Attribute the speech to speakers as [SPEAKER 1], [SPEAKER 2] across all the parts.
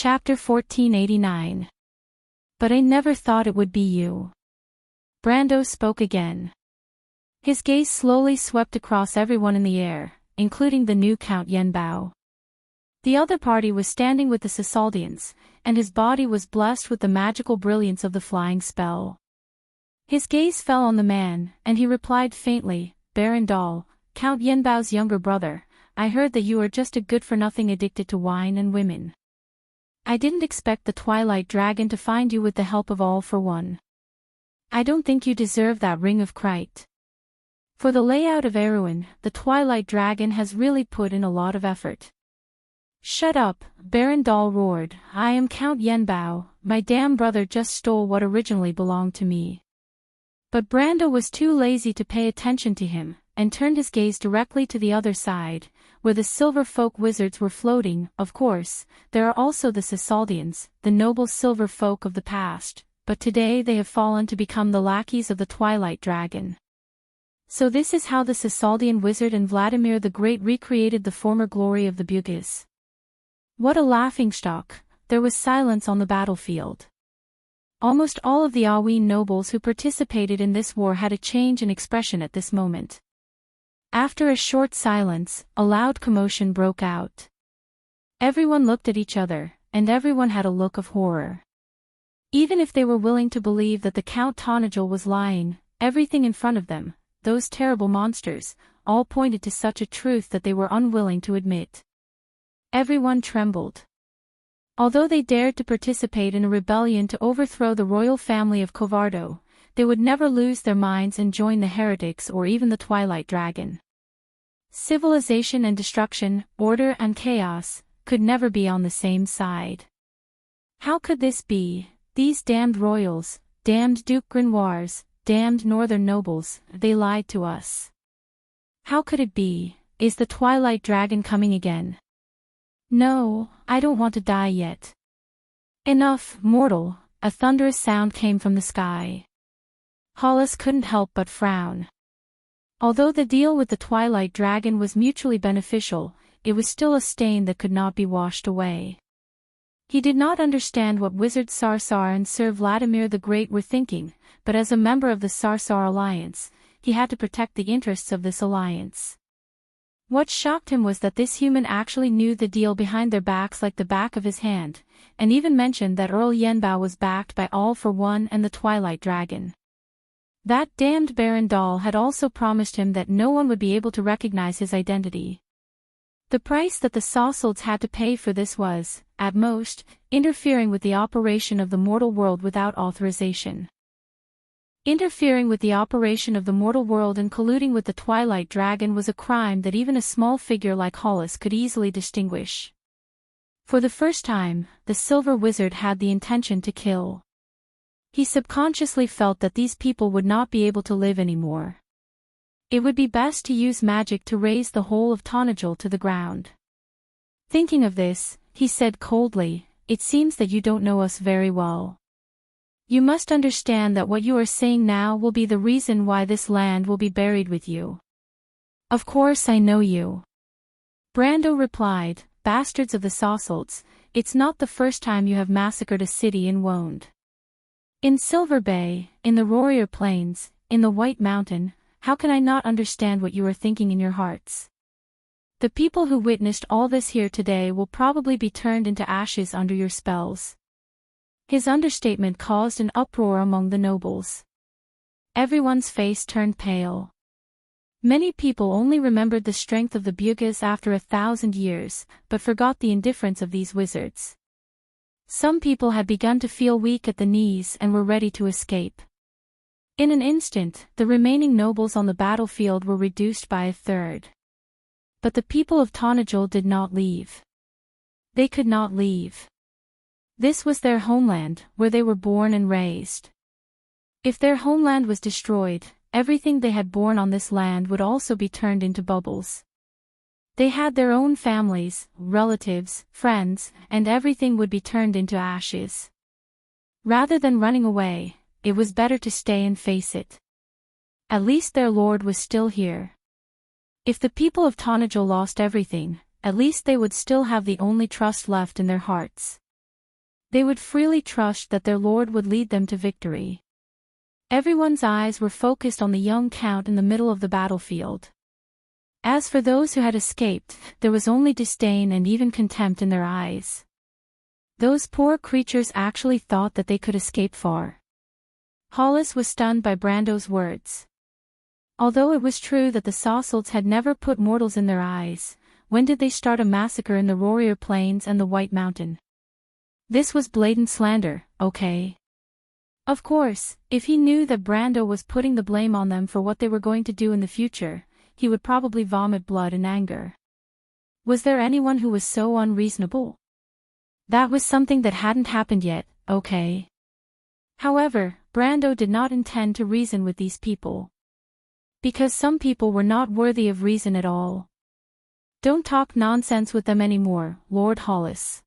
[SPEAKER 1] Chapter 1489. But I never thought it would be you. Brando spoke again. His gaze slowly swept across everyone in the air, including the new Count Yenbao. The other party was standing with the Cisaldians, and his body was blessed with the magical brilliance of the flying spell. His gaze fell on the man, and he replied faintly, Barandal, Count Yenbao's younger brother, I heard that you are just a good-for-nothing addicted to wine and women. I didn't expect the Twilight Dragon to find you with the help of All for One. I don't think you deserve that ring of Krite. For the layout of Erewhon, the Twilight Dragon has really put in a lot of effort. Shut up, Barandal roared, I am Count Yenbao, my damn brother just stole what originally belonged to me. But Brando was too lazy to pay attention to him, and turned his gaze directly to the other side, where the silver folk wizards were floating. Of course, there are also the Cisaldians, the noble silver folk of the past, but today they have fallen to become the lackeys of the Twilight Dragon. So this is how the Cisaldian wizard and Vladimir the Great recreated the former glory of the Bugis. What a laughingstock! There was silence on the battlefield. Almost all of the Aween nobles who participated in this war had a change in expression at this moment. After a short silence, a loud commotion broke out. Everyone looked at each other, and everyone had a look of horror. Even if they were willing to believe that the Count Tonajal was lying, everything in front of them, those terrible monsters, all pointed to such a truth that they were unwilling to admit. Everyone trembled. Although they dared to participate in a rebellion to overthrow the royal family of Covardo, they would never lose their minds and join the heretics or even the Twilight Dragon. Civilization and destruction, order and chaos, could never be on the same side. How could this be? These damned royals, damned Duke Grenoirs, damned northern nobles, they lied to us. How could it be? Is the Twilight Dragon coming again? No, I don't want to die yet. Enough, mortal, a thunderous sound came from the sky. Hollis couldn't help but frown. Although the deal with the Twilight Dragon was mutually beneficial, it was still a stain that could not be washed away. He did not understand what Wizard Sarsar and Sir Vladimir the Great were thinking, but as a member of the Sarsar Alliance, he had to protect the interests of this alliance. What shocked him was that this human actually knew the deal behind their backs like the back of his hand, and even mentioned that Earl Yenbao was backed by All for One and the Twilight Dragon. That damned Barandal had also promised him that no one would be able to recognize his identity. The price that the Sausalds had to pay for this was, at most, interfering with the operation of the mortal world without authorization. Interfering with the operation of the mortal world and colluding with the Twilight Dragon was a crime that even a small figure like Hollis could easily distinguish. For the first time, the Silver Wizard had the intention to kill. He subconsciously felt that these people would not be able to live anymore. It would be best to use magic to raise the whole of Tonajal to the ground. Thinking of this, he said coldly, It seems that you don't know us very well. You must understand that what you are saying now will be the reason why this land will be buried with you. Of course I know you. Brando replied, Bastards of the Sausalds, it's not the first time you have massacred a city in Wonde. In Silver Bay, in the Warrior Plains, in the White Mountain, how can I not understand what you are thinking in your hearts? The people who witnessed all this here today will probably be turned into ashes under your spells. His understatement caused an uproar among the nobles. Everyone's face turned pale. Many people only remembered the strength of the Bugis after 1,000 years, but forgot the indifference of these wizards. Some people had begun to feel weak at the knees and were ready to escape. In an instant, the remaining nobles on the battlefield were reduced by a third. But the people of Tonajal did not leave. They could not leave. This was their homeland, where they were born and raised. If their homeland was destroyed, everything they had borne on this land would also be turned into bubbles. They had their own families, relatives, friends, and everything would be turned into ashes. Rather than running away, it was better to stay and face it. At least their lord was still here. If the people of Tonajal lost everything, at least they would still have the only trust left in their hearts. They would freely trust that their lord would lead them to victory. Everyone's eyes were focused on the young count in the middle of the battlefield. As for those who had escaped, there was only disdain and even contempt in their eyes. Those poor creatures actually thought that they could escape far. Hollis was stunned by Brando's words. Although it was true that the Sawsalts had never put mortals in their eyes, when did they start a massacre in the Warrior Plains and the White Mountain? This was blatant slander, okay? Of course, if he knew that Brando was putting the blame on them for what they were going to do in the future, he would probably vomit blood in anger. Was there anyone who was so unreasonable? That was something that hadn't happened yet, okay? However, Brando did not intend to reason with these people. Because some people were not worthy of reason at all. Don't talk nonsense with them anymore, Lord Hollis.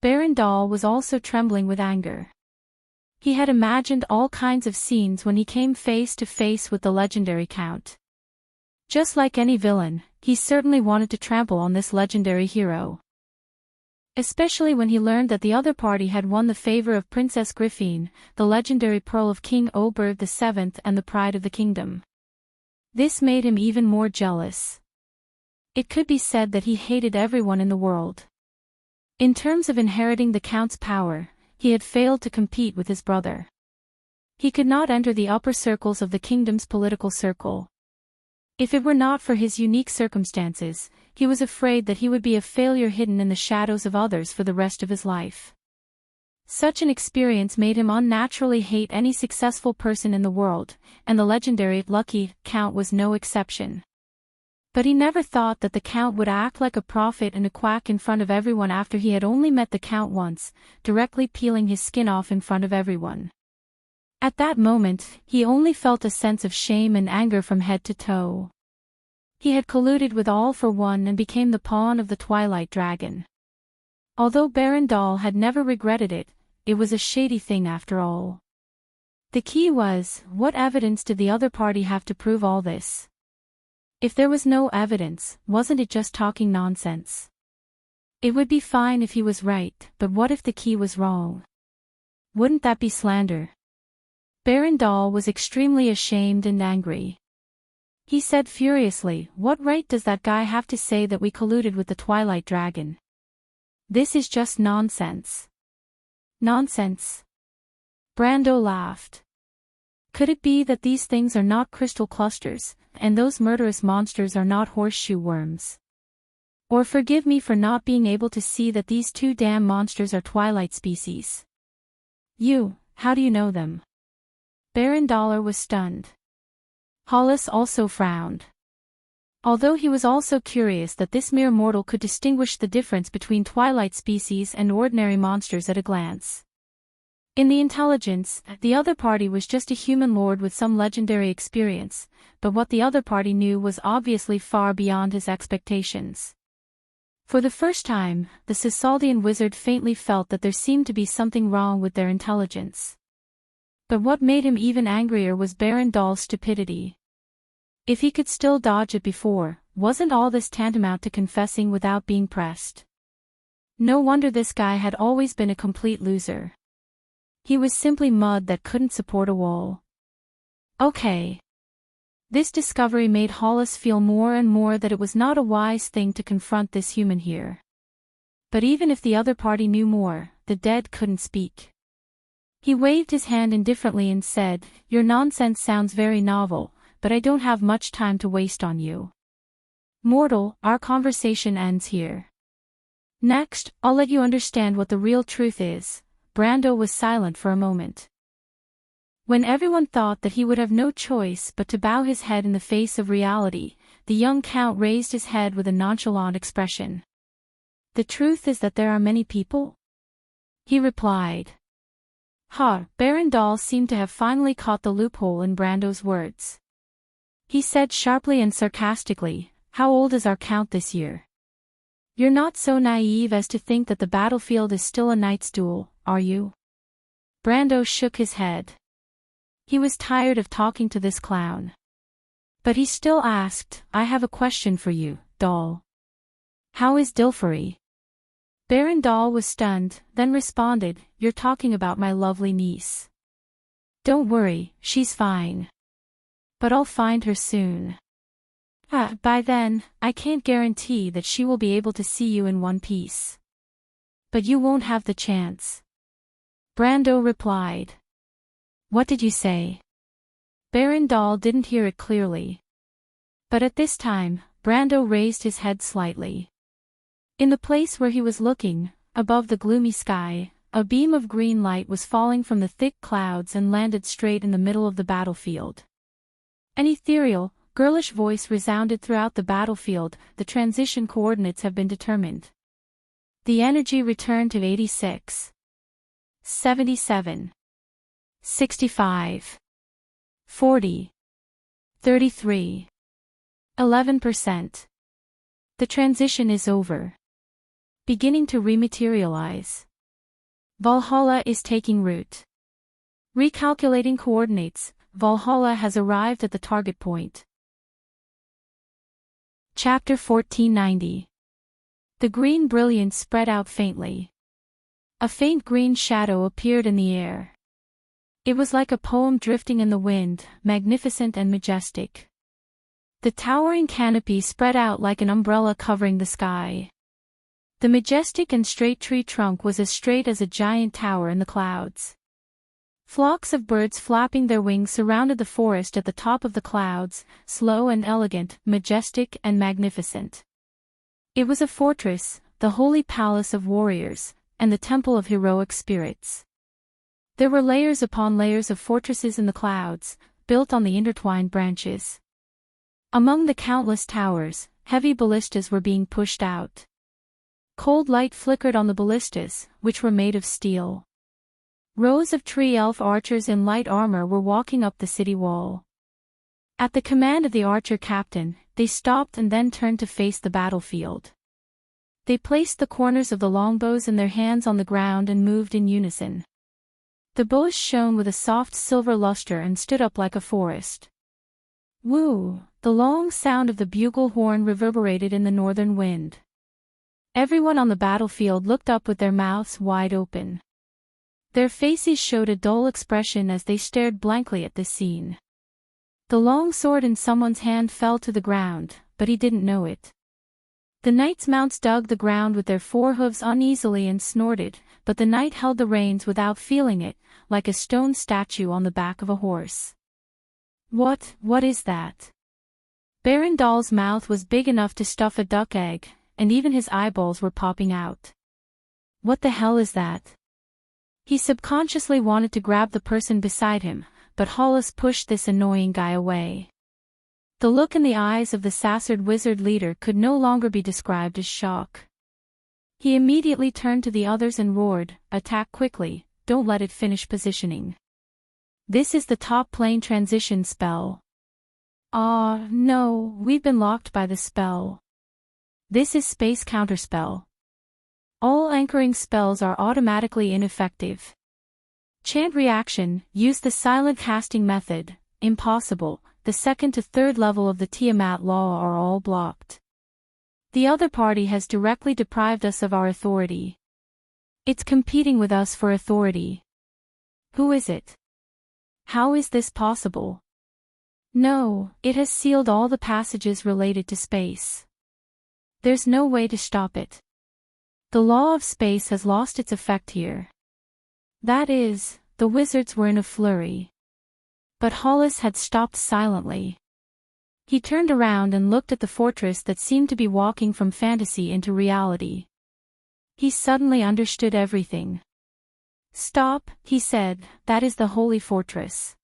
[SPEAKER 1] Berendal was also trembling with anger. He had imagined all kinds of scenes when he came face to face with the legendary Count. Just like any villain, he certainly wanted to trample on this legendary hero. Especially when he learned that the other party had won the favor of Princess Griffine, the legendary pearl of King Oberg VII and the pride of the kingdom. This made him even more jealous. It could be said that he hated everyone in the world. In terms of inheriting the Count's power, he had failed to compete with his brother. He could not enter the upper circles of the kingdom's political circle. If it were not for his unique circumstances, he was afraid that he would be a failure hidden in the shadows of others for the rest of his life. Such an experience made him unnaturally hate any successful person in the world, and the legendary Lucky Count was no exception. But he never thought that the Count would act like a prophet and a quack in front of everyone after he had only met the Count once, directly peeling his skin off in front of everyone. At that moment, he only felt a sense of shame and anger from head to toe. He had colluded with All for One and became the pawn of the Twilight Dragon. Although Berendal had never regretted it, it was a shady thing after all. The key was, what evidence did the other party have to prove all this? If there was no evidence, wasn't it just talking nonsense? It would be fine if he was right, but what if the key was wrong? Wouldn't that be slander? Berendal was extremely ashamed and angry. He said furiously, "What right does that guy have to say that we colluded with the Twilight Dragon? This is just nonsense." Nonsense? Brando laughed. Could it be that these things are not crystal clusters, and those murderous monsters are not horseshoe worms? Or forgive me for not being able to see that these two damn monsters are Twilight species. How do you know them? Berendal was stunned. Hollis also frowned. Although he was also curious that this mere mortal could distinguish the difference between Twilight species and ordinary monsters at a glance. In the intelligence, the other party was just a human lord with some legendary experience, but what the other party knew was obviously far beyond his expectations. For the first time, the Cisaldian wizard faintly felt that there seemed to be something wrong with their intelligence. But what made him even angrier was Berendal's stupidity. If he could still dodge it before, wasn't all this tantamount to confessing without being pressed? No wonder this guy had always been a complete loser. He was simply mud that couldn't support a wall. Okay. This discovery made Hollis feel more and more that it was not a wise thing to confront this human here. But even if the other party knew more, the dead couldn't speak. He waved his hand indifferently and said, "Your nonsense sounds very novel, but I don't have much time to waste on you. Mortal, our conversation ends here. Next, I'll let you understand what the real truth is." Brando was silent for a moment. When everyone thought that he would have no choice but to bow his head in the face of reality, the young count raised his head with a nonchalant expression. "The truth is that there are many people?" he replied. Berendal seemed to have finally caught the loophole in Brando's words. He said sharply and sarcastically, "How old is our count this year? You're not so naive as to think that the battlefield is still a knight's duel, are you?" Brando shook his head. He was tired of talking to this clown. But he still asked, "I have a question for you, doll. How is Dilfari?" Baron Dahl was stunned, then responded, "You're talking about my lovely niece. Don't worry, she's fine. But I'll find her soon. By then, I can't guarantee that she will be able to see you in one piece. But you won't have the chance." Brando replied. "What did you say?" Baron Dahl didn't hear it clearly. But at this time, Brando raised his head slightly. In the place where he was looking, above the gloomy sky, a beam of green light was falling from the thick clouds and landed straight in the middle of the battlefield. An ethereal, girlish voice resounded throughout the battlefield. "The transition coordinates have been determined. The energy returned to 86, 77, 65, 40, 33, 11%. The transition is over. Beginning to rematerialize. Valhalla is taking root. Recalculating coordinates, Valhalla has arrived at the target point." Chapter 1490. The green brilliance spread out faintly. A faint green shadow appeared in the air. It was like a poem drifting in the wind, magnificent and majestic. The towering canopy spread out like an umbrella covering the sky. The majestic and straight tree trunk was as straight as a giant tower in the clouds. Flocks of birds flapping their wings surrounded the forest at the top of the clouds, slow and elegant, majestic and magnificent. It was a fortress, the holy palace of warriors, and the temple of heroic spirits. There were layers upon layers of fortresses in the clouds, built on the intertwined branches. Among the countless towers, heavy ballistas were being pushed out. Cold light flickered on the ballistas, which were made of steel. Rows of tree elf archers in light armor were walking up the city wall. At the command of the archer captain, they stopped and then turned to face the battlefield. They placed the corners of the longbows in their hands on the ground and moved in unison. The bows shone with a soft silver luster and stood up like a forest. Woo! The long sound of the bugle horn reverberated in the northern wind. Everyone on the battlefield looked up with their mouths wide open. Their faces showed a dull expression as they stared blankly at this scene. The long sword in someone's hand fell to the ground, but he didn't know it. The knights' mounts dug the ground with their forehooves uneasily and snorted, but the knight held the reins without feeling it, like a stone statue on the back of a horse. What is that?" Baron Dahl's mouth was big enough to stuff a duck egg, and even his eyeballs were popping out. "What the hell is that?" He subconsciously wanted to grab the person beside him, but Hollis pushed this annoying guy away. The look in the eyes of the Sassard wizard leader could no longer be described as shock. He immediately turned to the others and roared, "Attack quickly, don't let it finish positioning. This is the top plane transition spell." No, we've been locked by the spell. This is space counterspell. All anchoring spells are automatically ineffective. Chant reaction, use the silent casting method, impossible, the second to third level of the Tiamat law are all blocked. The other party has directly deprived us of our authority. It's competing with us for authority. Who is it? How is this possible? No, it has sealed all the passages related to space. There's no way to stop it. The law of space has lost its effect here. That is, the wizards were in a flurry. But Hollis had stopped silently. He turned around and looked at the fortress that seemed to be walking from fantasy into reality. He suddenly understood everything. "Stop," he said, "that is the Holy Fortress.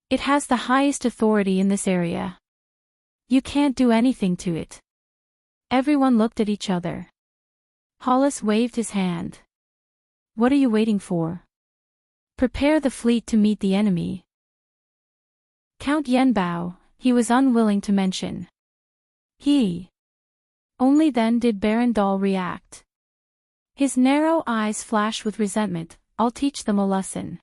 [SPEAKER 1] It has the highest authority in this area. You can't do anything to it." Everyone looked at each other. Hollis waved his hand. "What are you waiting for? Prepare the fleet to meet the enemy." Count Yenbao, he was unwilling to mention. Only then did Baron Dahl react. His narrow eyes flashed with resentment. "I'll teach them a lesson."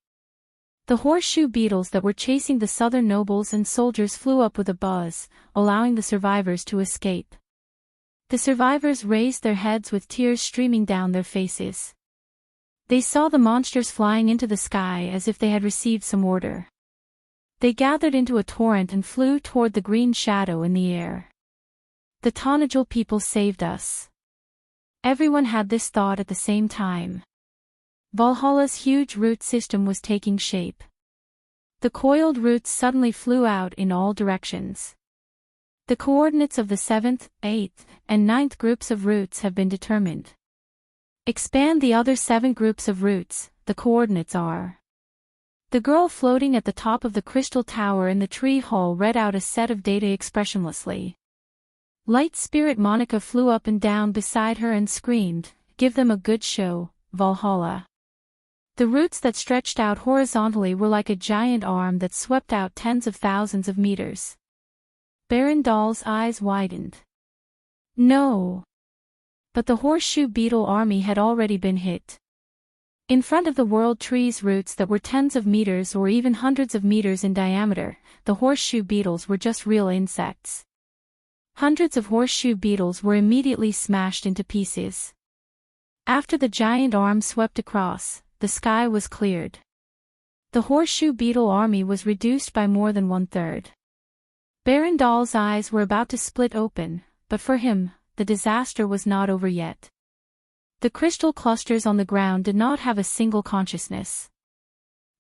[SPEAKER 1] The horseshoe beetles that were chasing the southern nobles and soldiers flew up with a buzz, allowing the survivors to escape. The survivors raised their heads with tears streaming down their faces. They saw the monsters flying into the sky as if they had received some order. They gathered into a torrent and flew toward the green shadow in the air. The Tonajul people saved us. Everyone had this thought at the same time. Valhalla's huge root system was taking shape. The coiled roots suddenly flew out in all directions. The coordinates of the 7th, 8th, and 9th groups of roots have been determined. Expand the other 7 groups of roots, the coordinates are. The girl floating at the top of the crystal tower in the tree hall read out a set of data expressionlessly. Light Spirit Monica flew up and down beside her and screamed, "Give them a good show, Valhalla." The roots that stretched out horizontally were like a giant arm that swept out tens of thousands of meters. Baron Dahl's eyes widened. No. But the horseshoe beetle army had already been hit. In front of the world tree's roots that were tens of meters or even hundreds of meters in diameter, the horseshoe beetles were just real insects. Hundreds of horseshoe beetles were immediately smashed into pieces. After the giant arm swept across, the sky was cleared. The horseshoe beetle army was reduced by more than 1/3. Baron Dahl's eyes were about to split open, but for him, the disaster was not over yet. The crystal clusters on the ground did not have a single consciousness.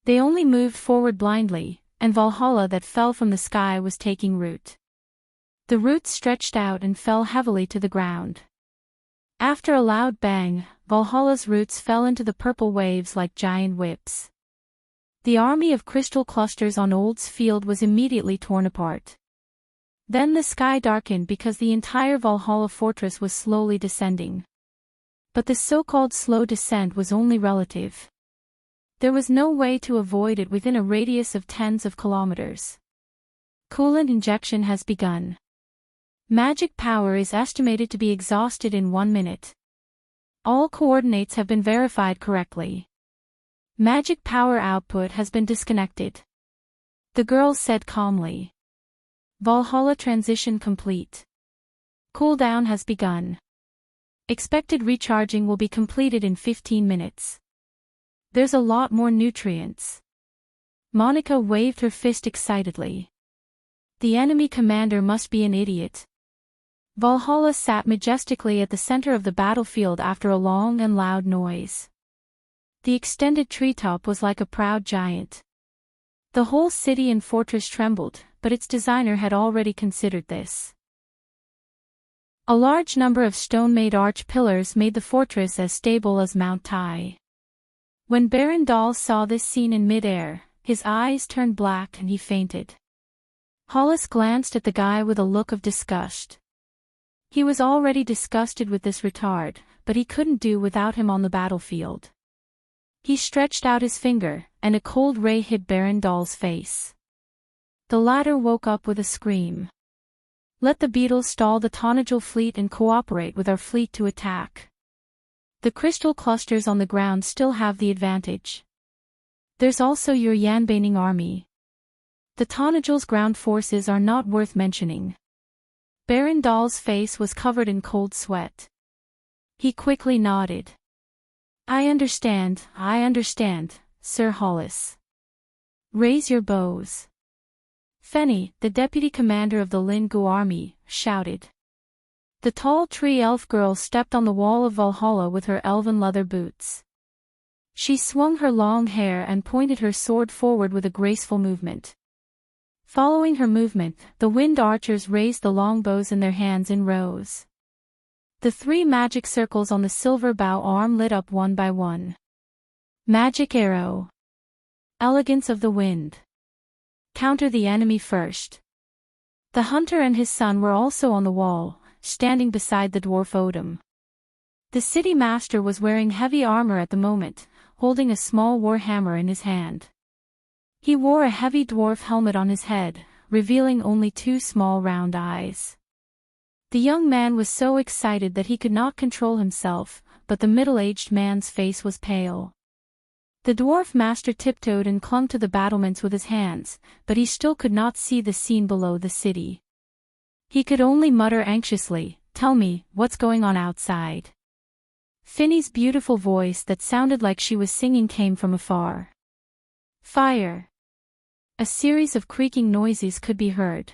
[SPEAKER 1] They only moved forward blindly, and Valhalla that fell from the sky was taking root. The roots stretched out and fell heavily to the ground. After a loud bang, Valhalla's roots fell into the purple waves like giant whips. The army of crystal clusters on Old's field was immediately torn apart. Then the sky darkened because the entire Valhalla fortress was slowly descending. But the so-called slow descent was only relative. There was no way to avoid it within a radius of tens of kilometers. Coolant injection has begun. Magic power is estimated to be exhausted in 1 minute. All coordinates have been verified correctly. Magic power output has been disconnected. The girl said calmly. Valhalla transition complete. Cooldown has begun. Expected recharging will be completed in 15 minutes. There's a lot more nutrients. Monica waved her fist excitedly. The enemy commander must be an idiot. Valhalla sat majestically at the center of the battlefield after a long and loud noise. The extended treetop was like a proud giant. The whole city and fortress trembled, but its designer had already considered this. A large number of stone-made arch pillars made the fortress as stable as Mount Tai. When Baron Dahl saw this scene in mid-air, his eyes turned black and he fainted. Hollis glanced at the guy with a look of disgust. He was already disgusted with this retard, but he couldn't do without him on the battlefield. He stretched out his finger, and a cold ray hit Baron Dahl's face. The latter woke up with a scream. Let the beetles stall the Tonajul fleet and cooperate with our fleet to attack. The crystal clusters on the ground still have the advantage. There's also your Yanbaning army. The Tonajul's ground forces are not worth mentioning. Baron Dahl's face was covered in cold sweat. He quickly nodded. I understand, Sir Hollis. Raise your bows. Fenny, the deputy commander of the Lingu army, shouted. The tall tree elf girl stepped on the wall of Valhalla with her elven leather boots. She swung her long hair and pointed her sword forward with a graceful movement. Following her movement, the wind archers raised the longbows in their hands in rows. The 3 magic circles on the silver bow arm lit up one by one. Magic arrow. Elegance of the wind. Counter the enemy first. The hunter and his son were also on the wall, standing beside the dwarf Odin. The city master was wearing heavy armor at the moment, holding a small war hammer in his hand. He wore a heavy dwarf helmet on his head, revealing only 2 small round eyes. The young man was so excited that he could not control himself, but the middle-aged man's face was pale. The dwarf master tiptoed and clung to the battlements with his hands, but he still could not see the scene below the city. He could only mutter anxiously, tell me, what's going on outside? Finny's beautiful voice that sounded like she was singing came from afar. Fire! A series of creaking noises could be heard.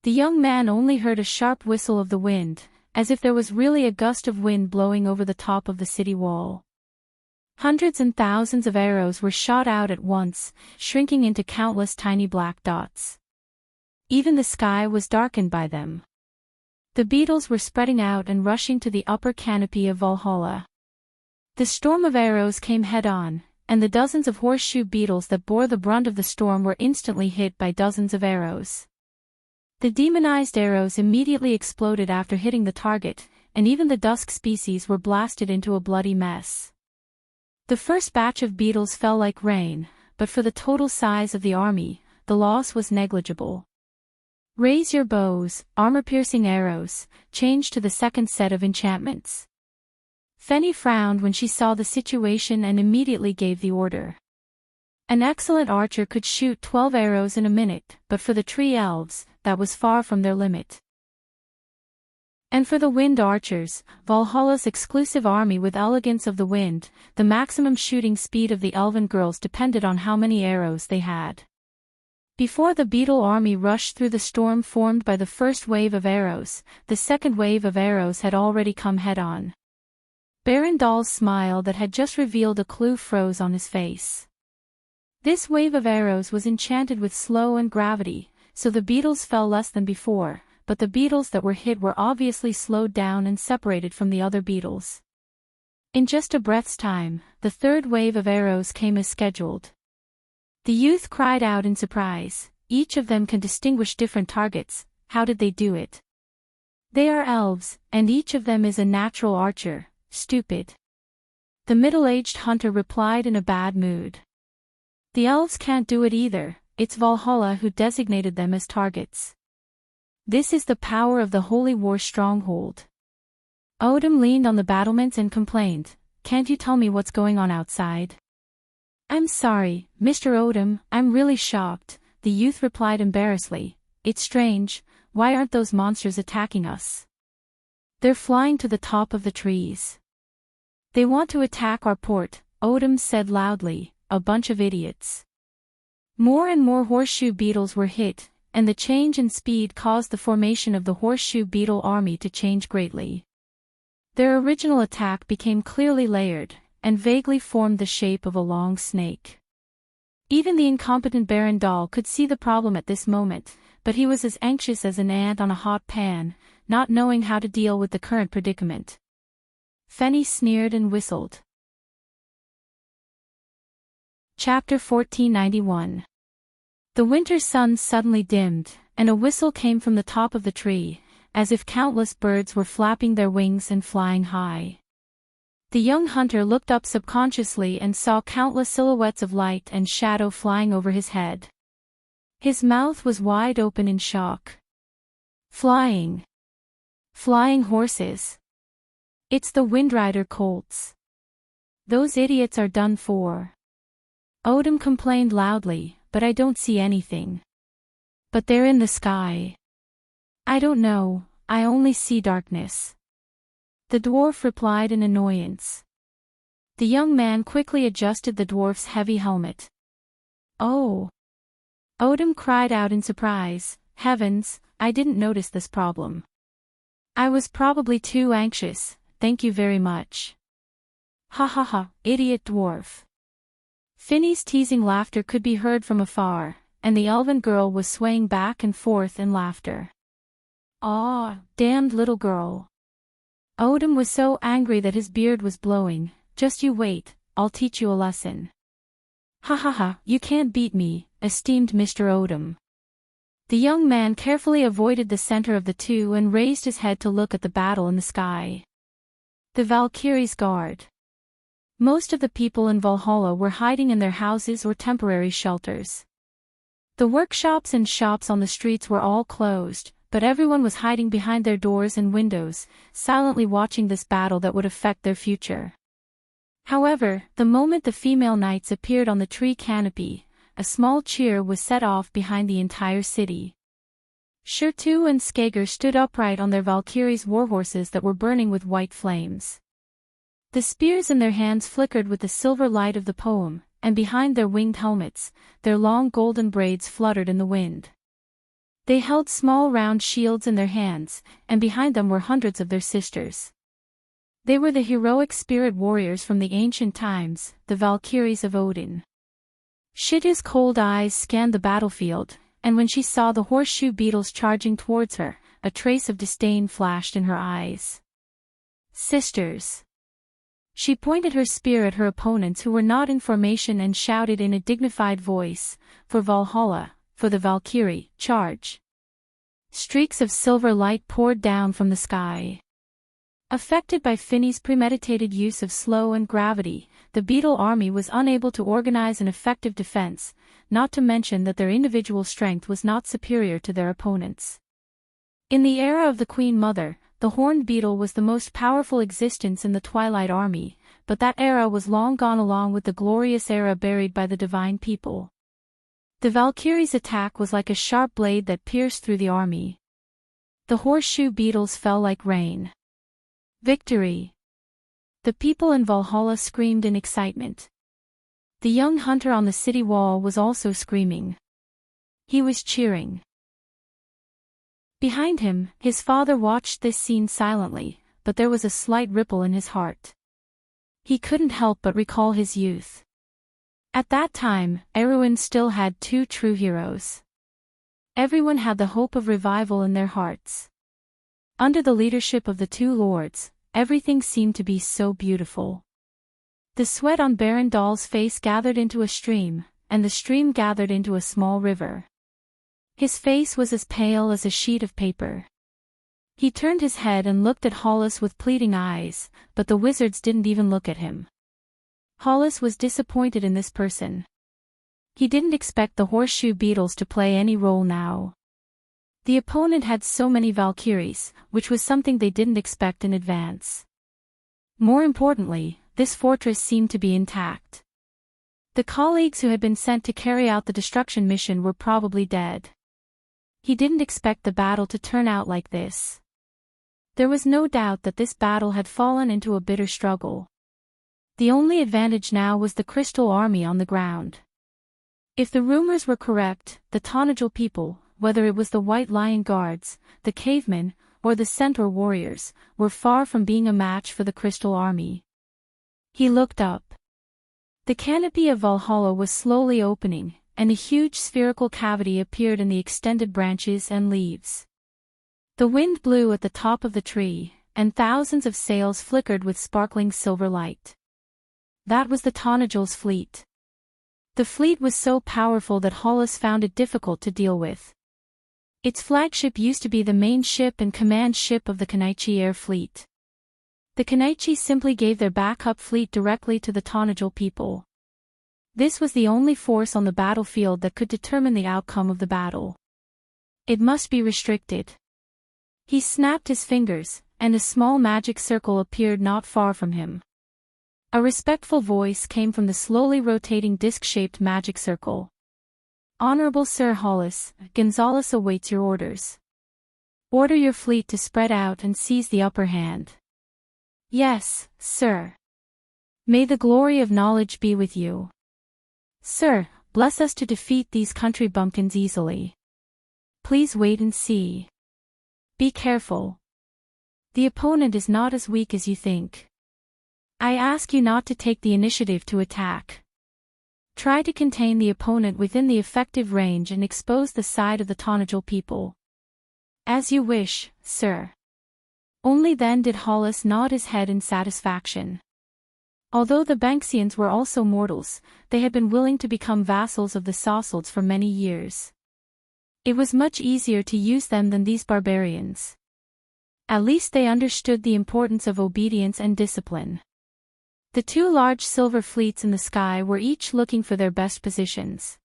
[SPEAKER 1] The young man only heard a sharp whistle of the wind, as if there was really a gust of wind blowing over the top of the city wall. Hundreds and thousands of arrows were shot out at once, shrinking into countless tiny black dots. Even the sky was darkened by them. The beetles were spreading out and rushing to the upper canopy of Valhalla. The storm of arrows came head-on, and the dozens of horseshoe beetles that bore the brunt of the storm were instantly hit by dozens of arrows. The demonized arrows immediately exploded after hitting the target, and even the dusk species were blasted into a bloody mess. The first batch of beetles fell like rain, but for the total size of the army, the loss was negligible. Raise your bows, armor-piercing arrows, change to the second set of enchantments. Fenny frowned when she saw the situation and immediately gave the order. An excellent archer could shoot 12 arrows in a minute, but for the tree elves, that was far from their limit. And for the wind archers, Valhalla's exclusive army with elegance of the wind, the maximum shooting speed of the elven girls depended on how many arrows they had. Before the beetle army rushed through the storm formed by the first wave of arrows, the second wave of arrows had already come head-on. Barandal's smile that had just revealed a clue froze on his face. This wave of arrows was enchanted with slow and gravity, so the beetles fell less than before, but the beetles that were hit were obviously slowed down and separated from the other beetles. In just a breath's time, the third wave of arrows came as scheduled. The youth cried out in surprise, each of them can distinguish different targets, how did they do it? They are elves, and each of them is a natural archer, stupid. The middle-aged hunter replied in a bad mood. The elves can't do it either, it's Valhalla who designated them as targets. This is the power of the Holy War stronghold. Odin leaned on the battlements and complained, can't you tell me what's going on outside? I'm sorry, Mr. Odin, I'm really shocked, the youth replied embarrassedly. It's strange, why aren't those monsters attacking us? They're flying to the top of the trees. They want to attack our port, Odin said loudly, a bunch of idiots. More and more horseshoe beetles were hit, and the change in speed caused the formation of the horseshoe beetle army to change greatly. Their original attack became clearly layered, and vaguely formed the shape of a long snake. Even the incompetent Barandal could see the problem at this moment, but he was as anxious as an ant on a hot pan, not knowing how to deal with the current predicament. Fenny sneered and whistled. Chapter 1491. The winter sun suddenly dimmed, and a whistle came from the top of the tree, as if countless birds were flapping their wings and flying high. The young hunter looked up subconsciously and saw countless silhouettes of light and shadow flying over his head. His mouth was wide open in shock. Flying. Flying horses. It's the Windrider colts. Those idiots are done for. Odin complained loudly, but I don't see anything. But they're in the sky. I don't know, I only see darkness. The dwarf replied in annoyance. The young man quickly adjusted the dwarf's heavy helmet. Oh! Odin cried out in surprise, heavens, I didn't notice this problem. I was probably too anxious, thank you very much. Ha ha ha, idiot dwarf. Finny's teasing laughter could be heard from afar, and the elven girl was swaying back and forth in laughter. Aw, damned little girl. Odin was so angry that his beard was blowing. Just you wait, I'll teach you a lesson. Ha ha ha, you can't beat me, esteemed Mr. Odin. The young man carefully avoided the center of the two and raised his head to look at the battle in the sky. The Valkyrie's guard. Most of the people in Valhalla were hiding in their houses or temporary shelters. The workshops and shops on the streets were all closed, but everyone was hiding behind their doors and windows, silently watching this battle that would affect their future. However, the moment the female knights appeared on the tree canopy, a small cheer was set off behind the entire city. Shirtu and Skager stood upright on their Valkyries' warhorses that were burning with white flames. The spears in their hands flickered with the silver light of the poem, and behind their winged helmets, their long golden braids fluttered in the wind. They held small round shields in their hands, and behind them were hundreds of their sisters. They were the heroic spirit warriors from the ancient times, the Valkyries of Odin. Shitu's cold eyes scanned the battlefield, and when she saw the horseshoe beetles charging towards her, a trace of disdain flashed in her eyes. Sisters. She pointed her spear at her opponents who were not in formation and shouted in a dignified voice, "For Valhalla, for the Valkyrie, charge!" Streaks of silver light poured down from the sky. Affected by Finny's premeditated use of slow and gravity, the beetle army was unable to organize an effective defense, not to mention that their individual strength was not superior to their opponents. In the era of the Queen Mother, the horned beetle was the most powerful existence in the Twilight Army, but that era was long gone along with the glorious era buried by the divine people. The Valkyrie's attack was like a sharp blade that pierced through the army. The horseshoe beetles fell like rain. Victory! The people in Valhalla screamed in excitement. The young hunter on the city wall was also screaming. He was cheering. Behind him, his father watched this scene silently, but there was a slight ripple in his heart. He couldn't help but recall his youth. At that time, Erwin still had two true heroes. Everyone had the hope of revival in their hearts. Under the leadership of the two lords, everything seemed to be so beautiful. The sweat on Baron Dahl's face gathered into a stream, and the stream gathered into a small river. His face was as pale as a sheet of paper. He turned his head and looked at Hollis with pleading eyes, but the wizards didn't even look at him. Hollis was disappointed in this person. He didn't expect the horseshoe beetles to play any role now. The opponent had so many Valkyries, which was something they didn't expect in advance. More importantly, this fortress seemed to be intact. The colleagues who had been sent to carry out the destruction mission were probably dead. He didn't expect the battle to turn out like this. There was no doubt that this battle had fallen into a bitter struggle. The only advantage now was the Crystal Army on the ground. If the rumors were correct, the Tonajal people, whether it was the White Lion Guards, the Cavemen, or the Centaur Warriors, were far from being a match for the Crystal Army. He looked up. The canopy of Valhalla was slowly opening, and a huge spherical cavity appeared in the extended branches and leaves. The wind blew at the top of the tree, and thousands of sails flickered with sparkling silver light. That was the Tonajal's fleet. The fleet was so powerful that Hollis found it difficult to deal with. Its flagship used to be the main ship and command ship of the Kanaichi Air Fleet. The Kanaichi simply gave their backup fleet directly to the Tonajal people. This was the only force on the battlefield that could determine the outcome of the battle. It must be restricted. He snapped his fingers, and a small magic circle appeared not far from him. A respectful voice came from the slowly rotating disc-shaped magic circle. "Honorable Sir Hollis, Gonzalez awaits your orders. Order your fleet to spread out and seize the upper hand." "Yes, sir. May the glory of knowledge be with you. Sir, bless us to defeat these country bumpkins easily. Please wait and see. Be careful. The opponent is not as weak as you think. I ask you not to take the initiative to attack. Try to contain the opponent within the effective range and expose the side of the Tonajal people." "As you wish, sir." Only then did Hollis nod his head in satisfaction. Although the Banksians were also mortals, they had been willing to become vassals of the Sassalds for many years. It was much easier to use them than these barbarians. At least they understood the importance of obedience and discipline. The two large silver fleets in the sky were each looking for their best positions.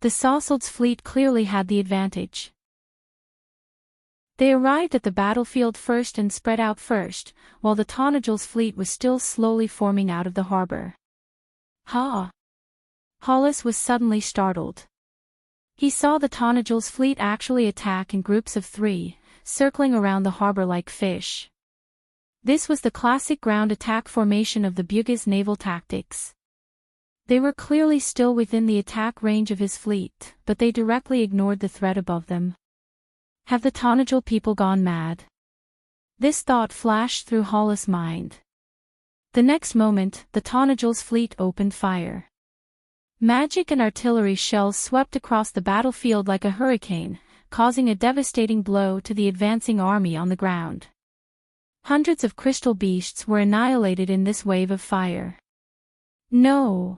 [SPEAKER 1] The Sassalds' fleet clearly had the advantage. They arrived at the battlefield first and spread out first, while the Tonajal's fleet was still slowly forming out of the harbor. "Ha!" Hollis was suddenly startled. He saw the Tanajal's fleet actually attack in groups of 3, circling around the harbor like fish. This was the classic ground attack formation of the Bugis naval tactics. They were clearly still within the attack range of his fleet, but they directly ignored the threat above them. Have the Tanajal people gone mad? This thought flashed through Hollis' mind. The next moment, the Tanajal's fleet opened fire. Magic and artillery shells swept across the battlefield like a hurricane, causing a devastating blow to the advancing army on the ground. Hundreds of crystal beasts were annihilated in this wave of fire. No!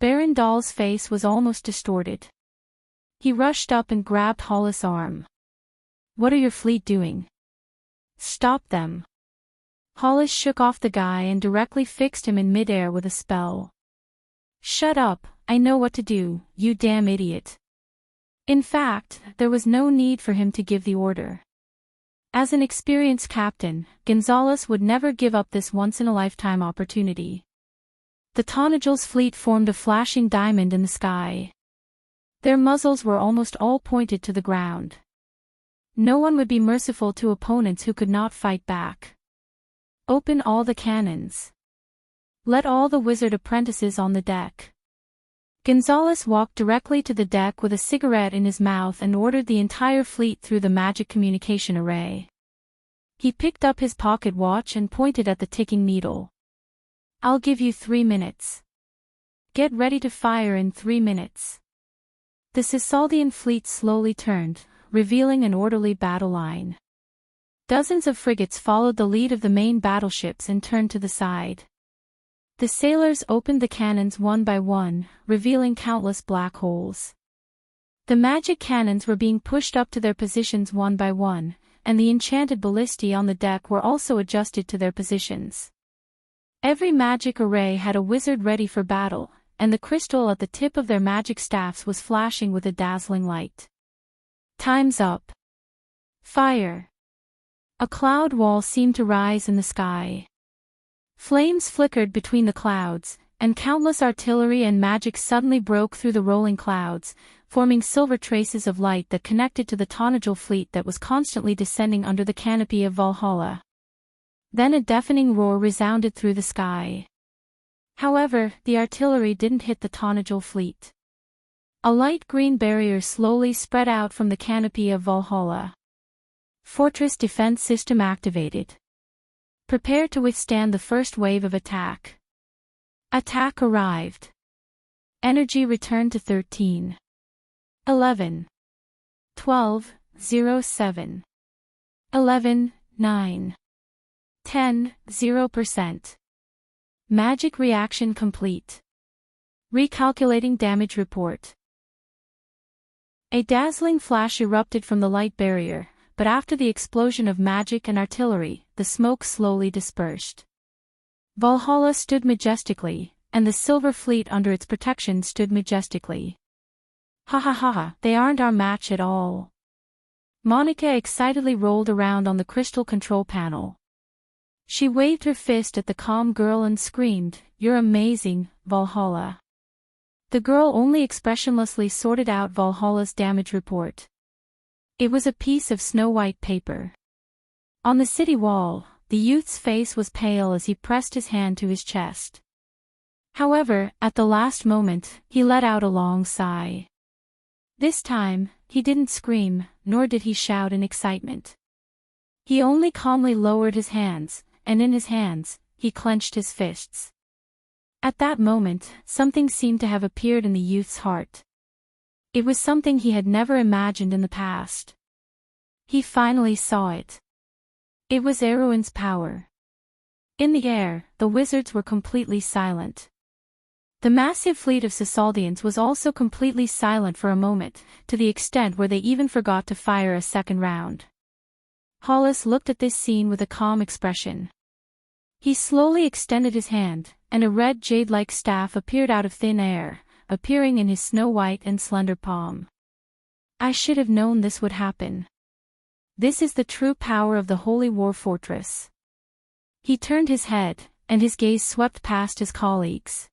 [SPEAKER 1] Baron Dahl's face was almost distorted. He rushed up and grabbed Hollis' arm. What are your fleet doing? Stop them. Hollis shook off the guy and directly fixed him in midair with a spell. Shut up, I know what to do, you damn idiot. In fact, there was no need for him to give the order. As an experienced captain, Gonzalez would never give up this once-in-a-lifetime opportunity. The Tanajal's fleet formed a flashing diamond in the sky. Their muzzles were almost all pointed to the ground. No one would be merciful to opponents who could not fight back. Open all the cannons. Let all the wizard apprentices on the deck. Gonzalez walked directly to the deck with a cigarette in his mouth and ordered the entire fleet through the magic communication array. He picked up his pocket watch and pointed at the ticking needle. I'll give you 3 minutes. Get ready to fire in 3 minutes. The Sisaldian fleet slowly turned, revealing an orderly battle line. Dozens of frigates followed the lead of the main battleships and turned to the side. The sailors opened the cannons one by one, revealing countless black holes. The magic cannons were being pushed up to their positions one by one, and the enchanted ballistae on the deck were also adjusted to their positions. Every magic array had a wizard ready for battle, and the crystal at the tip of their magic staffs was flashing with a dazzling light. Time's up. Fire. A cloud wall seemed to rise in the sky. Flames flickered between the clouds, and countless artillery and magic suddenly broke through the rolling clouds, forming silver traces of light that connected to the Tanajal fleet that was constantly descending under the canopy of Valhalla. Then a deafening roar resounded through the sky. However, the artillery didn't hit the Tanajal fleet. A light green barrier slowly spread out from the canopy of Valhalla. Fortress defense system activated. Prepare to withstand the first wave of attack. Attack arrived. Energy returned to 13. 11. 12, 07. 11, 9. 10, 0%. Magic reaction complete. Recalculating damage report. A dazzling flash erupted from the light barrier, but after the explosion of magic and artillery, the smoke slowly dispersed. Valhalla stood majestically, and the silver fleet under its protection stood majestically. Ha ha ha ha, they aren't our match at all. Monica excitedly rolled around on the crystal control panel. She waved her fist at the calm girl and screamed, "You're amazing, Valhalla." The girl only expressionlessly sorted out Valhalla's damage report. It was a piece of snow-white paper. On the city wall, the youth's face was pale as he pressed his hand to his chest. However, at the last moment, he let out a long sigh. This time, he didn't scream, nor did he shout in excitement. He only calmly lowered his hands, and in his hands, he clenched his fists. At that moment, something seemed to have appeared in the youth's heart. It was something he had never imagined in the past. He finally saw it. It was Erwin's power. In the air, the wizards were completely silent. The massive fleet of Sisaldians was also completely silent for a moment, to the extent where they even forgot to fire a second round. Hollis looked at this scene with a calm expression. He slowly extended his hand, and a red jade-like staff appeared out of thin air, appearing in his snow-white and slender palm. I should have known this would happen. This is the true power of the Holy War Fortress. He turned his head, and his gaze swept past his colleagues.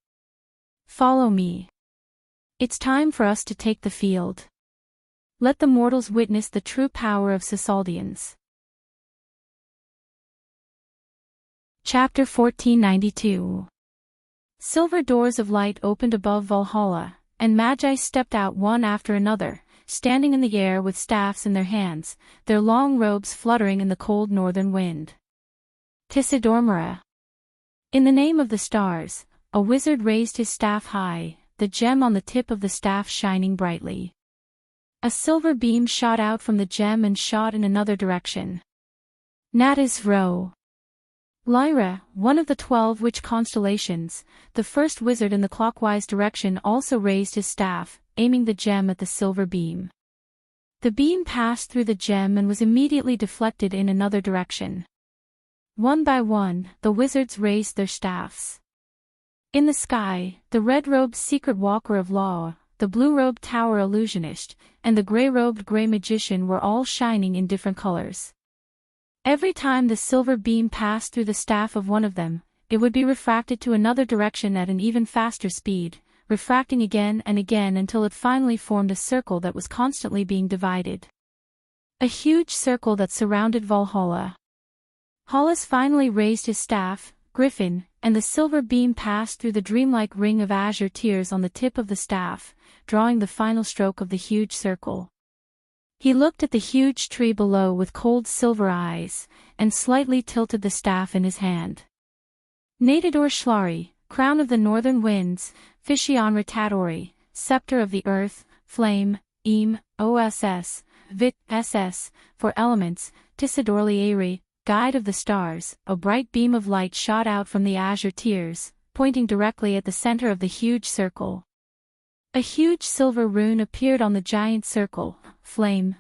[SPEAKER 1] Follow me. It's time for us to take the field. Let the mortals witness the true power of Cisaldians. Chapter 1492. Silver doors of light opened above Valhalla, and Magi stepped out one after another, standing in the air with staffs in their hands, their long robes fluttering in the cold northern wind. Tisidormera. In the name of the stars, a wizard raised his staff high, the gem on the tip of the staff shining brightly. A silver beam shot out from the gem and shot in another direction. Natis Rho. Lyra, one of the 12 witch constellations, the first wizard in the clockwise direction, also raised his staff, aiming the gem at the silver beam. The beam passed through the gem and was immediately deflected in another direction. One by one, the wizards raised their staffs. In the sky, the red-robed secret walker of law, the blue-robed tower illusionist, and the gray-robed gray magician were all shining in different colors. Every time the silver beam passed through the staff of one of them, it would be refracted to another direction at an even faster speed, refracting again and again until it finally formed a circle that was constantly being divided. A huge circle that surrounded Valhalla. Hollis finally raised his staff, Griffin, and the silver beam passed through the dreamlike ring of azure tears on the tip of the staff, drawing the final stroke of the huge circle. He looked at the huge tree below with cold silver eyes, and slightly tilted the staff in his hand. Natador Shlari, crown of the northern winds, Fictional Rotatory, scepter of the earth, flame, Oss, Vit, Ss, for elements, Tisidorli Airi, guide of the stars, a bright beam of light shot out from the azure tears, pointing directly at the center of the huge circle. A huge silver rune appeared on the giant circle, flame.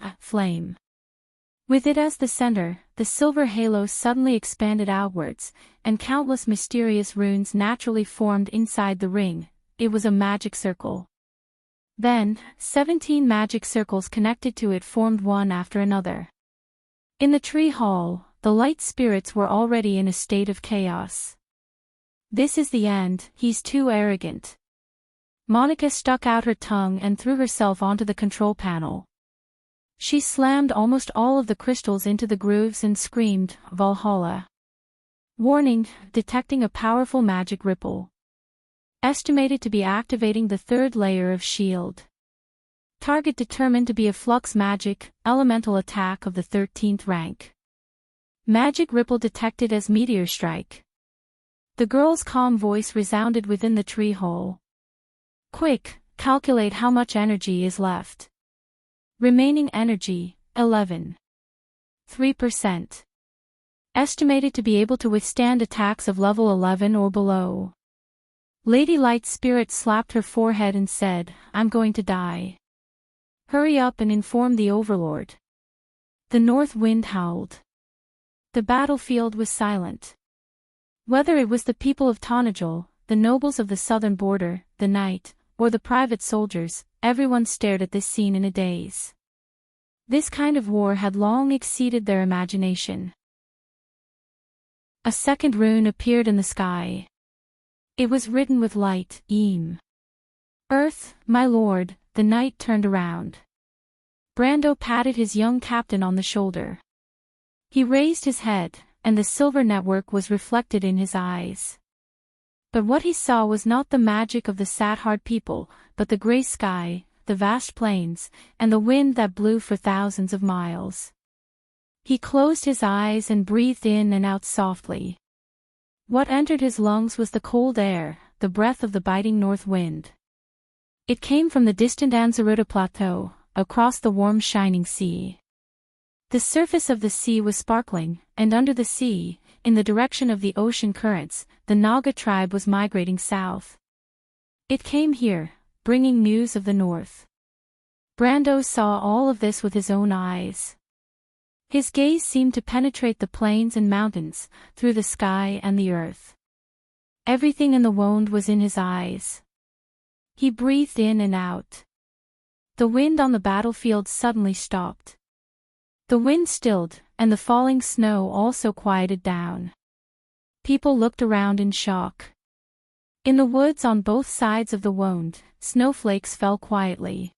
[SPEAKER 1] With it as the center, the silver halo suddenly expanded outwards, and countless mysterious runes naturally formed inside the ring. It was a magic circle. Then, 17 magic circles connected to it formed one after another. In the tree hall, the light spirits were already in a state of chaos. This is the end, he's too arrogant. Monica stuck out her tongue and threw herself onto the control panel. She slammed almost all of the crystals into the grooves and screamed, Valhalla. Warning, detecting a powerful magic ripple. Estimated to be activating the third layer of shield. Target determined to be a flux magic, elemental attack of the 13th rank. Magic ripple detected as meteor strike. The girl's calm voice resounded within the tree hole. Quick, calculate how much energy is left. Remaining energy, 11.3%. Estimated to be able to withstand attacks of level 11 or below. Lady Light Spirit slapped her forehead and said, I'm going to die. Hurry up and inform the Overlord. The north wind howled. The battlefield was silent. Whether it was the people of Tonajol, the nobles of the southern border, the knight, or the private soldiers, everyone stared at this scene in a daze. This kind of war had long exceeded their imagination. A second rune appeared in the sky. It was written with light, Earth, my lord. The knight turned around. Brando patted his young captain on the shoulder. He raised his head, and the silver network was reflected in his eyes. But what he saw was not the magic of the Sathard people, but the gray sky, the vast plains, and the wind that blew for thousands of miles. He closed his eyes and breathed in and out softly. What entered his lungs was the cold air, the breath of the biting north wind. It came from the distant Anzaruta Plateau, across the warm shining sea. The surface of the sea was sparkling, and under the sea, in the direction of the ocean currents, the Naga tribe was migrating south. It came here, bringing news of the north. Brando saw all of this with his own eyes. His gaze seemed to penetrate the plains and mountains, through the sky and the earth. Everything in the wound was in his eyes. He breathed in and out. The wind on the battlefield suddenly stopped. The wind stilled, and the falling snow also quieted down. People looked around in shock. In the woods on both sides of the wound, snowflakes fell quietly.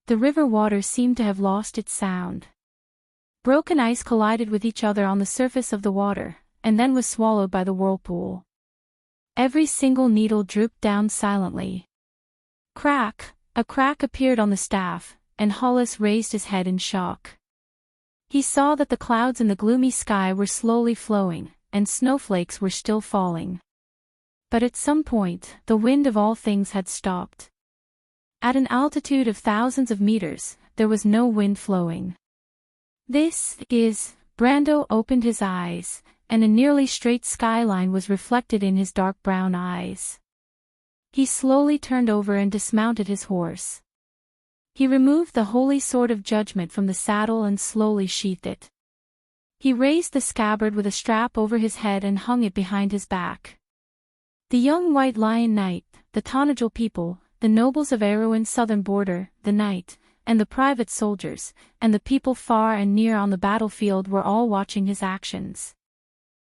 [SPEAKER 1] The river water seemed to have lost its sound. Broken ice collided with each other on the surface of the water, and then was swallowed by the whirlpool. Every single needle drooped down silently. Crack! A crack appeared on the staff, and Hollis raised his head in shock. He saw that the clouds in the gloomy sky were slowly flowing, and snowflakes were still falling. But at some point, the wind of all things had stopped. At an altitude of thousands of meters, there was no wind flowing. Brando opened his eyes, and a nearly straight skyline was reflected in his dark brown eyes. He slowly turned over and dismounted his horse. He removed the holy sword of judgment from the saddle and slowly sheathed it. He raised the scabbard with a strap over his head and hung it behind his back. The young White Lion Knight, the Tonajal people, the nobles of Erewhon's southern border, the knight, and the private soldiers, and the people far and near on the battlefield were all watching his actions.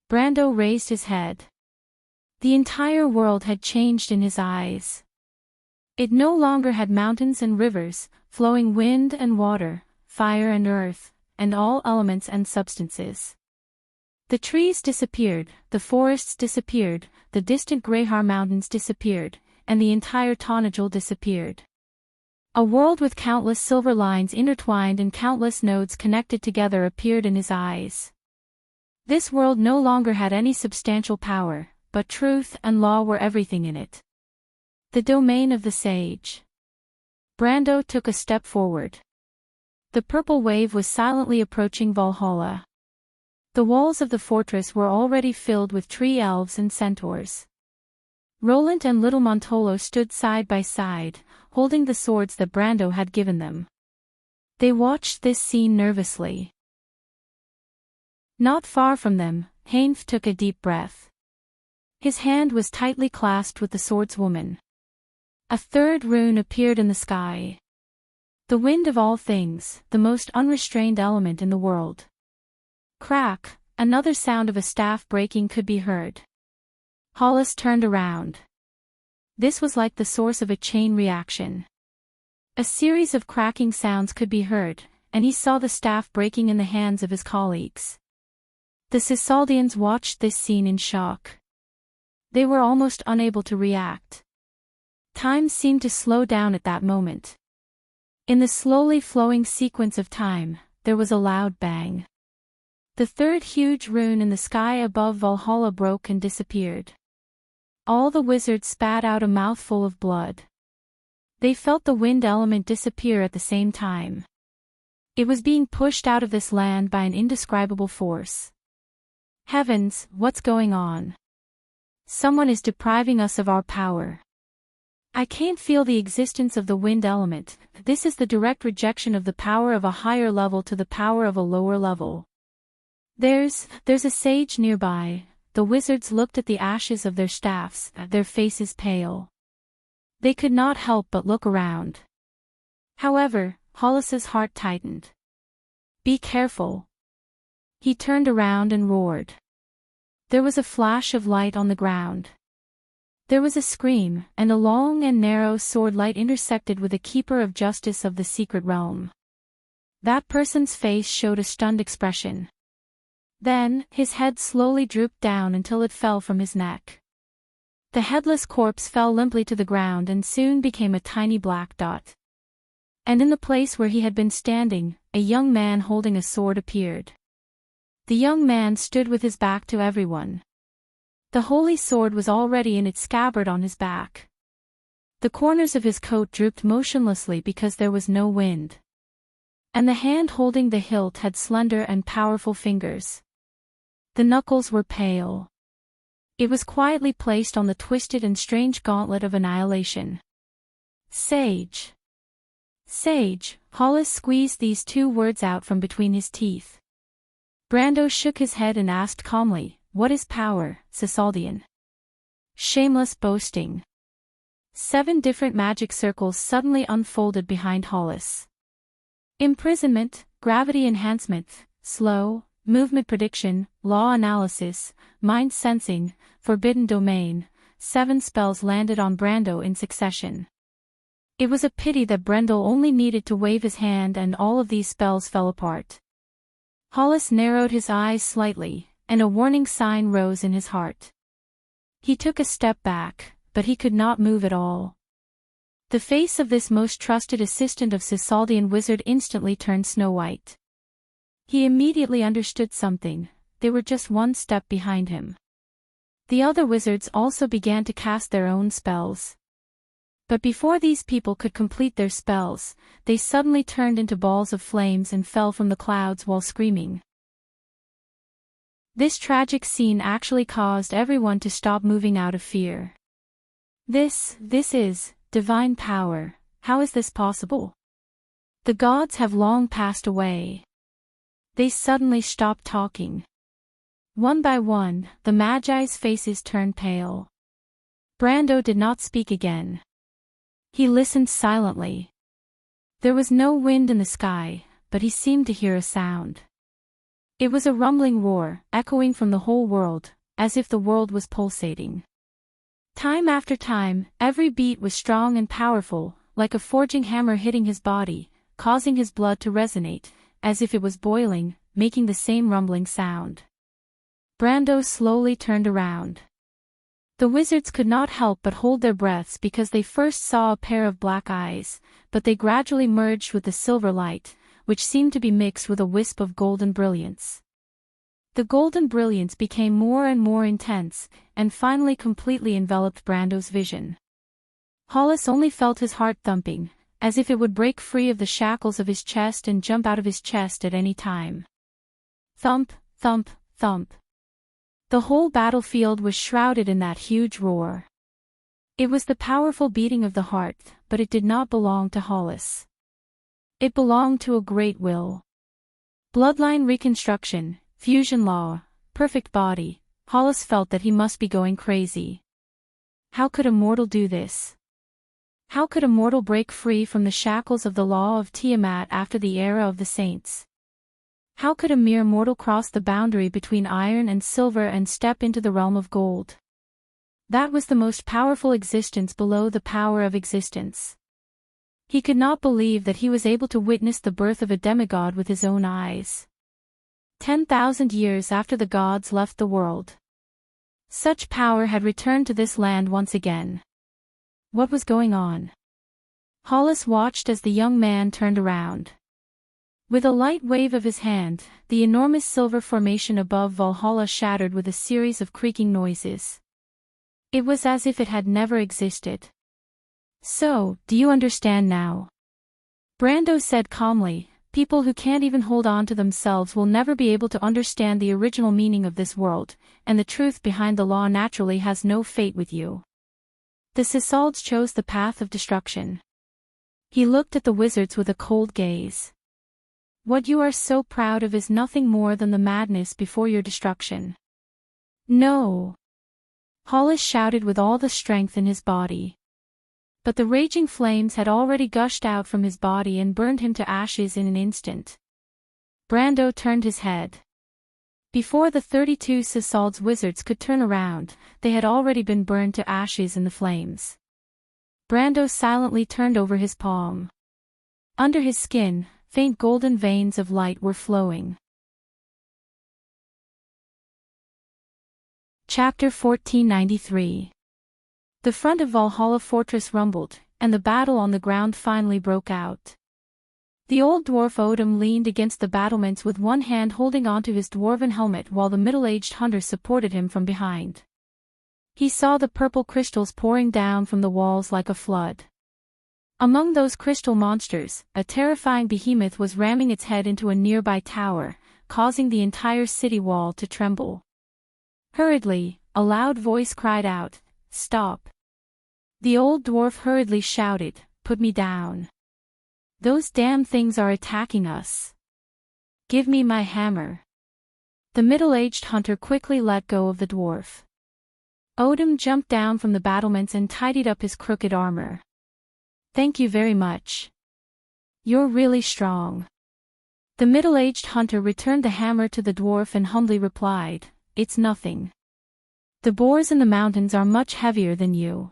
[SPEAKER 1] Brando raised his head. The entire world had changed in his eyes. It no longer had mountains and rivers, flowing wind and water, fire and earth, and all elements and substances. The trees disappeared, the forests disappeared, the distant Greyhar Mountains disappeared, and the entire Tonajal disappeared. A world with countless silver lines intertwined and countless nodes connected together appeared in his eyes. This world no longer had any substantial power, but truth and law were everything in it. The domain of the sage. Brando took a step forward. The purple wave was silently approaching Valhalla. The walls of the fortress were already filled with tree elves and centaurs. Roland and little Montolo stood side by side, holding the swords that Brando had given them. They watched this scene nervously. Not far from them, Hainf took a deep breath. His hand was tightly clasped with the swordswoman. A third rune appeared in the sky. The wind of all things, the most unrestrained element in the world. Crack! Another sound of a staff breaking could be heard. Hollis turned around. This was like the source of a chain reaction. A series of cracking sounds could be heard, and he saw the staff breaking in the hands of his colleagues. The Cisaldians watched this scene in shock. They were almost unable to react. Time seemed to slow down at that moment. In the slowly flowing sequence of time, there was a loud bang. The third huge rune in the sky above Valhalla broke and disappeared. All the wizards spat out a mouthful of blood. They felt the wind element disappear at the same time. It was being pushed out of this land by an indescribable force. Heavens, what's going on? Someone is depriving us of our power. I can't feel the existence of the wind element. This is the direct rejection of the power of a higher level to the power of a lower level. There's a sage nearby. The wizards looked at the ashes of their staffs, their faces pale. They could not help but look around. However, Hollis's heart tightened. Be careful. He turned around and roared. There was a flash of light on the ground. There was a scream, and a long and narrow sword light intersected with a keeper of justice of the secret realm. That person's face showed a stunned expression. Then, his head slowly drooped down until it fell from his neck. The headless corpse fell limply to the ground and soon became a tiny black dot. And in the place where he had been standing, a young man holding a sword appeared. The young man stood with his back to everyone. The holy sword was already in its scabbard on his back. The corners of his coat drooped motionlessly because there was no wind. And the hand holding the hilt had slender and powerful fingers. The knuckles were pale. It was quietly placed on the twisted and strange gauntlet of annihilation. Sage. Sage, Hollis squeezed these two words out from between his teeth. Brando shook his head and asked calmly, what is power, Cisaldian? Shameless boasting. 7 different magic circles suddenly unfolded behind Hollis. Imprisonment, gravity enhancement, slow, movement prediction, law analysis, mind sensing, forbidden domain, 7 spells landed on Brando in succession. It was a pity that Brando only needed to wave his hand and all of these spells fell apart. Hollis narrowed his eyes slightly, and a warning sign rose in his heart. He took a step back, but he could not move at all. The face of this most trusted assistant of Cisaldian wizard instantly turned snow-white. He immediately understood something. They were just one step behind him. The other wizards also began to cast their own spells. But before these people could complete their spells, they suddenly turned into balls of flames and fell from the clouds while screaming. This tragic scene actually caused everyone to stop moving out of fear. This is divine power. How is this possible? The gods have long passed away. They suddenly stopped talking. One by one, the Magi's faces turned pale. Brando did not speak again. He listened silently. There was no wind in the sky, but he seemed to hear a sound. It was a rumbling roar, echoing from the whole world, as if the world was pulsating. Time after time, every beat was strong and powerful, like a forging hammer hitting his body, causing his blood to resonate, as if it was boiling, making the same rumbling sound. Brando slowly turned around. The wizards could not help but hold their breaths because they first saw a pair of black eyes, but they gradually merged with the silver light, which seemed to be mixed with a wisp of golden brilliance. The golden brilliance became more and more intense, and finally completely enveloped Brando's vision. Hollis only felt his heart thumping, as if it would break free of the shackles of his chest and jump out of his chest at any time. Thump, thump, thump. The whole battlefield was shrouded in that huge roar. It was the powerful beating of the heart, but it did not belong to Hollis. It belonged to a great will. Bloodline reconstruction, fusion law, perfect body. Hollis felt that he must be going crazy. How could a mortal do this? How could a mortal break free from the shackles of the law of Tiamat after the era of the saints? How could a mere mortal cross the boundary between iron and silver and step into the realm of gold? That was the most powerful existence below the power of existence. He could not believe that he was able to witness the birth of a demigod with his own eyes. 10,000 years after the gods left the world. Such power had returned to this land once again. What was going on? Hollis watched as the young man turned around. With a light wave of his hand, the enormous silver formation above Valhalla shattered with a series of creaking noises. It was as if it had never existed. So, do you understand now? Brando said calmly, people who can't even hold on to themselves will never be able to understand the original meaning of this world, and the truth behind the law naturally has no fate with you. The Cisalds chose the path of destruction. He looked at the wizards with a cold gaze. What you are so proud of is nothing more than the madness before your destruction. No! Hollis shouted with all the strength in his body. But the raging flames had already gushed out from his body and burned him to ashes in an instant. Brando turned his head. Before the 32 Cisalds wizards could turn around, they had already been burned to ashes in the flames. Brando silently turned over his palm. Under his skin, faint golden veins of light were flowing. Chapter 1493. The front of Valhalla fortress rumbled, and the battle on the ground finally broke out. The old dwarf Odin leaned against the battlements with one hand holding onto his dwarven helmet while the middle-aged hunter supported him from behind. He saw the purple crystals pouring down from the walls like a flood. Among those crystal monsters, a terrifying behemoth was ramming its head into a nearby tower, causing the entire city wall to tremble. Hurriedly, a loud voice cried out, "Stop!" The old dwarf hurriedly shouted, "Put me down. Those damn things are attacking us. Give me my hammer." The middle-aged hunter quickly let go of the dwarf. Odin jumped down from the battlements and tidied up his crooked armor. "Thank you very much. You're really strong." The middle-aged hunter returned the hammer to the dwarf and humbly replied, "It's nothing." The boars in the mountains are much heavier than you.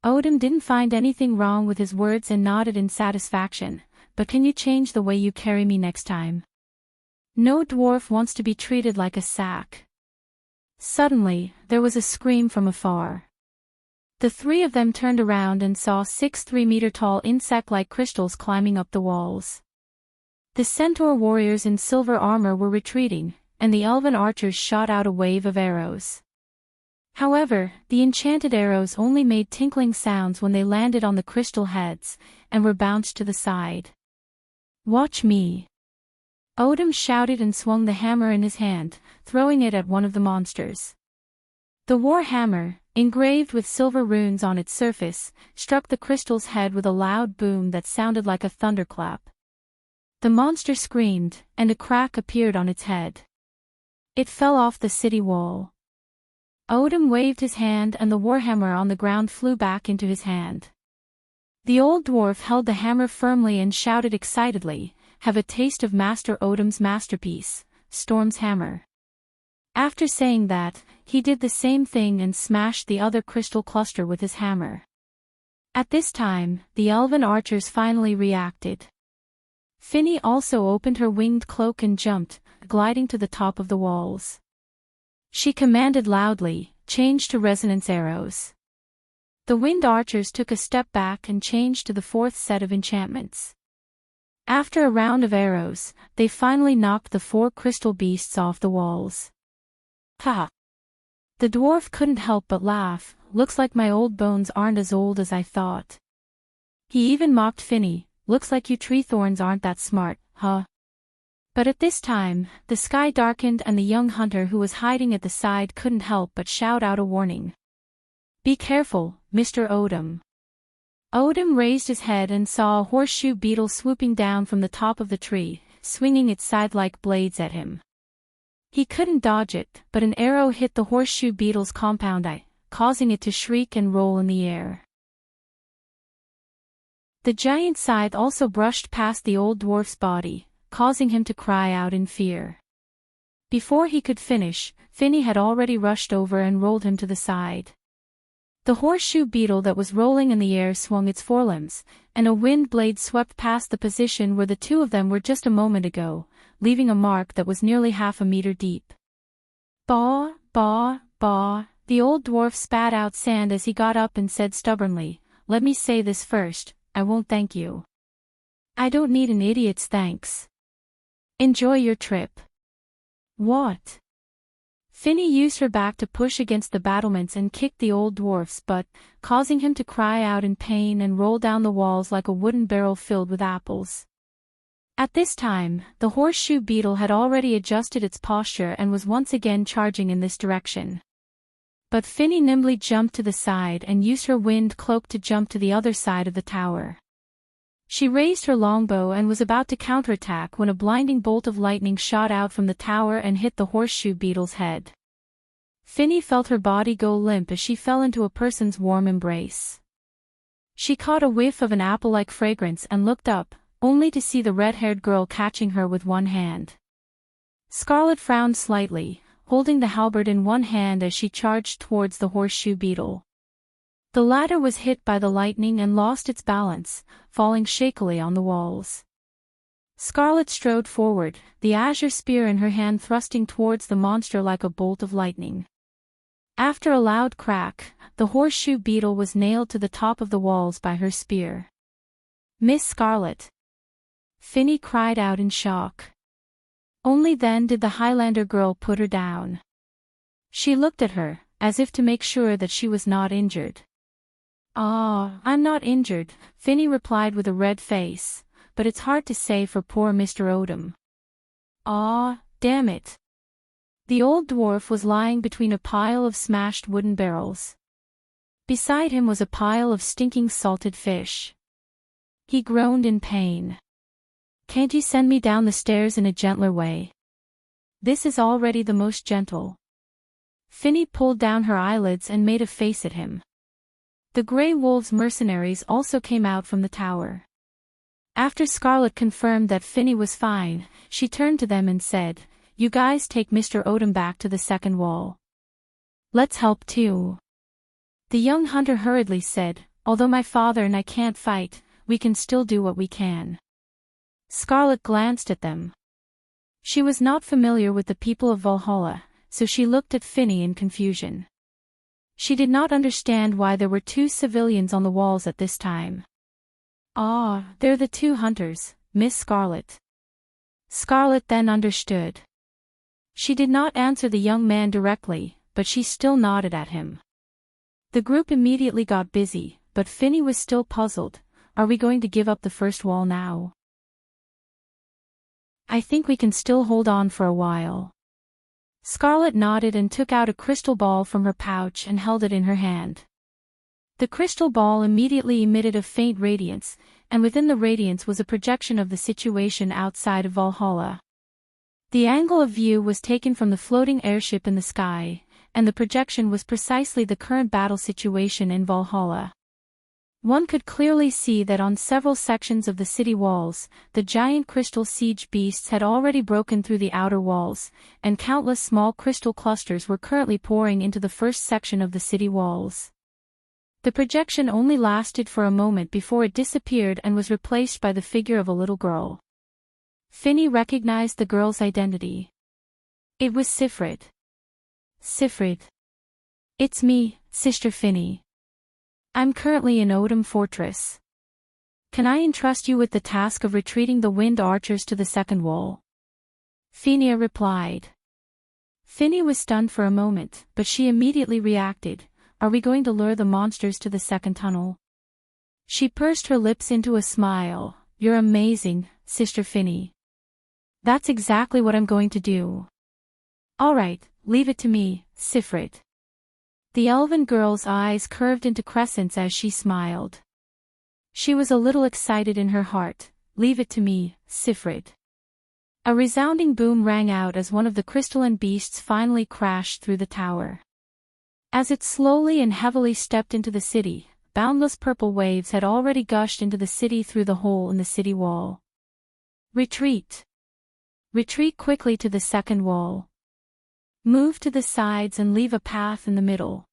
[SPEAKER 1] Odom didn't find anything wrong with his words and nodded in satisfaction, but can you change the way you carry me next time? No dwarf wants to be treated like a sack. Suddenly, there was a scream from afar. The three of them turned around and saw 6 3-meter-tall insect-like crystals climbing up the walls. The centaur warriors in silver armor were retreating, and the elven archers shot out a wave of arrows. However, the enchanted arrows only made tinkling sounds when they landed on the crystal heads, and were bounced to the side. "Watch me!" Odom shouted and swung the hammer in his hand, throwing it at one of the monsters. The war hammer, engraved with silver runes on its surface, struck the crystal's head with a loud boom that sounded like a thunderclap. The monster screamed, and a crack appeared on its head. It fell off the city wall. Odom waved his hand and the warhammer on the ground flew back into his hand. The old dwarf held the hammer firmly and shouted excitedly, "Have a taste of Master Odom's masterpiece, Storm's hammer." After saying that, he did the same thing and smashed the other crystal cluster with his hammer. At this time, the elven archers finally reacted. Finny also opened her winged cloak and jumped, gliding to the top of the walls. She commanded loudly, "Change to resonance arrows." The wind archers took a step back and changed to the 4th set of enchantments. After a round of arrows, they finally knocked the 4 crystal beasts off the walls. "Ha!" The dwarf couldn't help but laugh. "Looks like my old bones aren't as old as I thought." He even mocked Finny, "Looks like you tree thorns aren't that smart, huh?" But at this time, the sky darkened and the young hunter who was hiding at the side couldn't help but shout out a warning. "Be careful, Mr. Odom." Odom raised his head and saw a horseshoe beetle swooping down from the top of the tree, swinging its side-like blades at him. He couldn't dodge it, but an arrow hit the horseshoe beetle's compound eye, causing it to shriek and roll in the air. The giant scythe also brushed past the old dwarf's body, causing him to cry out in fear. Before he could finish, Finny had already rushed over and rolled him to the side. The horseshoe beetle that was rolling in the air swung its forelimbs, and a wind blade swept past the position where the two of them were just a moment ago, leaving a mark that was nearly 1/2 meter deep. "Baw, baw, baw," the old dwarf spat out sand as he got up and said stubbornly, "Let me say this first, I won't thank you. I don't need an idiot's thanks. Enjoy your trip." "What?" Finny used her back to push against the battlements and kicked the old dwarf's butt, causing him to cry out in pain and roll down the walls like a wooden barrel filled with apples. At this time, the horseshoe beetle had already adjusted its posture and was once again charging in this direction. But Finny nimbly jumped to the side and used her wind cloak to jump to the other side of the tower. She raised her longbow and was about to counterattack when a blinding bolt of lightning shot out from the tower and hit the horseshoe beetle's head. Finny felt her body go limp as she fell into a person's warm embrace. She caught a whiff of an apple-like fragrance and looked up, only to see the red-haired girl catching her with one hand. Scarlet frowned slightly, holding the halberd in one hand as she charged towards the horseshoe beetle. The latter was hit by the lightning and lost its balance, falling shakily on the walls. Scarlet strode forward, the azure spear in her hand thrusting towards the monster like a bolt of lightning. After a loud crack, the horseshoe beetle was nailed to the top of the walls by her spear. "Miss Scarlet!" Finny cried out in shock. Only then did the Highlander girl put her down. She looked at her, as if to make sure that she was not injured. "Ah, I'm not injured," Finny replied with a red face, "but it's hard to say for poor Mr. Odom." "Ah, damn it." The old dwarf was lying between a pile of smashed wooden barrels. Beside him was a pile of stinking salted fish. He groaned in pain. "Can't you send me down the stairs in a gentler way? This is already the most gentle." Finny pulled down her eyelids and made a face at him. The Grey Wolves mercenaries also came out from the tower. After Scarlet confirmed that Finny was fine, she turned to them and said, "You guys take Mr. Odom back to the second wall. Let's help too. The young hunter hurriedly said, although my father and I can't fight, we can still do what we can. Scarlet glanced at them. She was not familiar with the people of Valhalla, so she looked at Finny in confusion. She did not understand why there were 2 civilians on the walls at this time. Ah, they're the 2 hunters, Miss Scarlet. Scarlet then understood. She did not answer the young man directly, but she still nodded at him. The group immediately got busy, but Finny was still puzzled. Are we going to give up the first wall now? I think we can still hold on for a while. Scarlet nodded and took out a crystal ball from her pouch and held it in her hand. The crystal ball immediately emitted a faint radiance, and within the radiance was a projection of the situation outside of Valhalla. The angle of view was taken from the floating airship in the sky, and the projection was precisely the current battle situation in Valhalla. One could clearly see that on several sections of the city walls, the giant crystal siege beasts had already broken through the outer walls, and countless small crystal clusters were currently pouring into the first section of the city walls. The projection only lasted for a moment before it disappeared and was replaced by the figure of a little girl. Finny recognized the girl's identity. It was Sifrid. Sifrid. It's me, Sister Finny. I'm currently in Odum Fortress. Can I entrust you with the task of retreating the wind archers to the second wall? Phinia replied. Finny was stunned for a moment, but she immediately reacted. Are we going to lure the monsters to the second tunnel? She pursed her lips into a smile. You're amazing, Sister Finny. That's exactly what I'm going to do. All right, leave it to me, Sifrid. The elven girl's eyes curved into crescents as she smiled. She was a little excited in her heart. Leave it to me, Sifrid. A resounding boom rang out as one of the crystalline beasts finally crashed through the tower. As it slowly and heavily stepped into the city, boundless purple waves had already gushed into the city through the hole in the city wall. Retreat. Retreat quickly to the second wall. Move to the sides and leave a path in the middle.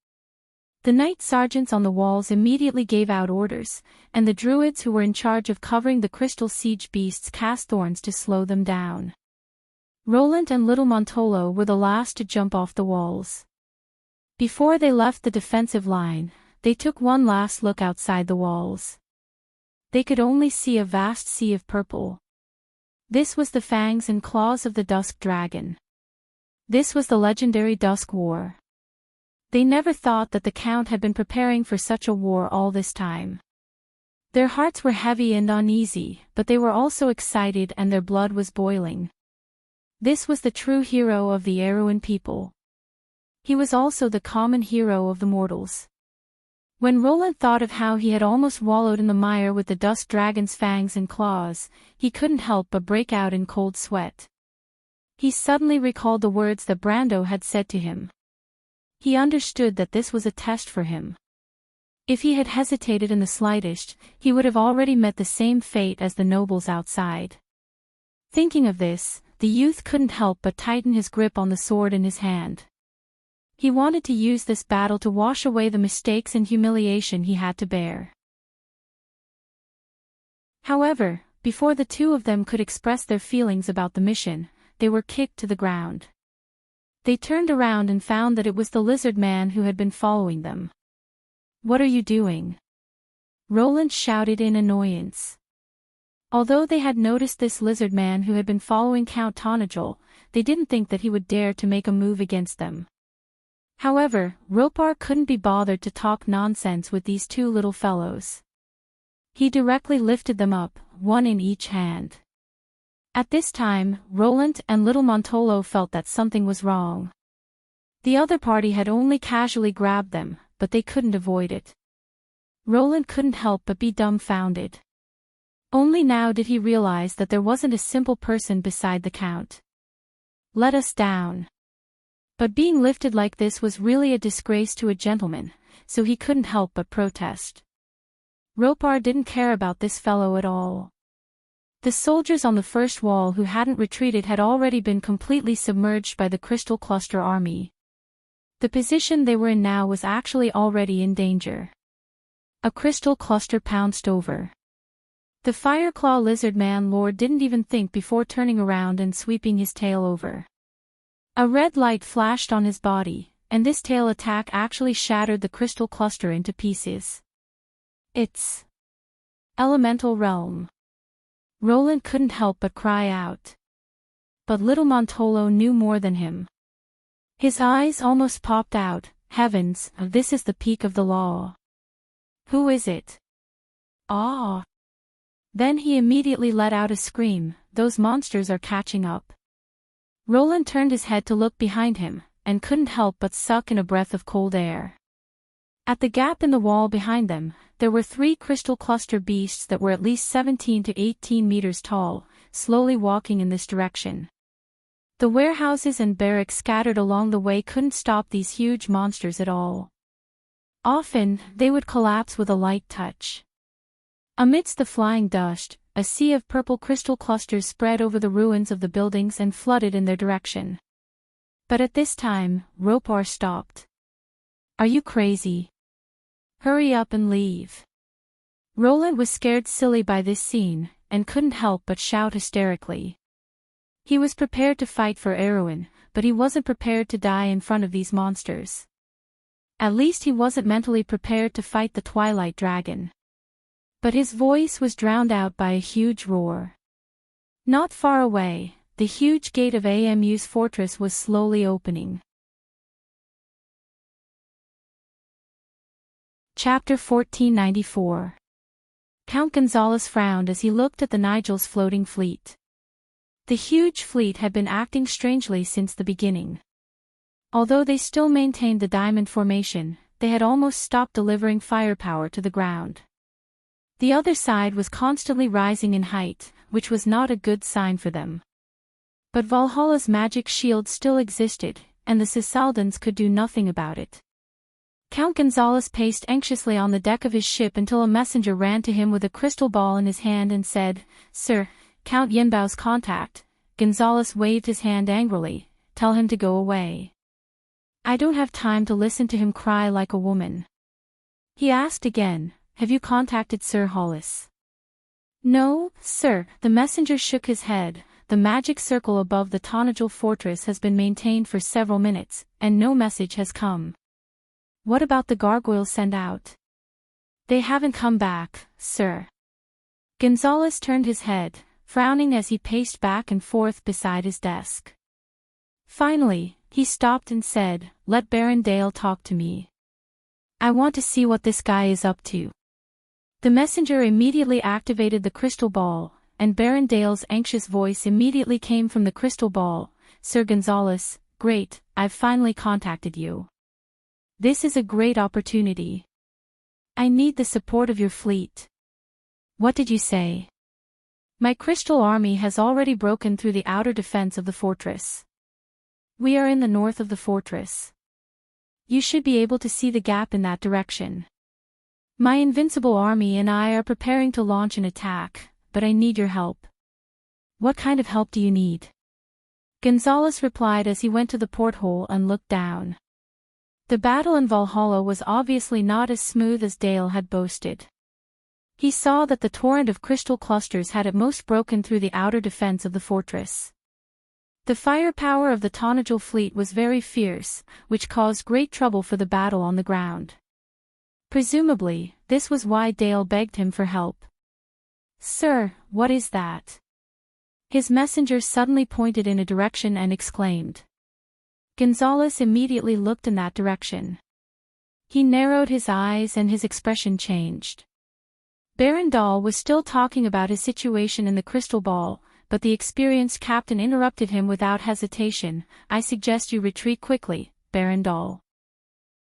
[SPEAKER 1] The knight sergeants on the walls immediately gave out orders, and the druids who were in charge of covering the crystal siege beasts cast thorns to slow them down. Roland and little Montolo were the last to jump off the walls. Before they left the defensive line, they took one last look outside the walls. They could only see a vast sea of purple. This was the fangs and claws of the Dusk Dragon. This was the legendary Dusk War. They never thought that the Count had been preparing for such a war all this time. Their hearts were heavy and uneasy, but they were also excited and their blood was boiling. This was the true hero of the Eruin people. He was also the common hero of the mortals. When Roland thought of how he had almost wallowed in the mire with the Dusk Dragon's fangs and claws, he couldn't help but break out in cold sweat. He suddenly recalled the words that Brando had said to him. He understood that this was a test for him. If he had hesitated in the slightest, he would have already met the same fate as the nobles outside. Thinking of this, the youth couldn't help but tighten his grip on the sword in his hand. He wanted to use this battle to wash away the mistakes and humiliation he had to bear. However, before the two of them could express their feelings about the mission, they were kicked to the ground. They turned around and found that it was the lizard man who had been following them. What are you doing? Roland shouted in annoyance. Although they had noticed this lizard man who had been following Count Tonajol, they didn't think that he would dare to make a move against them. However, Ropar couldn't be bothered to talk nonsense with these two little fellows. He directly lifted them up, one in each hand. At this time, Roland and little Montolo felt that something was wrong. The other party had only casually grabbed them, but they couldn't avoid it. Roland couldn't help but be dumbfounded. Only now did he realize that there wasn't a simple person beside the Count. Let us down. But being lifted like this was really a disgrace to a gentleman, so he couldn't help but protest. Ropar didn't care about this fellow at all. The soldiers on the first wall who hadn't retreated had already been completely submerged by the Crystal Cluster army. The position they were in now was actually already in danger. A crystal cluster pounced over. The Fireclaw Lizard Man Lord didn't even think before turning around and sweeping his tail over. A red light flashed on his body, and this tail attack actually shattered the crystal cluster into pieces. It's Elemental Realm. Roland couldn't help but cry out. But little Montolo knew more than him. His eyes almost popped out. Heavens, this is the peak of the law. Who is it? Ah! Then he immediately let out a scream. Those monsters are catching up. Roland turned his head to look behind him, and couldn't help but suck in a breath of cold air. At the gap in the wall behind them, there were 3 crystal cluster beasts that were at least 17 to 18 meters tall, slowly walking in this direction. The warehouses and barracks scattered along the way couldn't stop these huge monsters at all. Often, they would collapse with a light touch. Amidst the flying dust, a sea of purple crystal clusters spread over the ruins of the buildings and flooded in their direction. But at this time, Ropar stopped. Are you crazy? Hurry up and leave. Roland was scared silly by this scene, and couldn't help but shout hysterically. He was prepared to fight for Erwin, but he wasn't prepared to die in front of these monsters. At least he wasn't mentally prepared to fight the Twilight Dragon. But his voice was drowned out by a huge roar. Not far away, the huge gate of AMU's fortress was slowly opening. Chapter 1494. Count Gonzalez frowned as he looked at the Nigel's floating fleet. The huge fleet had been acting strangely since the beginning. Although they still maintained the diamond formation, they had almost stopped delivering firepower to the ground. The other side was constantly rising in height, which was not a good sign for them. But Valhalla's magic shield still existed, and the Sisaldans could do nothing about it. Count Gonzalez paced anxiously on the deck of his ship until a messenger ran to him with a crystal ball in his hand and said, "Sir, Count Yinbao's contact." Gonzalez waved his hand angrily. "Tell him to go away. I don't have time to listen to him cry like a woman." He asked again, "Have you contacted Sir Hollis?" "No, sir." The messenger shook his head. "The magic circle above the Tonagel fortress has been maintained for several minutes, and no message has come." "What about the gargoyles sent out?" "They haven't come back, sir." Gonzalez turned his head, frowning as he paced back and forth beside his desk. Finally, he stopped and said, "Let Baron Dale talk to me. I want to see what this guy is up to." The messenger immediately activated the crystal ball, and Baron Dale's anxious voice immediately came from the crystal ball. "Sir Gonzalez, great, I've finally contacted you. This is a great opportunity. I need the support of your fleet." "What did you say?" "My crystal army has already broken through the outer defense of the fortress. We are in the north of the fortress. You should be able to see the gap in that direction. My invincible army and I are preparing to launch an attack, but I need your help." "What kind of help do you need?" Gonzalez replied as he went to the porthole and looked down. The battle in Valhalla was obviously not as smooth as Dale had boasted. He saw that the torrent of crystal clusters had at most broken through the outer defense of the fortress. The firepower of the Tonagel fleet was very fierce, which caused great trouble for the battle on the ground. Presumably, this was why Dale begged him for help. "Sir, what is that?" His messenger suddenly pointed in a direction and exclaimed. Gonzalez immediately looked in that direction. He narrowed his eyes and his expression changed. Baron Dahl was still talking about his situation in the crystal ball, but the experienced captain interrupted him without hesitation. "I suggest you retreat quickly, Baron Dahl."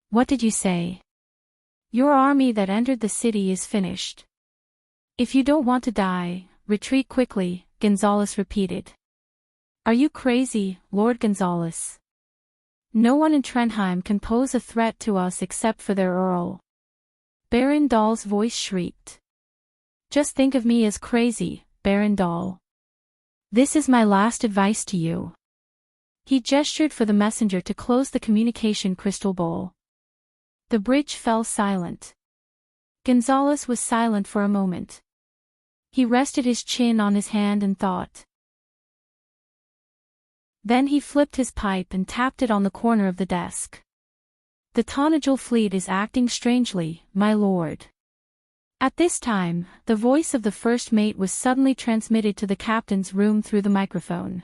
[SPEAKER 1] "What did you say?" "Your army that entered the city is finished. If you don't want to die, retreat quickly," Gonzalez repeated. "Are you crazy, Lord Gonzalez? No one in Trenheim can pose a threat to us except for their Earl." Baron Dahl's voice shrieked. "Just think of me as crazy, Baron Dahl. This is my last advice to you. He gestured for the messenger to close the communication crystal bowl. The bridge fell silent. Gonzalez was silent for a moment. He rested his chin on his hand and thought. Then he flipped his pipe and tapped it on the corner of the desk. The Tonajal fleet is acting strangely, my lord. At this time, the voice of the first mate was suddenly transmitted to the captain's room through the microphone.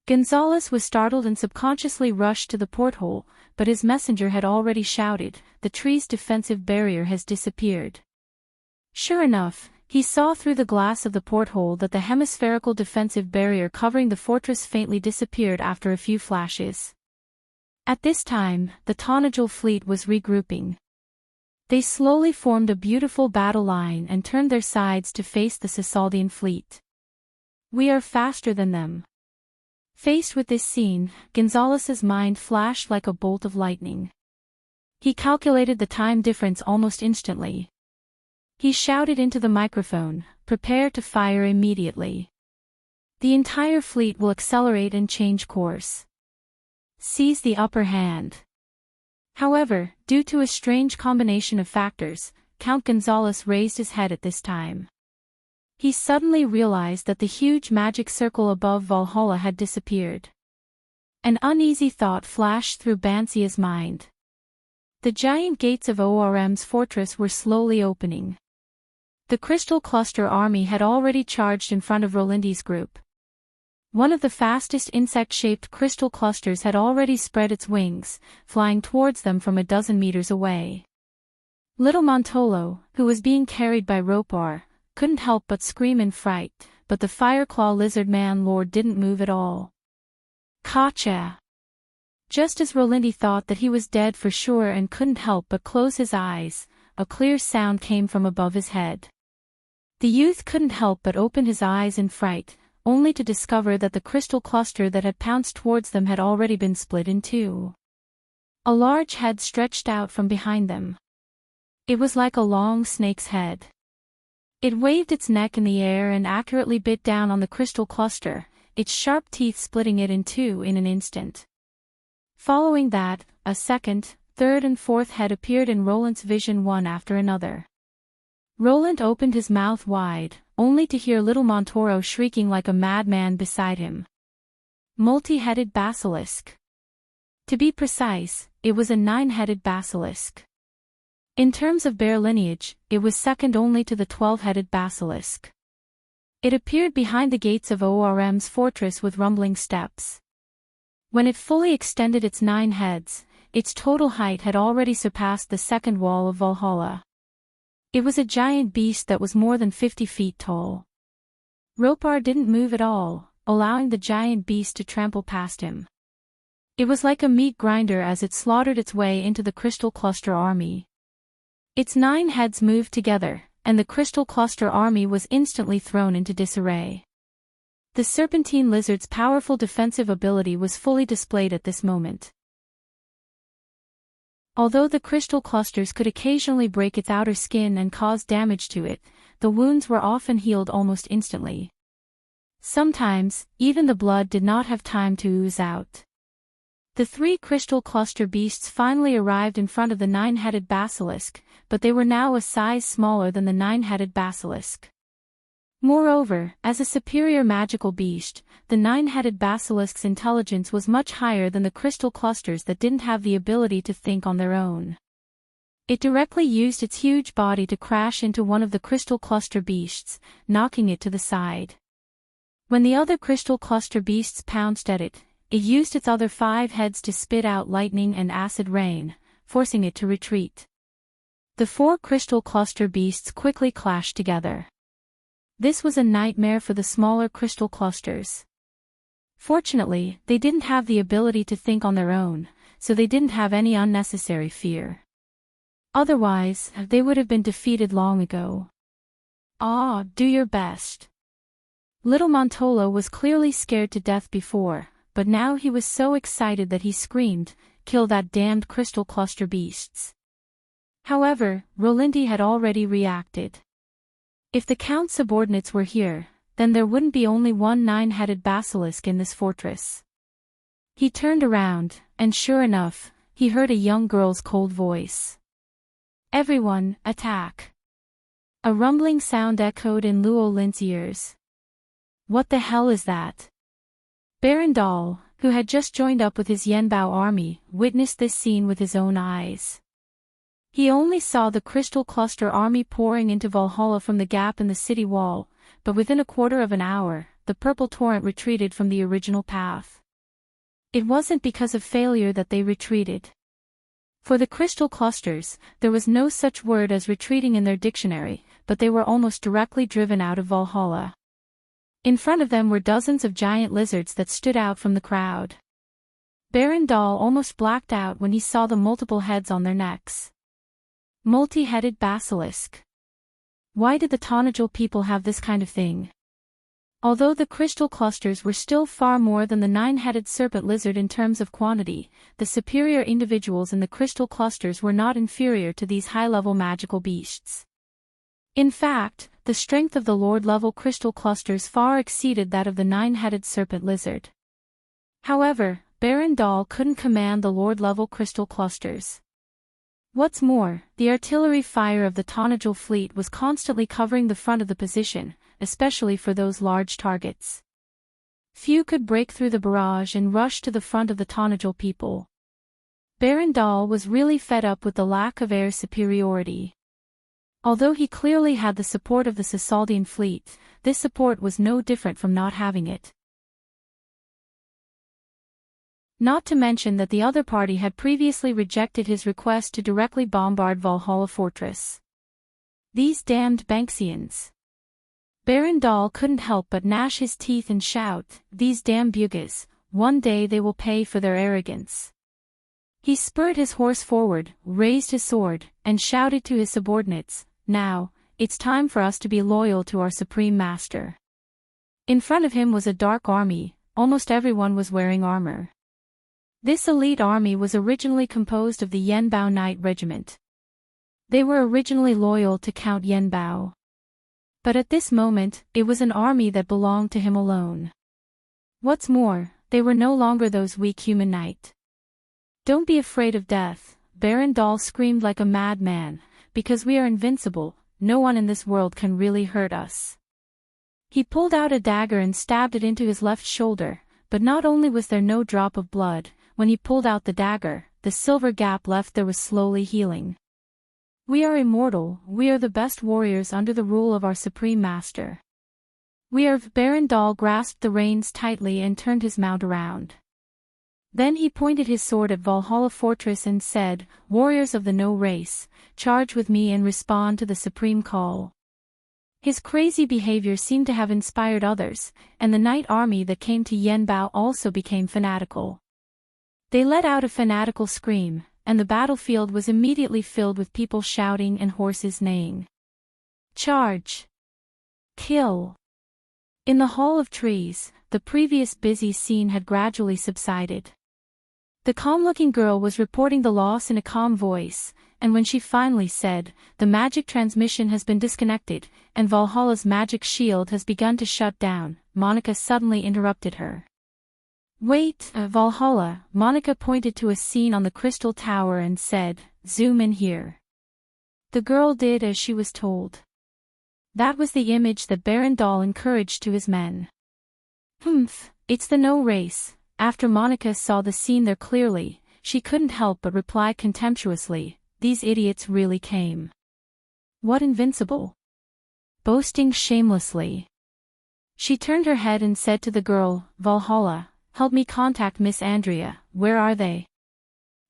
[SPEAKER 1] Gonzalez was startled and subconsciously rushed to the porthole, but his messenger had already shouted, "The tree's defensive barrier has disappeared." Sure enough, he saw through the glass of the porthole that the hemispherical defensive barrier covering the fortress faintly disappeared after a few flashes. At this time, the Tonajal fleet was regrouping. They slowly formed a beautiful battle line and turned their sides to face the Sisaldian fleet. "We are faster than them." Faced with this scene, Gonzalez's mind flashed like a bolt of lightning. He calculated the time difference almost instantly. He shouted into the microphone, "Prepare to fire immediately. The entire fleet will accelerate and change course. Seize the upper hand." However, due to a strange combination of factors, Count Gonzalez raised his head at this time. He suddenly realized that the huge magic circle above Valhalla had disappeared. An uneasy thought flashed through Bansia's mind. The giant gates of ORM's fortress were slowly opening. The Crystal Cluster army had already charged in front of Rolindi's group. One of the fastest insect-shaped crystal clusters had already spread its wings, flying towards them from a dozen meters away. Little Montolo, who was being carried by Ropar, couldn't help but scream in fright, but the Fireclaw Lizard Man Lord didn't move at all. Kacha! Just as Rolindi thought that he was dead for sure and couldn't help but close his eyes, a clear sound came from above his head. The youth couldn't help but open his eyes in fright, only to discover that the crystal cluster that had pounced towards them had already been split in two. A large head stretched out from behind them. It was like a long snake's head. It waved its neck in the air and accurately bit down on the crystal cluster, its sharp teeth splitting it in two in an instant. Following that, a second, third and fourth head appeared in Roland's vision one after another. Roland opened his mouth wide, only to hear little Montoro shrieking like a madman beside him. Multi-headed basilisk. To be precise, it was a 9-headed basilisk. In terms of bear lineage, it was second only to the 12-headed basilisk. It appeared behind the gates of ORM's fortress with rumbling steps. When it fully extended its 9 heads, its total height had already surpassed the second wall of Valhalla. It was a giant beast that was more than 50 feet tall. Ropar didn't move at all, allowing the giant beast to trample past him. It was like a meat grinder as it slaughtered its way into the Crystal Cluster army. Its 9 heads moved together, and the Crystal Cluster army was instantly thrown into disarray. The Serpentine Lizard's powerful defensive ability was fully displayed at this moment. Although the crystal clusters could occasionally break its outer skin and cause damage to it, the wounds were often healed almost instantly. Sometimes, even the blood did not have time to ooze out. The 3 crystal cluster beasts finally arrived in front of the 9-headed basilisk, but they were now a size smaller than the 9-headed basilisk. Moreover, as a superior magical beast, the 9-headed basilisk's intelligence was much higher than the crystal clusters that didn't have the ability to think on their own. It directly used its huge body to crash into one of the crystal cluster beasts, knocking it to the side. When the other crystal cluster beasts pounced at it, it used its other 5 heads to spit out lightning and acid rain, forcing it to retreat. The 4 crystal cluster beasts quickly clashed together. This was a nightmare for the smaller crystal clusters. Fortunately, they didn't have the ability to think on their own, so they didn't have any unnecessary fear. Otherwise, they would have been defeated long ago. Do your best. Little Montolo was clearly scared to death before, but now he was so excited that he screamed, "Kill that damned crystal cluster beasts." However, Rolindi had already reacted. If the Count's subordinates were here, then there wouldn't be only one 9-headed basilisk in this fortress. He turned around, and sure enough, he heard a young girl's cold voice. "Everyone, attack!" A rumbling sound echoed in Luo Lin's ears. "What the hell is that?" Baron Dahl, who had just joined up with his Yenbao army, witnessed this scene with his own eyes. He only saw the Crystal Cluster army pouring into Valhalla from the gap in the city wall, but within a quarter of an hour, the purple torrent retreated from the original path. It wasn't because of failure that they retreated. For the Crystal Clusters, there was no such word as retreating in their dictionary, but they were almost directly driven out of Valhalla. In front of them were dozens of giant lizards that stood out from the crowd. Baron Dahl almost blacked out when he saw the multiple heads on their necks. Multi-headed basilisk. Why did the Tonajal people have this kind of thing? Although the crystal clusters were still far more than the 9-headed serpent lizard in terms of quantity, the superior individuals in the crystal clusters were not inferior to these high-level magical beasts. In fact, the strength of the Lord-level crystal clusters far exceeded that of the 9-headed serpent lizard. However, Baron Dahl couldn't command the Lord-level crystal clusters. What's more, the artillery fire of the Tonajal fleet was constantly covering the front of the position, especially for those large targets. Few could break through the barrage and rush to the front of the Tonajal people. Baron Dahl was really fed up with the lack of air superiority. Although he clearly had the support of the Sisaldian fleet, this support was no different from not having it. Not to mention that the other party had previously rejected his request to directly bombard Valhalla Fortress. These damned Banksians. Baron Dahl couldn't help but gnash his teeth and shout, "These damn Bugas, one day they will pay for their arrogance." He spurred his horse forward, raised his sword, and shouted to his subordinates, "Now, it's time for us to be loyal to our supreme master." In front of him was a dark army, almost everyone was wearing armor. This elite army was originally composed of the Yenbao Knight Regiment. They were originally loyal to Count Yenbao. But at this moment, it was an army that belonged to him alone. What's more, they were no longer those weak human knight. "Don't be afraid of death," Baron Dahl screamed like a madman, "because we are invincible, no one in this world can really hurt us." He pulled out a dagger and stabbed it into his left shoulder, but not only was there no drop of blood, when he pulled out the dagger, the silver gap left there was slowly healing. "We are immortal, we are the best warriors under the rule of our supreme master. We are." Baron Dahl grasped the reins tightly and turned his mount around. Then he pointed his sword at Valhalla Fortress and said, "Warriors of the No race, charge with me and respond to the supreme call." His crazy behavior seemed to have inspired others, and the knight army that came to Yenbao also became fanatical. They let out a fanatical scream, and the battlefield was immediately filled with people shouting and horses neighing. Charge! Kill! In the Hall of Trees, the previous busy scene had gradually subsided. The calm-looking girl was reporting the loss in a calm voice, and when she finally said, "The magic transmission has been disconnected, and Valhalla's magic shield has begun to shut down," Monica suddenly interrupted her. "Wait, Valhalla." Monica pointed to a scene on the Crystal Tower and said, "Zoom in here." The girl did as she was told. That was the image that Baron Dahl encouraged to his men. "Humph, it's the No race." After Monica saw the scene there clearly, she couldn't help but reply contemptuously, "These idiots really came. What invincible? Boasting shamelessly." She turned her head and said to the girl, "Valhalla, help me contact Miss Andrea, where are they?"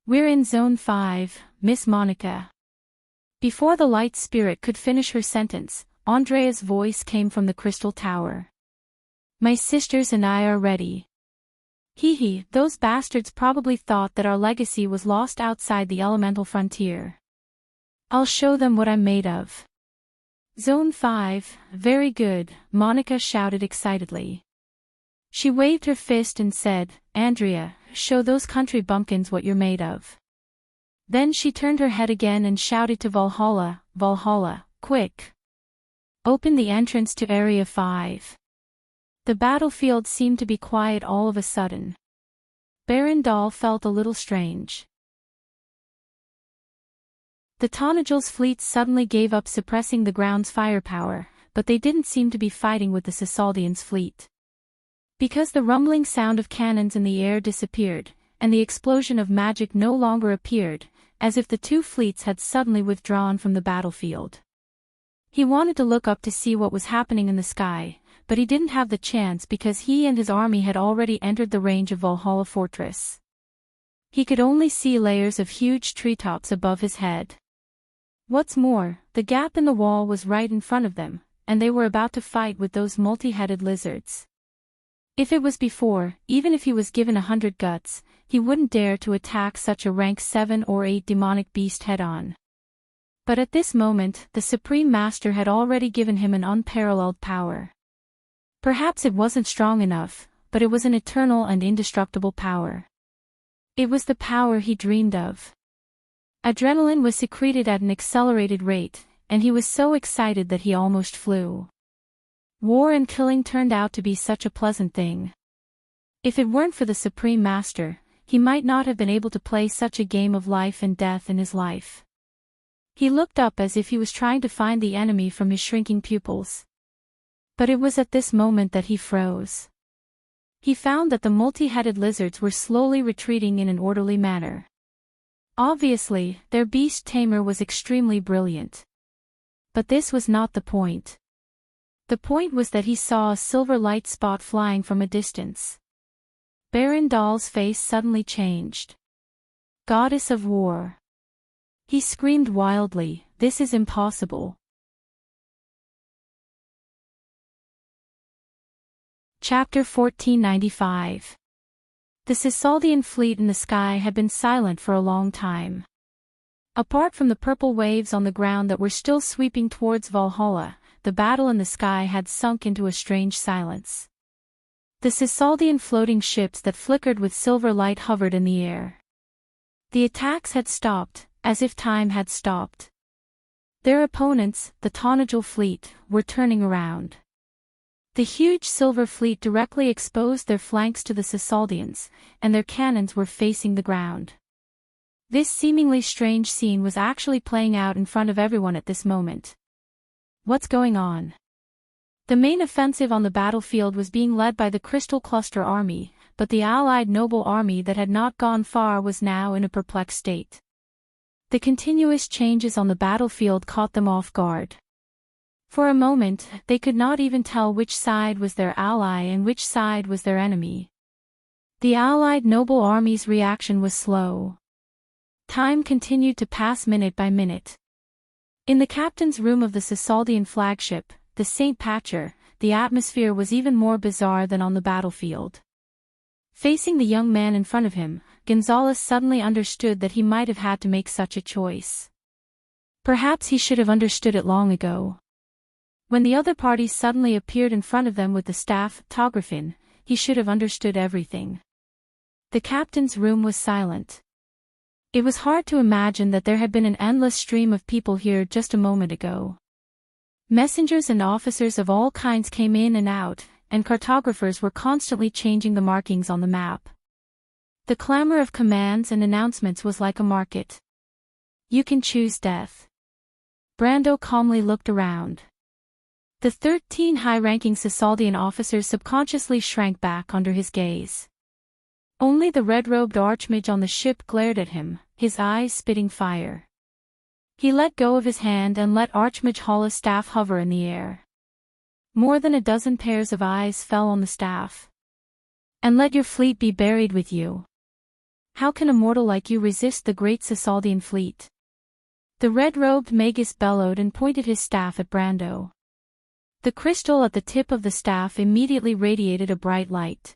[SPEAKER 1] "We're in Zone 5, Miss Monica." Before the light spirit could finish her sentence, Andrea's voice came from the Crystal Tower. "My sisters and I are ready." Hee, those bastards probably thought that our legacy was lost outside the elemental frontier. "I'll show them what I'm made of." "Zone 5, very good," Monica shouted excitedly. She waved her fist and said, "Andrea, show those country bumpkins what you're made of." Then she turned her head again and shouted to Valhalla, "Valhalla, quick! Open the entrance to Area 5. The battlefield seemed to be quiet all of a sudden. Barandal felt a little strange. The Tonagil's fleet suddenly gave up suppressing the ground's firepower, but they didn't seem to be fighting with the Sisaldian's fleet. Because the rumbling sound of cannons in the air disappeared, and the explosion of magic no longer appeared, as if the two fleets had suddenly withdrawn from the battlefield. He wanted to look up to see what was happening in the sky, but he didn't have the chance because he and his army had already entered the range of Valhalla Fortress. He could only see layers of huge treetops above his head. What's more, the gap in the wall was right in front of them, and they were about to fight with those multi-headed lizards. If it was before, even if he was given 100 guts, he wouldn't dare to attack such a rank 7 or 8 demonic beast head-on. But at this moment, the Supreme Master had already given him an unparalleled power. Perhaps it wasn't strong enough, but it was an eternal and indestructible power. It was the power he dreamed of. Adrenaline was secreted at an accelerated rate, and he was so excited that he almost flew. War and killing turned out to be such a pleasant thing. If it weren't for the Supreme Master, he might not have been able to play such a game of life and death in his life. He looked up as if he was trying to find the enemy from his shrinking pupils. But it was at this moment that he froze. He found that the multi-headed lizards were slowly retreating in an orderly manner. Obviously, their beast tamer was extremely brilliant. But this was not the point. The point was that he saw a silver light spot flying from a distance. Barandal's face suddenly changed. Goddess of War. He screamed wildly, "This is impossible." Chapter 1495. The Sisaldian fleet in the sky had been silent for a long time. Apart from the purple waves on the ground that were still sweeping towards Valhalla, the battle in the sky had sunk into a strange silence. The Sisaldian floating ships that flickered with silver light hovered in the air. The attacks had stopped, as if time had stopped. Their opponents, the Tonagil fleet, were turning around. The huge silver fleet directly exposed their flanks to the Sisaldians, and their cannons were facing the ground. This seemingly strange scene was actually playing out in front of everyone at this moment. What's going on? The main offensive on the battlefield was being led by the Crystal Cluster army, but the allied noble army that had not gone far was now in a perplexed state. The continuous changes on the battlefield caught them off guard. For a moment, they could not even tell which side was their ally and which side was their enemy. The allied noble army's reaction was slow. Time continued to pass minute by minute. In the captain's room of the Sisaldian flagship, the St. Patcher, the atmosphere was even more bizarre than on the battlefield. Facing the young man in front of him, Gonzalez suddenly understood that he might have had to make such a choice. Perhaps he should have understood it long ago. When the other party suddenly appeared in front of them with the staff, Tographin, he should have understood everything. The captain's room was silent. It was hard to imagine that there had been an endless stream of people here just a moment ago. Messengers and officers of all kinds came in and out, and cartographers were constantly changing the markings on the map. The clamor of commands and announcements was like a market. You can choose death. Brando calmly looked around. The 13 high-ranking Sisaldian officers subconsciously shrank back under his gaze. Only the red-robed archmage on the ship glared at him, his eyes spitting fire. He let go of his hand and let Archmage Hala's staff hover in the air. More than a dozen pairs of eyes fell on the staff. And let your fleet be buried with you. How can a mortal like you resist the great Sisaldian fleet? The red-robed magus bellowed and pointed his staff at Brando. The crystal at the tip of the staff immediately radiated a bright light.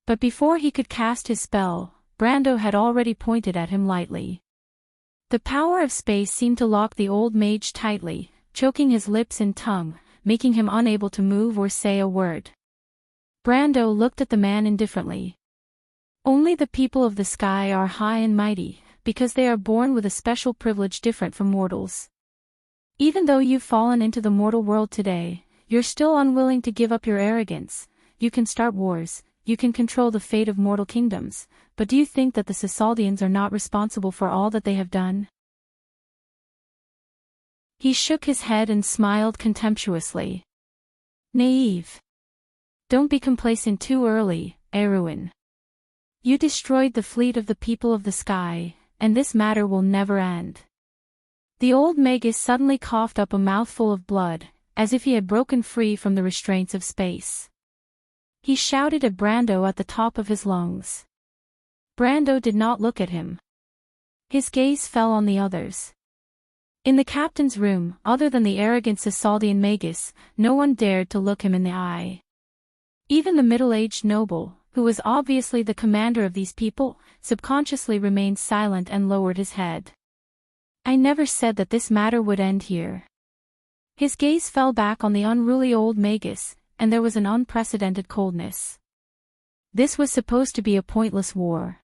[SPEAKER 1] But before he could cast his spell, Brando had already pointed at him lightly. The power of space seemed to lock the old mage tightly, choking his lips and tongue, making him unable to move or say a word. Brando looked at the man indifferently. Only the people of the sky are high and mighty, because they are born with a special privilege different from mortals. Even though you've fallen into the mortal world today, you're still unwilling to give up your arrogance. You can start wars, you can control the fate of mortal kingdoms, but do you think that the Cisaldians are not responsible for all that they have done? He shook his head and smiled contemptuously. Naive. Don't be complacent too early, Erwin. You destroyed the fleet of the people of the sky, and this matter will never end. The old magus suddenly coughed up a mouthful of blood, as if he had broken free from the restraints of space. He shouted at Brando at the top of his lungs. Brando did not look at him. His gaze fell on the others. In the captain's room, other than the arrogant Cisaldian magus, no one dared to look him in the eye. Even the middle-aged noble, who was obviously the commander of these people, subconsciously remained silent and lowered his head. I never said that this matter would end here. His gaze fell back on the unruly old magus, and there was an unprecedented coldness. This was supposed to be a pointless war.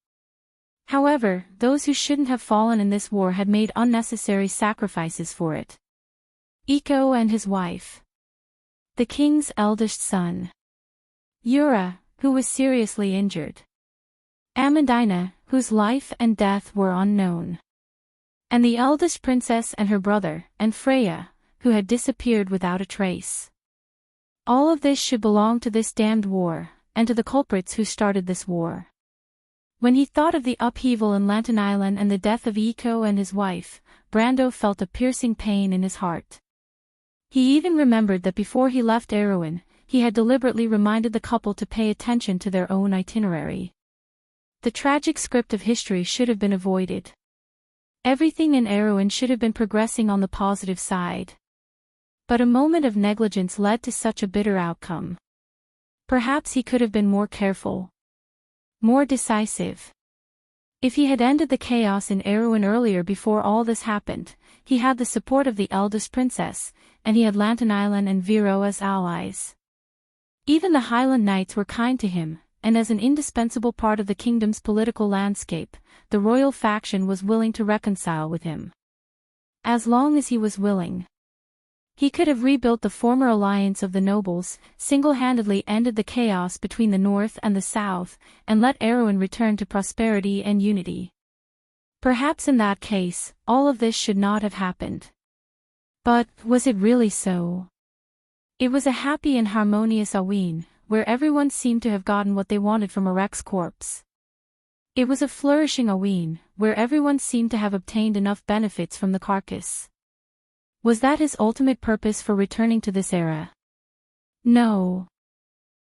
[SPEAKER 1] However, those who shouldn't have fallen in this war had made unnecessary sacrifices for it. Iko and his wife. The king's eldest son. Yura, who was seriously injured. Amandina, whose life and death were unknown. And the eldest princess and her brother, and Freya, who had disappeared without a trace. All of this should belong to this damned war, and to the culprits who started this war. When he thought of the upheaval in Lantern Island and the death of Iko and his wife, Brando felt a piercing pain in his heart. He even remembered that before he left Erwin, he had deliberately reminded the couple to pay attention to their own itinerary. The tragic script of history should have been avoided. Everything in Erwin should have been progressing on the positive side. But a moment of negligence led to such a bitter outcome. Perhaps he could have been more careful. More decisive. If he had ended the chaos in Erwin earlier before all this happened, he had the support of the eldest princess, and he had Lantern Island and Vero as allies. Even the Highland Knights were kind to him, and as an indispensable part of the kingdom's political landscape, the royal faction was willing to reconcile with him. As long as he was willing. He could have rebuilt the former alliance of the nobles, single-handedly ended the chaos between the north and the south, and let Erwin return to prosperity and unity. Perhaps in that case, all of this should not have happened. But, was it really so? It was a happy and harmonious Aween, where everyone seemed to have gotten what they wanted from Arek's corpse. It was a flourishing Aween, where everyone seemed to have obtained enough benefits from the carcass. Was that his ultimate purpose for returning to this era? No.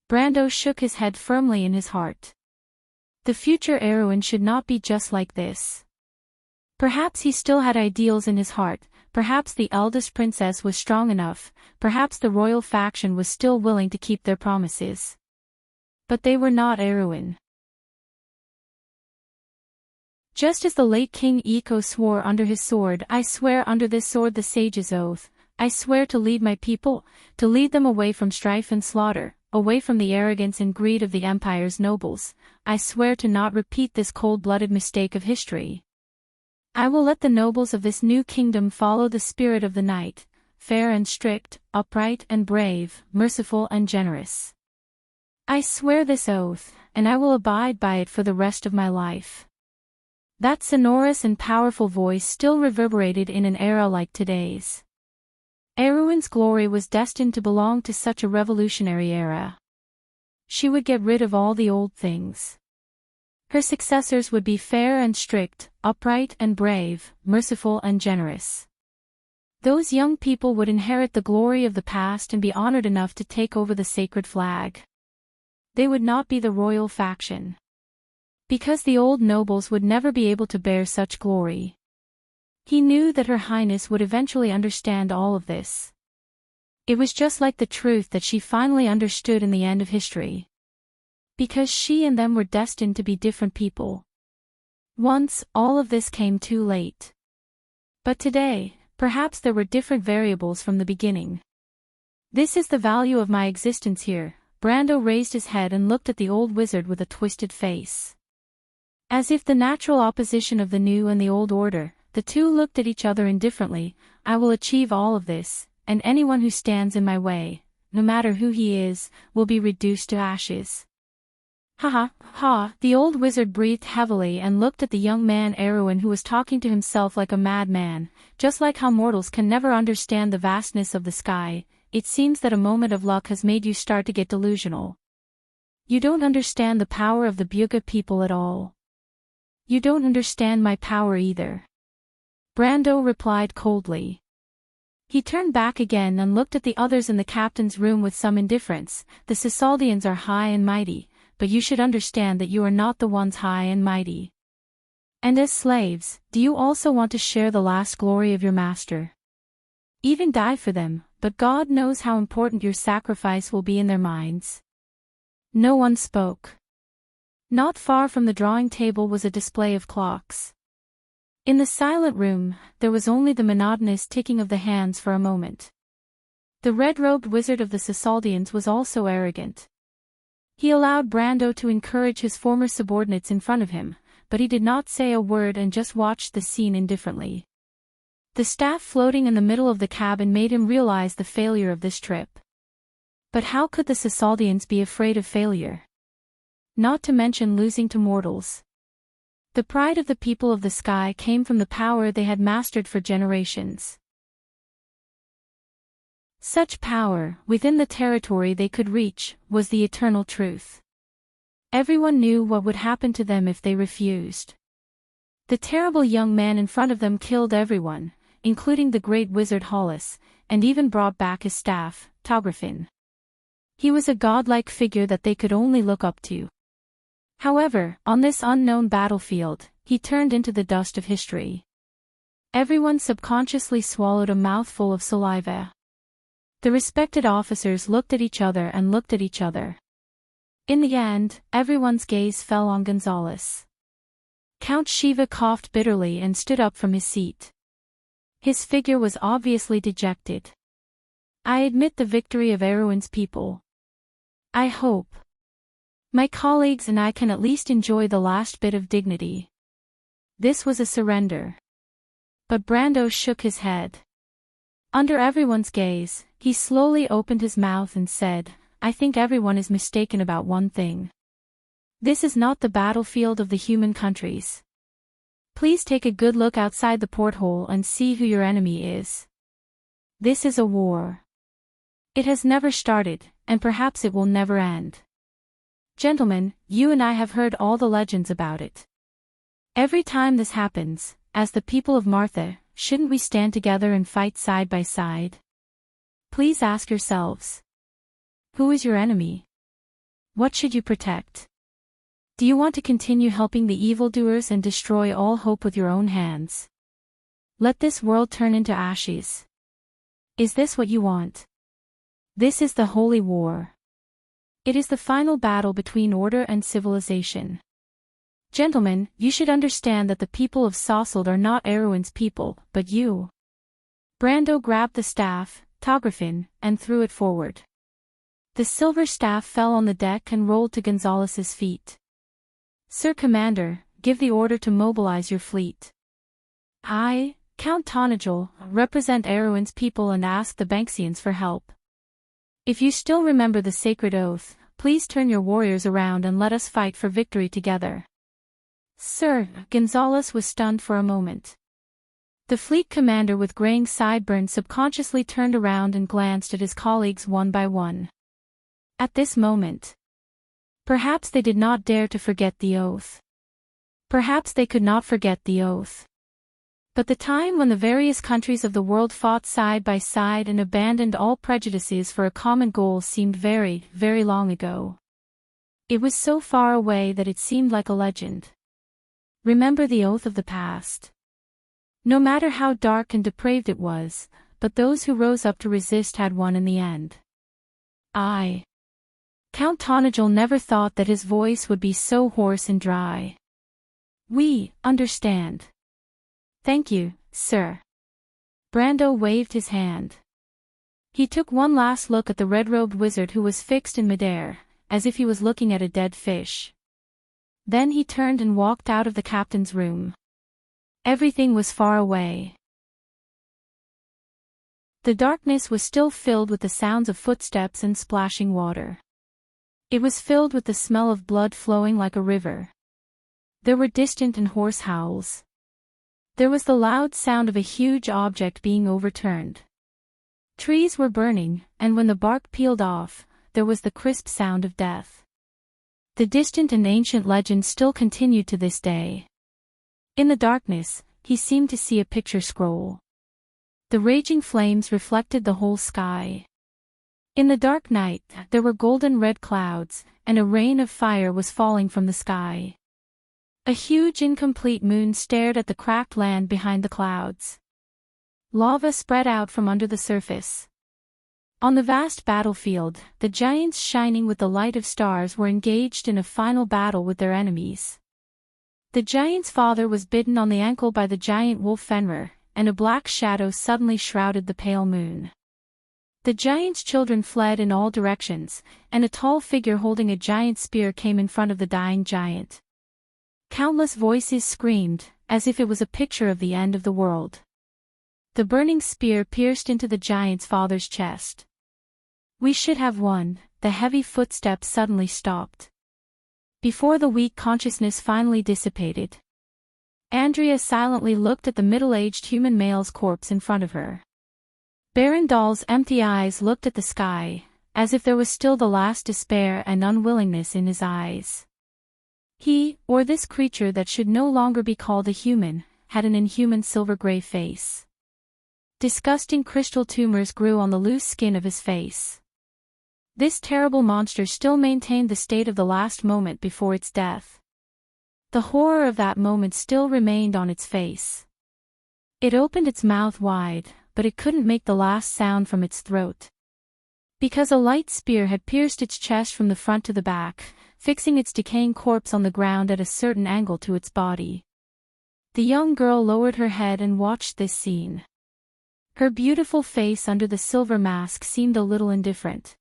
[SPEAKER 1] Brando shook his head firmly in his heart. The future Erwin should not be just like this. Perhaps he still had ideals in his heart, perhaps the eldest princess was strong enough, perhaps the royal faction was still willing to keep their promises. But they were not Erwin. Just as the late King Iko swore under his sword, I swear under this sword the sage's oath, I swear to lead my people, to lead them away from strife and slaughter, away from the arrogance and greed of the empire's nobles, I swear to not repeat this cold-blooded mistake of history. I will let the nobles of this new kingdom follow the spirit of the knight, fair and strict, upright and brave, merciful and generous. I swear this oath, and I will abide by it for the rest of my life. That sonorous and powerful voice still reverberated in an era like today's. Erwin's glory was destined to belong to such a revolutionary era. She would get rid of all the old things. Her successors would be fair and strict, upright and brave, merciful and generous. Those young people would inherit the glory of the past and be honored enough to take over the sacred flag. They would not be the royal faction. Because the old nobles would never be able to bear such glory. He knew that Her Highness would eventually understand all of this. It was just like the truth that she finally understood in the end of history. Because she and them were destined to be different people. Once, all of this came too late. But today, perhaps there were different variables from the beginning. This is the value of my existence here. Brando raised his head and looked at the old wizard with a twisted face. As if the natural opposition of the new and the old order, the two looked at each other indifferently. I will achieve all of this, and anyone who stands in my way, no matter who he is, will be reduced to ashes. Ha ha, ha, the old wizard breathed heavily and looked at the young man Erwin who was talking to himself like a madman. Just like how mortals can never understand the vastness of the sky, it seems that a moment of luck has made you start to get delusional. You don't understand the power of the Buga people at all. You don't understand my power either. Brando replied coldly. He turned back again and looked at the others in the captain's room with some indifference. The Cisaldians are high and mighty, but you should understand that you are not the ones high and mighty. And as slaves, do you also want to share the last glory of your master? Even die for them, but God knows how important your sacrifice will be in their minds. No one spoke. Not far from the drawing table was a display of clocks. In the silent room, there was only the monotonous ticking of the hands for a moment. The red-robed wizard of the Cisaldians was also arrogant. He allowed Brando to encourage his former subordinates in front of him, but he did not say a word and just watched the scene indifferently. The staff floating in the middle of the cabin made him realize the failure of this trip. But how could the Cisaldians be afraid of failure? Not to mention losing to mortals. The pride of the people of the sky came from the power they had mastered for generations. Such power, within the territory they could reach, was the eternal truth. Everyone knew what would happen to them if they refused. The terrible young man in front of them killed everyone, including the great wizard Hollis, and even brought back his staff, Tografin. He was a godlike figure that they could only look up to. However, on this unknown battlefield, he turned into the dust of history. Everyone subconsciously swallowed a mouthful of saliva. The respected officers looked at each other and looked at each other. In the end, everyone's gaze fell on Gonzalez. Count Shiva coughed bitterly and stood up from his seat. His figure was obviously dejected. I admit the victory of Erwin's people. I hope my colleagues and I can at least enjoy the last bit of dignity. This was a surrender. But Brando shook his head. Under everyone's gaze, he slowly opened his mouth and said, I think everyone is mistaken about one thing. This is not the battlefield of the human countries. Please take a good look outside the porthole and see who your enemy is. This is a war. It has never started, and perhaps it will never end. Gentlemen, you and I have heard all the legends about it. Every time this happens, as the people of Martha, shouldn't we stand together and fight side by side? Please ask yourselves. Who is your enemy? What should you protect? Do you want to continue helping the evildoers and destroy all hope with your own hands? Let this world turn into ashes. Is this what you want? This is the Holy War. It is the final battle between order and civilization. Gentlemen, you should understand that the people of Sosselt are not Erwin's people, but you. Brando grabbed the staff, Tografin, and threw it forward. The silver staff fell on the deck and rolled to Gonzalez's feet. Sir Commander, give the order to mobilize your fleet. I, Count Tonagel, represent Erwin's people and ask the Banksians for help. If you still remember the sacred oath, please turn your warriors around and let us fight for victory together. Sir, Gonzalez was stunned for a moment. The fleet commander with graying sideburns subconsciously turned around and glanced at his colleagues one by one. At this moment, perhaps they did not dare to forget the oath. Perhaps they could not forget the oath. But the time when the various countries of the world fought side by side and abandoned all prejudices for a common goal seemed very, very long ago. It was so far away that it seemed like a legend. Remember the oath of the past. No matter how dark and depraved it was, but those who rose up to resist had won in the end. Count Tonagel never thought that his voice would be so hoarse and dry. We understand. Thank you, sir. Brando waved his hand. He took one last look at the red-robed wizard who was fixed in midair, as if he was looking at a dead fish. Then he turned and walked out of the captain's room. Everything was far away. The darkness was still filled with the sounds of footsteps and splashing water. It was filled with the smell of blood flowing like a river. There were distant and hoarse howls. There was the loud sound of a huge object being overturned. Trees were burning, and when the bark peeled off, there was the crisp sound of death. The distant and ancient legend still continued to this day. In the darkness, he seemed to see a picture scroll. The raging flames reflected the whole sky. In the dark night, there were golden red clouds, and a rain of fire was falling from the sky. A huge incomplete moon stared at the cracked land behind the clouds. Lava spread out from under the surface. On the vast battlefield, the giants shining with the light of stars were engaged in a final battle with their enemies. The giant's father was bitten on the ankle by the giant wolf Fenrir, and a black shadow suddenly shrouded the pale moon. The giant's children fled in all directions, and a tall figure holding a giant spear came in front of the dying giant. Countless voices screamed, as if it was a picture of the end of the world. The burning spear pierced into the giant's father's chest. "We should have won," the heavy footsteps suddenly stopped. Before the weak consciousness finally dissipated, Andrea silently looked at the middle-aged human male's corpse in front of her. Berendal's empty eyes looked at the sky, as if there was still the last despair and unwillingness in his eyes. He, or this creature that should no longer be called a human, had an inhuman silver-gray face. Disgusting crystal tumors grew on the loose skin of his face. This terrible monster still maintained the state of the last moment before its death. The horror of that moment still remained on its face. It opened its mouth wide, but it couldn't make the last sound from its throat. Because a light spear had pierced its chest from the front to the back, fixing its decaying corpse on the ground at a certain angle to its body. The young girl lowered her head and watched this scene. Her beautiful face under the silver mask seemed a little indifferent.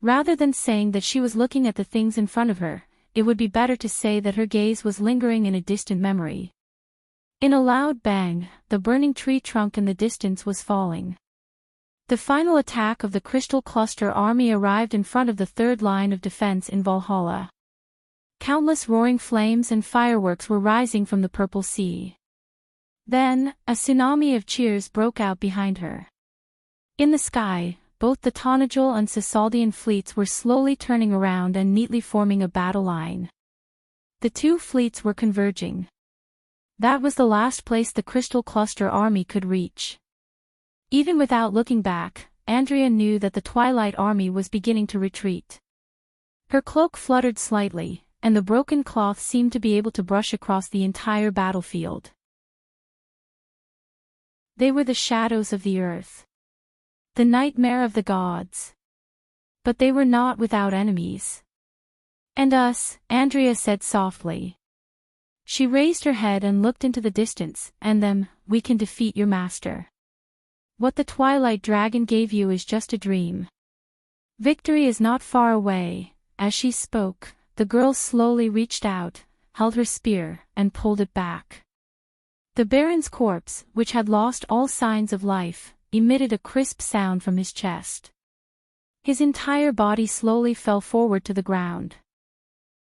[SPEAKER 1] Rather than saying that she was looking at the things in front of her, it would be better to say that her gaze was lingering in a distant memory. In a loud bang, the burning tree trunk in the distance was falling. The final attack of the Crystal Cluster army arrived in front of the third line of defense in Valhalla. Countless roaring flames and fireworks were rising from the purple sea. Then, a tsunami of cheers broke out behind her. In the sky, both the Tonajul and Sisaldian fleets were slowly turning around and neatly forming a battle line. The two fleets were converging. That was the last place the Crystal Cluster army could reach. Even without looking back, Andrea knew that the Twilight army was beginning to retreat. Her cloak fluttered slightly, and the broken cloth seemed to be able to brush across the entire battlefield. They were the shadows of the earth. The nightmare of the gods. But they were not without enemies. "And us," Andrea said softly. She raised her head and looked into the distance, "and them, we can defeat your master. What the Twilight Dragon gave you is just a dream. Victory is not far away." As she spoke, the girl slowly reached out, held her spear, and pulled it back. The Baron's corpse, which had lost all signs of life, emitted a crisp sound from his chest. His entire body slowly fell forward to the ground.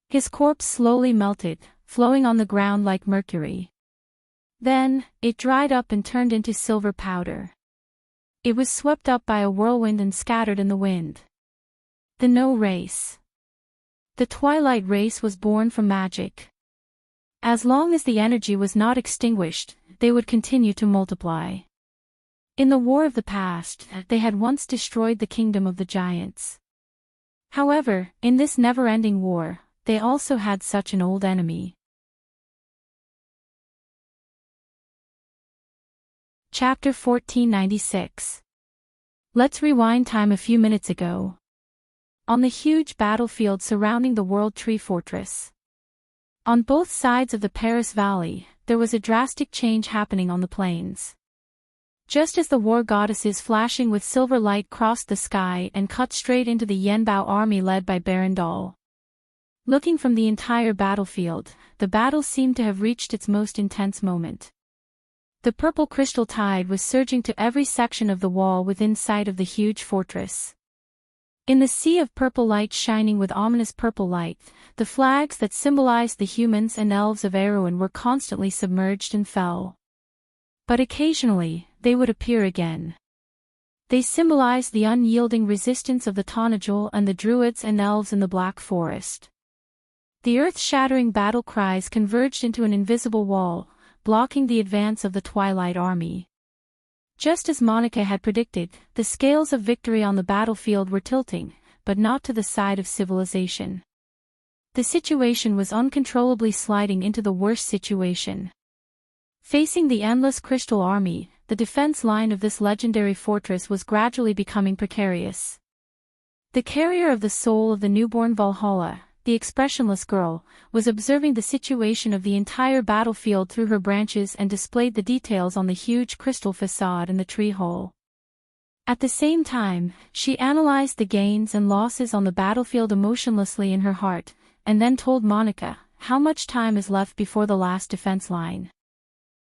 [SPEAKER 1] His corpse slowly melted, flowing on the ground like mercury. Then, it dried up and turned into silver powder. It was swept up by a whirlwind and scattered in the wind. The No Race. The Twilight race was born from magic. As long as the energy was not extinguished, they would continue to multiply. In the war of the past, they had once destroyed the kingdom of the giants. However, in this never-ending war, they also had such an old enemy. Chapter 1496. Let's rewind time a few minutes ago. On the huge battlefield surrounding the World Tree Fortress. On both sides of the Paris Valley, there was a drastic change happening on the plains. Just as the war goddesses flashing with silver light crossed the sky and cut straight into the Yenbao army led by Berendal. Looking from the entire battlefield, the battle seemed to have reached its most intense moment. The purple crystal tide was surging to every section of the wall within sight of the huge fortress. In the sea of purple light shining with ominous purple light, the flags that symbolized the humans and elves of Erewhon were constantly submerged and fell. But occasionally, they would appear again. They symbolized the unyielding resistance of the Tonajul and the druids and elves in the Black Forest. The earth-shattering battle cries converged into an invisible wall, blocking the advance of the Twilight Army. Just as Monica had predicted, the scales of victory on the battlefield were tilting, but not to the side of civilization. The situation was uncontrollably sliding into the worst situation. Facing the endless Crystal Army, the defense line of this legendary fortress was gradually becoming precarious. The carrier of the soul of the newborn Valhalla, the expressionless girl, was observing the situation of the entire battlefield through her branches and displayed the details on the huge crystal facade in the tree hole. At the same time, she analyzed the gains and losses on the battlefield emotionlessly in her heart, and then told Monica how much time is left before the last defense line.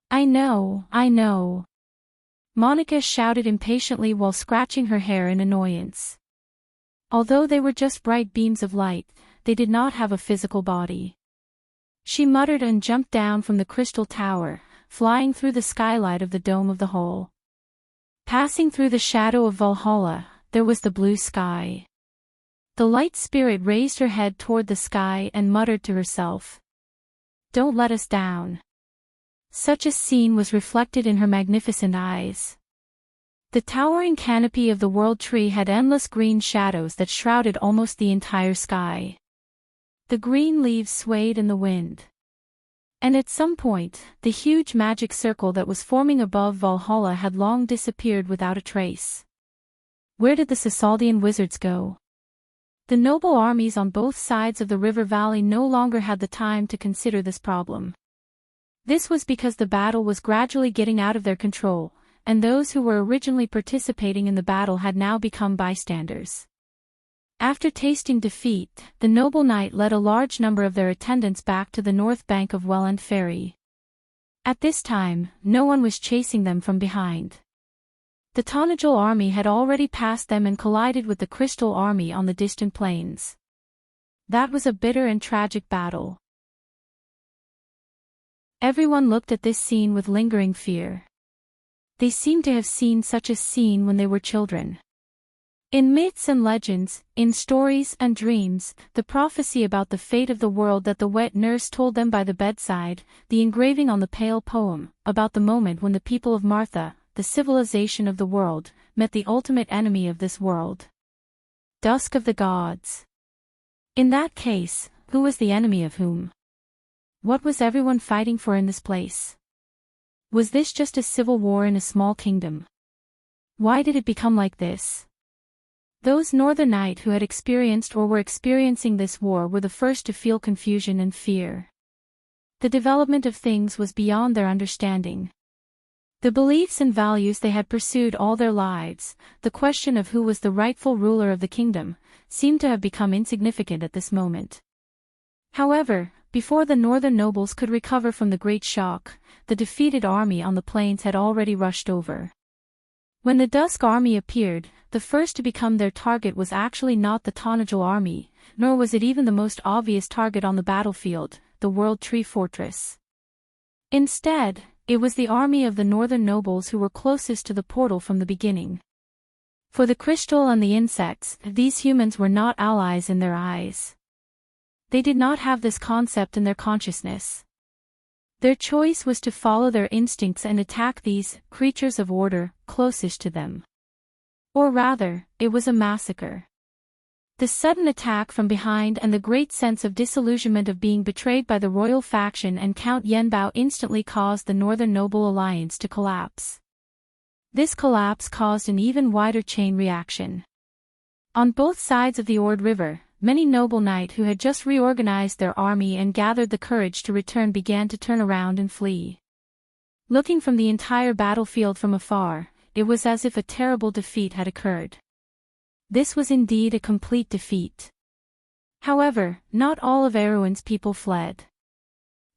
[SPEAKER 1] I know. Monica shouted impatiently while scratching her hair in annoyance. Although they were just bright beams of light, they did not have a physical body. She muttered and jumped down from the crystal tower, flying through the skylight of the dome of the hole. Passing through the shadow of Valhalla, there was the blue sky. The light spirit raised her head toward the sky and muttered to herself, "Don't let us down." Such a scene was reflected in her magnificent eyes. The towering canopy of the World Tree had endless green shadows that shrouded almost the entire sky. The green leaves swayed in the wind. And at some point, the huge magic circle that was forming above Valhalla had long disappeared without a trace. Where did the Sisaldian wizards go? The noble armies on both sides of the river valley no longer had the time to consider this problem. This was because the battle was gradually getting out of their control, and those who were originally participating in the battle had now become bystanders. After tasting defeat, the noble knight led a large number of their attendants back to the north bank of Welland Ferry. At this time, no one was chasing them from behind. The Tonajul army had already passed them and collided with the Crystal army on the distant plains. That was a bitter and tragic battle. Everyone looked at this scene with lingering fear. They seemed to have seen such a scene when they were children. In myths and legends, in stories and dreams, the prophecy about the fate of the world that the wet nurse told them by the bedside, the engraving on the pale poem, about the moment when the people of Martha, the civilization of the world, met the ultimate enemy of this world. Dusk of the gods. In that case, who was the enemy of whom? What was everyone fighting for in this place? Was this just a civil war in a small kingdom? Why did it become like this? Those northern knights who had experienced or were experiencing this war were the first to feel confusion and fear. The development of things was beyond their understanding. The beliefs and values they had pursued all their lives, the question of who was the rightful ruler of the kingdom, seemed to have become insignificant at this moment. However, before the northern nobles could recover from the great shock, the defeated army on the plains had already rushed over. When the Dusk army appeared, the first to become their target was actually not the Tonajul army, nor was it even the most obvious target on the battlefield, the World Tree Fortress. Instead, it was the army of the northern nobles who were closest to the portal from the beginning. For the crystal and the insects, these humans were not allies in their eyes. They did not have this concept in their consciousness. Their choice was to follow their instincts and attack these creatures of order closest to them. Or rather, it was a massacre. The sudden attack from behind and the great sense of disillusionment of being betrayed by the royal faction and Count Yenbao instantly caused the Northern Noble Alliance to collapse. This collapse caused an even wider chain reaction. On both sides of the Ord River, many noble knights who had just reorganized their army and gathered the courage to return began to turn around and flee. Looking from the entire battlefield from afar, it was as if a terrible defeat had occurred. This was indeed a complete defeat. However, not all of Erewhon's people fled.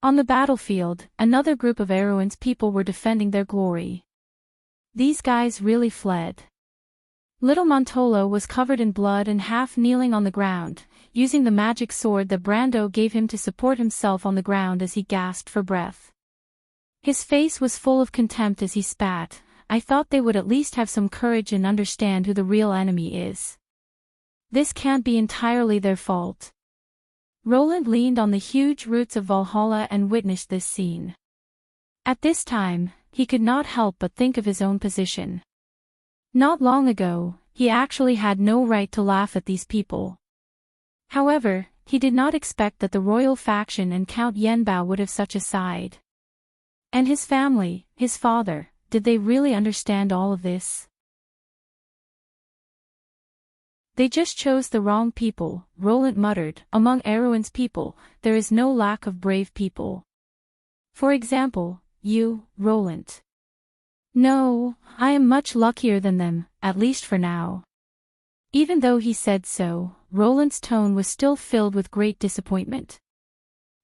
[SPEAKER 1] On the battlefield, another group of Erewhon's people were defending their glory. These guys really fled. Little Montolo was covered in blood and half kneeling on the ground, using the magic sword that Brando gave him to support himself on the ground as he gasped for breath. His face was full of contempt as he spat. I thought they would at least have some courage and understand who the real enemy is. This can't be entirely their fault. Roland leaned on the huge roots of Valhalla and witnessed this scene. At this time, he could not help but think of his own position. Not long ago, he actually had no right to laugh at these people. However, he did not expect that the royal faction and Count Yenbao would have such a side. And his family, his father, did they really understand all of this? They just chose the wrong people, Roland muttered. Among Erwin's people, there is no lack of brave people. For example, you, Roland. No, I am much luckier than them, at least for now. Even though he said so, Roland's tone was still filled with great disappointment.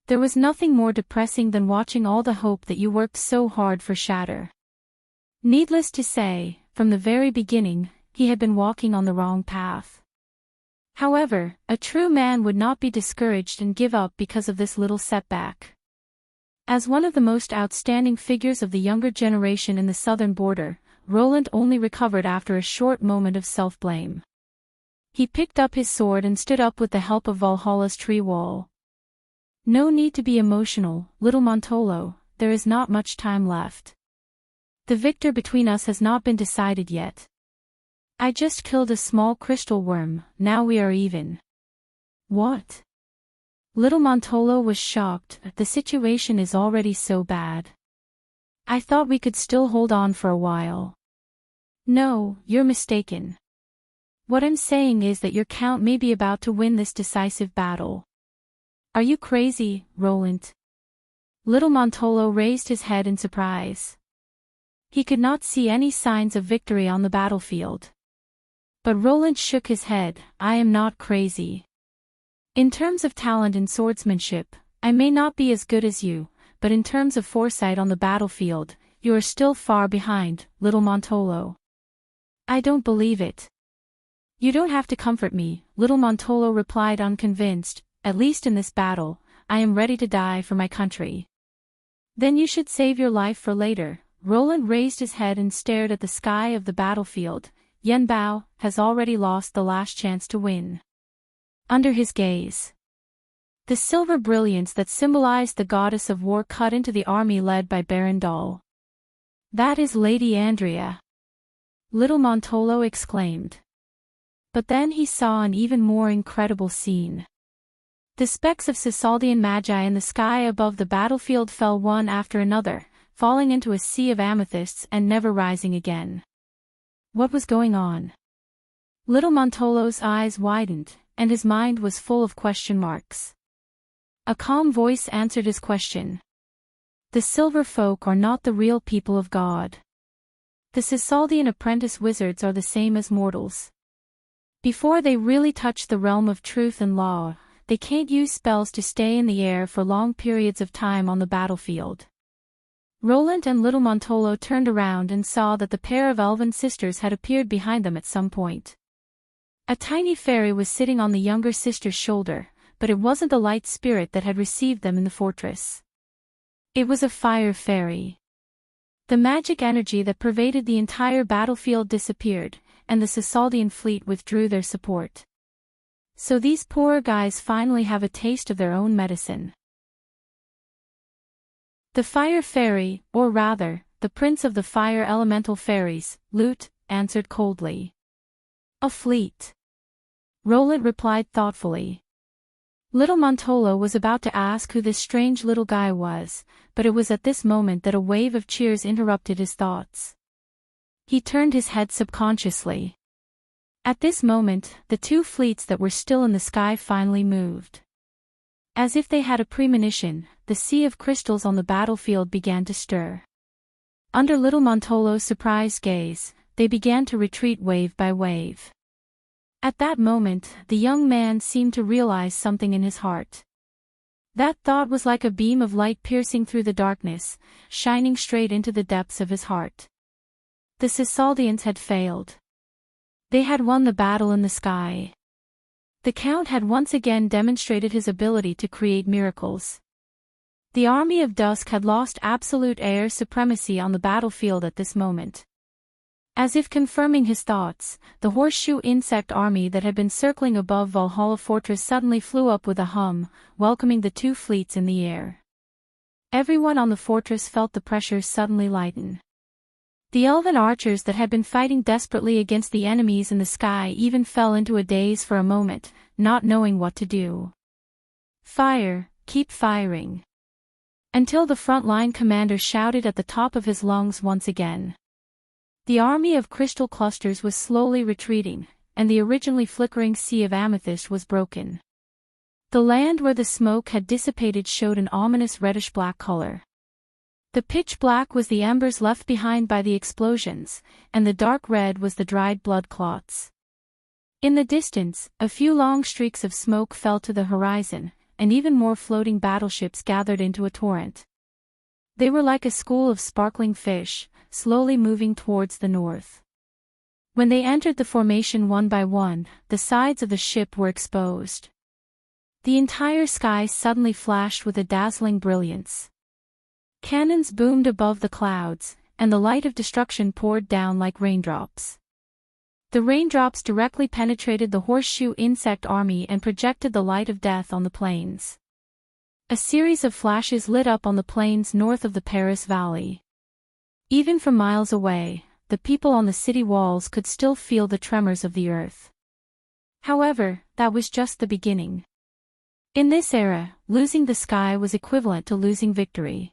[SPEAKER 1] There was nothing more depressing than watching all the hope that you worked so hard for shatter. Needless to say, from the very beginning, he had been walking on the wrong path. However, a true man would not be discouraged and give up because of this little setback. As one of the most outstanding figures of the younger generation in the southern border, Roland only recovered after a short moment of self-blame. He picked up his sword and stood up with the help of Valhalla's tree wall. No need to be emotional, little Montolo, there is not much time left. The victor between us has not been decided yet. I just killed a small crystal worm, now we are even. What? Little Montolo was shocked. The situation is already so bad. I thought we could still hold on for a while. No, you're mistaken. What I'm saying is that your count may be about to win this decisive battle. Are you crazy, Roland? Little Montolo raised his head in surprise. He could not see any signs of victory on the battlefield. But Roland shook his head. I am not crazy. In terms of talent in swordsmanship, I may not be as good as you, but in terms of foresight on the battlefield, you are still far behind, little Montolo. I don't believe it. You don't have to comfort me, little Montolo replied unconvinced. At least in this battle, I am ready to die for my country. Then you should save your life for later. Roland raised his head and stared at the sky of the battlefield. Yenbao has already lost the last chance to win. Under his gaze, the silver brilliance that symbolized the goddess of war cut into the army led by Baron Dahl. That is Lady Andrea, little Montolo exclaimed. But then he saw an even more incredible scene. The specks of Cisaldian magi in the sky above the battlefield fell one after another, falling into a sea of amethysts and never rising again. What was going on? Little Montolo's eyes widened, and his mind was full of question marks. A calm voice answered his question. The silver folk are not the real people of God. The Cisaldian apprentice wizards are the same as mortals. Before they really touch the realm of truth and law, they can't use spells to stay in the air for long periods of time on the battlefield. Roland and little Montolo turned around and saw that the pair of elven sisters had appeared behind them at some point. A tiny fairy was sitting on the younger sister's shoulder, but it wasn't the light spirit that had received them in the fortress. It was a fire fairy. The magic energy that pervaded the entire battlefield disappeared, and the Cisaldian fleet withdrew their support. So these poor guys finally have a taste of their own medicine. The fire fairy, or rather, the prince of the fire elemental fairies, Lute, answered coldly. A fleet. Roland replied thoughtfully. Little Montolo was about to ask who this strange little guy was, but it was at this moment that a wave of cheers interrupted his thoughts. He turned his head subconsciously. At this moment, the two fleets that were still in the sky finally moved. As if they had a premonition, the sea of crystals on the battlefield began to stir. Under little Montolo's surprised gaze, they began to retreat wave by wave. At that moment, the young man seemed to realize something in his heart. That thought was like a beam of light piercing through the darkness, shining straight into the depths of his heart. The Cisaldians had failed. They had won the battle in the sky. The Count had once again demonstrated his ability to create miracles. The army of dusk had lost absolute air supremacy on the battlefield at this moment. As if confirming his thoughts, the horseshoe insect army that had been circling above Valhalla Fortress suddenly flew up with a hum, welcoming the two fleets in the air. Everyone on the fortress felt the pressure suddenly lighten. The elven archers that had been fighting desperately against the enemies in the sky even fell into a daze for a moment, not knowing what to do. Fire, keep firing. Until the front-line commander shouted at the top of his lungs once again. The army of crystal clusters was slowly retreating, and the originally flickering sea of amethyst was broken. The land where the smoke had dissipated showed an ominous reddish-black color. The pitch black was the embers left behind by the explosions, and the dark red was the dried blood clots. In the distance, a few long streaks of smoke fell to the horizon, and even more floating battleships gathered into a torrent. They were like a school of sparkling fish, slowly moving towards the north. When they entered the formation one by one, the sides of the ship were exposed. The entire sky suddenly flashed with a dazzling brilliance. Cannons boomed above the clouds, and the light of destruction poured down like raindrops. The raindrops directly penetrated the horseshoe insect army and projected the light of death on the plains. A series of flashes lit up on the plains north of the Paris Valley. Even from miles away, the people on the city walls could still feel the tremors of the earth. However, that was just the beginning. In this era, losing the sky was equivalent to losing victory.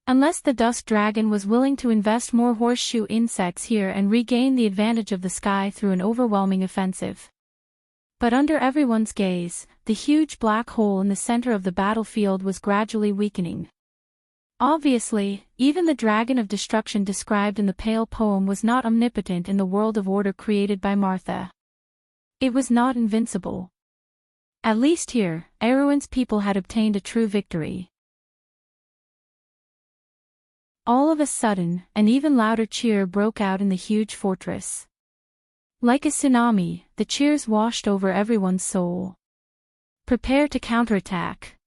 [SPEAKER 1] Unless the Dusk Dragon was willing to invest more horseshoe insects here and regain the advantage of the sky through an overwhelming offensive. But under everyone's gaze, the huge black hole in the center of the battlefield was gradually weakening. Obviously, even the Dragon of Destruction described in the Pale poem was not omnipotent in the world of order created by Martha. It was not invincible. At least here, Erwin's people had obtained a true victory. All of a sudden, an even louder cheer broke out in the huge fortress. Like a tsunami, the cheers washed over everyone's soul. Prepare to counterattack.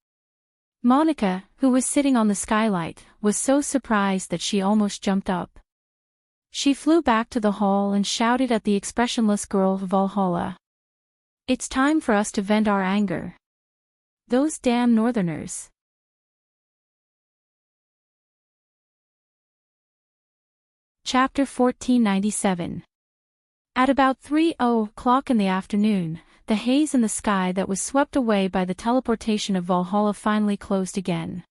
[SPEAKER 1] Monica, who was sitting on the skylight, was so surprised that she almost jumped up. She flew back to the hall and shouted at the expressionless girl of Valhalla. "It's time for us to vent our anger. Those damn northerners." Chapter 1497. At about 3:00 in the afternoon, the haze in the sky that was swept away by the teleportation of Valhalla finally closed again.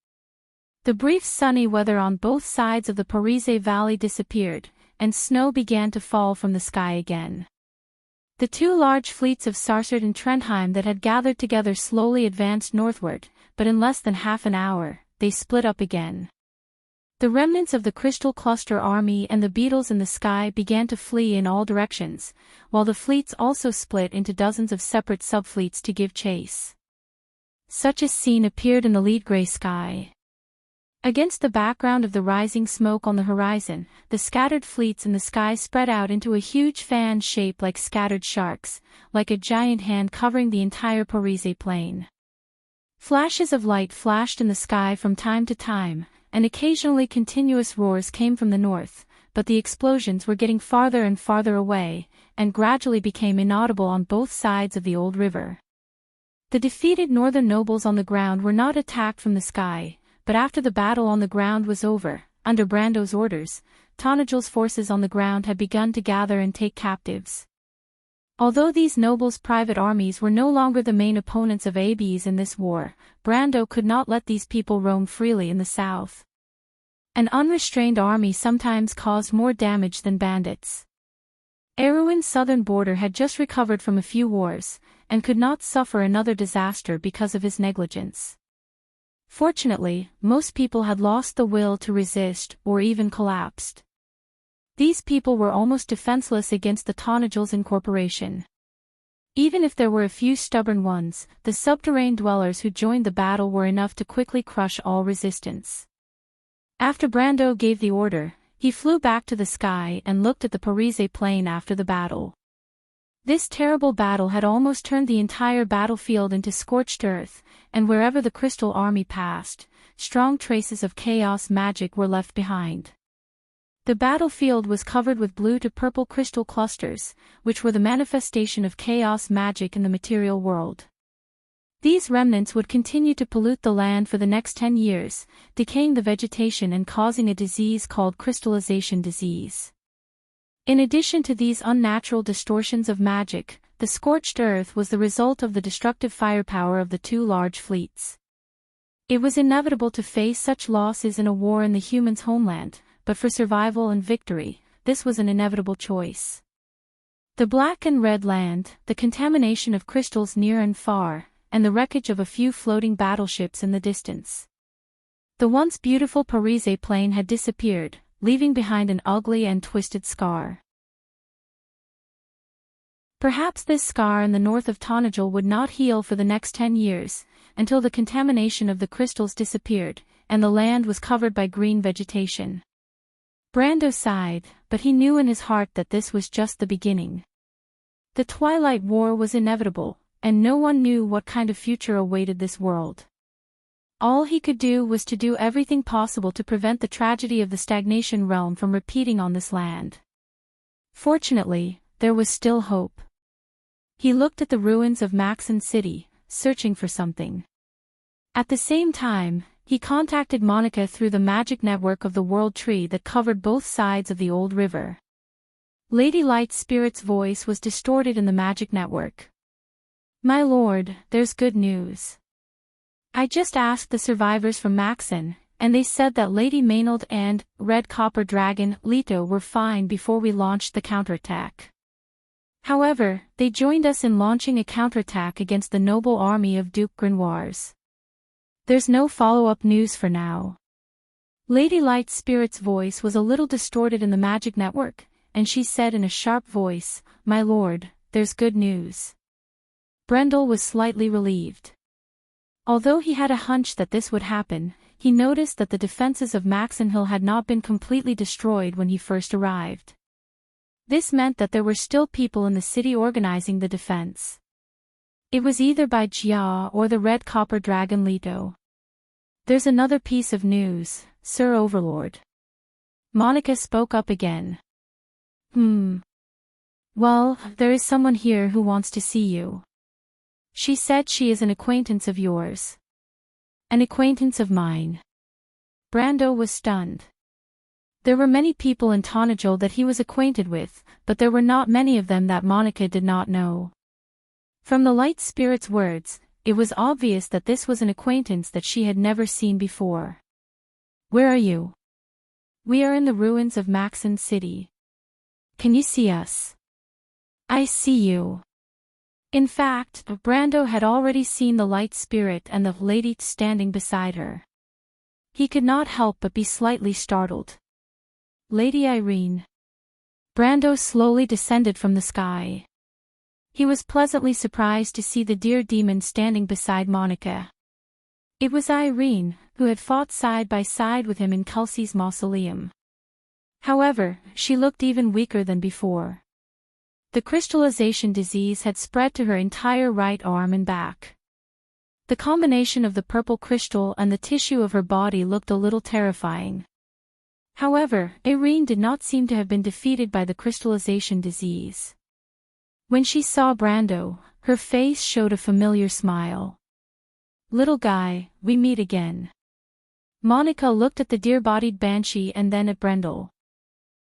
[SPEAKER 1] The brief sunny weather on both sides of the Parise Valley disappeared, and snow began to fall from the sky again. The two large fleets of Sarsard and Trondheim that had gathered together slowly advanced northward, but in less than half an hour, they split up again. The remnants of the Crystal Cluster army and the beetles in the sky began to flee in all directions, while the fleets also split into dozens of separate subfleets to give chase. Such a scene appeared in the lead gray sky. Against the background of the rising smoke on the horizon, the scattered fleets in the sky spread out into a huge fan shape like scattered sharks, like a giant hand covering the entire Parise plain. Flashes of light flashed in the sky from time to time, and occasionally continuous roars came from the north, but the explosions were getting farther and farther away, and gradually became inaudible on both sides of the old river. The defeated northern nobles on the ground were not attacked from the sky, but after the battle on the ground was over, under Brando's orders, Tanagel's forces on the ground had begun to gather and take captives. Although these nobles' private armies were no longer the main opponents of Abes in this war, Brando could not let these people roam freely in the south. An unrestrained army sometimes caused more damage than bandits. Erwin's southern border had just recovered from a few wars, and could not suffer another disaster because of his negligence. Fortunately, most people had lost the will to resist or even collapsed. These people were almost defenseless against the Tonagels' incorporation. Even if there were a few stubborn ones, the subterranean dwellers who joined the battle were enough to quickly crush all resistance. After Brando gave the order, he flew back to the sky and looked at the Parise plain after the battle. This terrible battle had almost turned the entire battlefield into scorched earth, and wherever the crystal army passed, strong traces of chaos magic were left behind. The battlefield was covered with blue to purple crystal clusters, which were the manifestation of chaos magic in the material world. These remnants would continue to pollute the land for the next 10 years, decaying the vegetation and causing a disease called crystallization disease. In addition to these unnatural distortions of magic, the scorched earth was the result of the destructive firepower of the two large fleets. It was inevitable to face such losses in a war in the humans' homeland, but for survival and victory, this was an inevitable choice. The black and red land, the contamination of crystals near and far, and the wreckage of a few floating battleships in the distance. The once beautiful Parise plain had disappeared, leaving behind an ugly and twisted scar. Perhaps this scar in the north of Tonajal would not heal for the next 10 years, until the contamination of the crystals disappeared, and the land was covered by green vegetation. Brando sighed, but he knew in his heart that this was just the beginning. The Twilight War was inevitable, and no one knew what kind of future awaited this world. All he could do was to do everything possible to prevent the tragedy of the stagnation realm from repeating on this land. Fortunately, there was still hope. He looked at the ruins of Maxon City, searching for something. At the same time, he contacted Monica through the magic network of the World Tree that covered both sides of the old river. Lady Light Spirit's voice was distorted in the magic network. "My lord, there's good news. I just asked the survivors from Maxon, and they said that Lady Maynard and Red Copper Dragon Leto were fine before we launched the counterattack. However, they joined us in launching a counterattack against the noble army of Duke Grenoir's. There's no follow-up news for now." Lady Light Spirit's voice was a little distorted in the magic network, and she said in a sharp voice, "My lord, there's good news." Brendel was slightly relieved. Although he had a hunch that this would happen, he noticed that the defenses of Maxon Hill had not been completely destroyed when he first arrived. This meant that there were still people in the city organizing the defense. It was either by Jia or the Red Copper Dragon Leto. "There's another piece of news, Sir Overlord." Monica spoke up again. Well, there is someone here who wants to see you. She said she is an acquaintance of yours." "An acquaintance of mine." Brando was stunned. There were many people in Tonajal that he was acquainted with, but there were not many of them that Monica did not know. From the Light Spirit's words, it was obvious that this was an acquaintance that she had never seen before. "Where are you?" "We are in the ruins of Maxon City." "Can you see us?" "I see you." In fact, Brando had already seen the Light Spirit and the lady standing beside her. He could not help but be slightly startled. "Lady Irene." Brando slowly descended from the sky. He was pleasantly surprised to see the dear demon standing beside Monica. It was Irene, who had fought side by side with him in Kelsey's mausoleum. However, she looked even weaker than before. The crystallization disease had spread to her entire right arm and back. The combination of the purple crystal and the tissue of her body looked a little terrifying. However, Irene did not seem to have been defeated by the crystallization disease. When she saw Brando, her face showed a familiar smile. "Little guy, we meet again." Monica looked at the dear-bodied banshee and then at Brendel.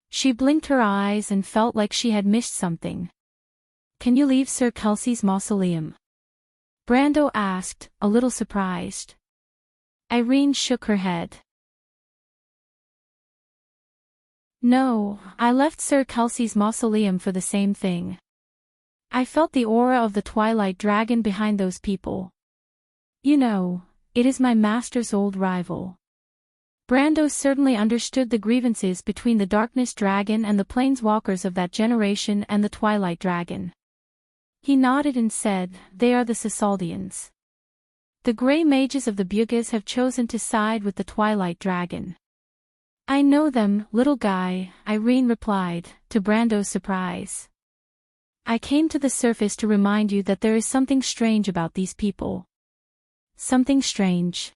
[SPEAKER 1] She blinked her eyes and felt like she had missed something. "Can you leave Sir Kelsey's mausoleum?" Brando asked, a little surprised. Irene shook her head. "No, I left Sir Kelsey's mausoleum for the same thing. I felt the aura of the Twilight Dragon behind those people. You know, it is my master's old rival." Brando certainly understood the grievances between the Darkness Dragon and the Planeswalkers of that generation and the Twilight Dragon. He nodded and said, "They are the Cisaldians. The Grey Mages of the Bugas have chosen to side with the Twilight Dragon." "I know them, little guy," Irene replied, to Brando's surprise. I came to the surface to remind you that there is something strange about these people. Something strange.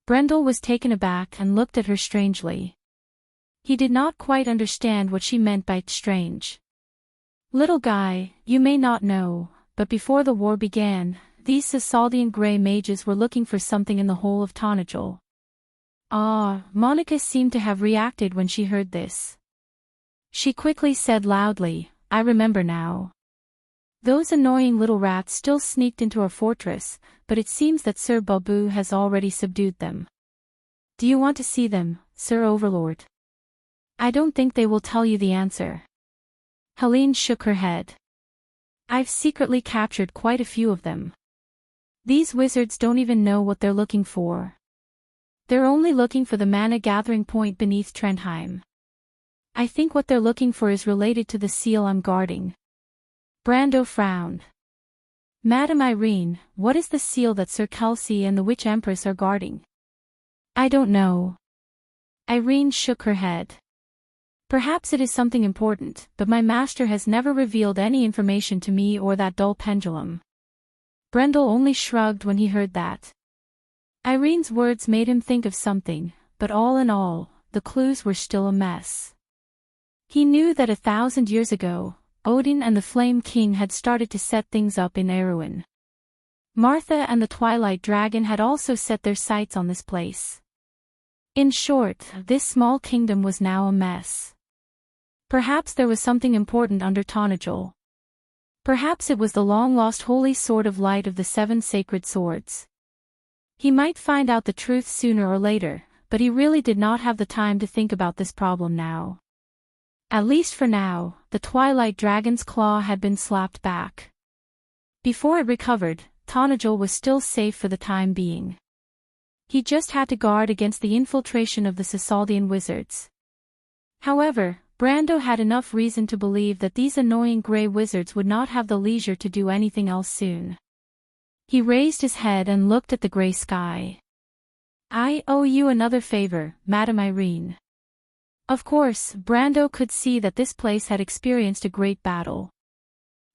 [SPEAKER 1] Brendel was taken aback and looked at her strangely. He did not quite understand what she meant by strange. Little guy, you may not know, but before the war began, these Sissaldian grey mages were looking for something in the whole of Tonajol. Ah, Monica seemed to have reacted when she heard this. She quickly said loudly, I remember now. Those annoying little rats still sneaked into our fortress, but it seems that Sir Babu has already subdued them. Do you want to see them, Sir Overlord? I don't think they will tell you the answer. Helene shook her head. I've secretly captured quite a few of them. These wizards don't even know what they're looking for. They're only looking for the mana gathering point beneath Trendheim. I think what they're looking for is related to the seal I'm guarding. Brando frowned. Madam Irene, what is the seal that Sir Kelsey and the Witch Empress are guarding? I don't know. Irene shook her head. Perhaps it is something important, but my master has never revealed any information to me or that dull pendulum. Brendel only shrugged when he heard that. Irene's words made him think of something, but all in all, the clues were still a mess. He knew that 1,000 years ago, Odin and the Flame King had started to set things up in Erewhon. Martha and the Twilight Dragon had also set their sights on this place. In short, this small kingdom was now a mess. Perhaps there was something important under Tonajol. Perhaps it was the long-lost holy sword of light of the 7 sacred swords. He might find out the truth sooner or later, but he really did not have the time to think about this problem now. At least for now, the Twilight Dragon's claw had been slapped back. Before it recovered, Tonajol was still safe for the time being. He just had to guard against the infiltration of the Sissaldian wizards. However, Brando had enough reason to believe that these annoying grey wizards would not have the leisure to do anything else soon. He raised his head and looked at the grey sky. I owe you another favor, Madam Irene. Of course, Brando could see that this place had experienced a great battle.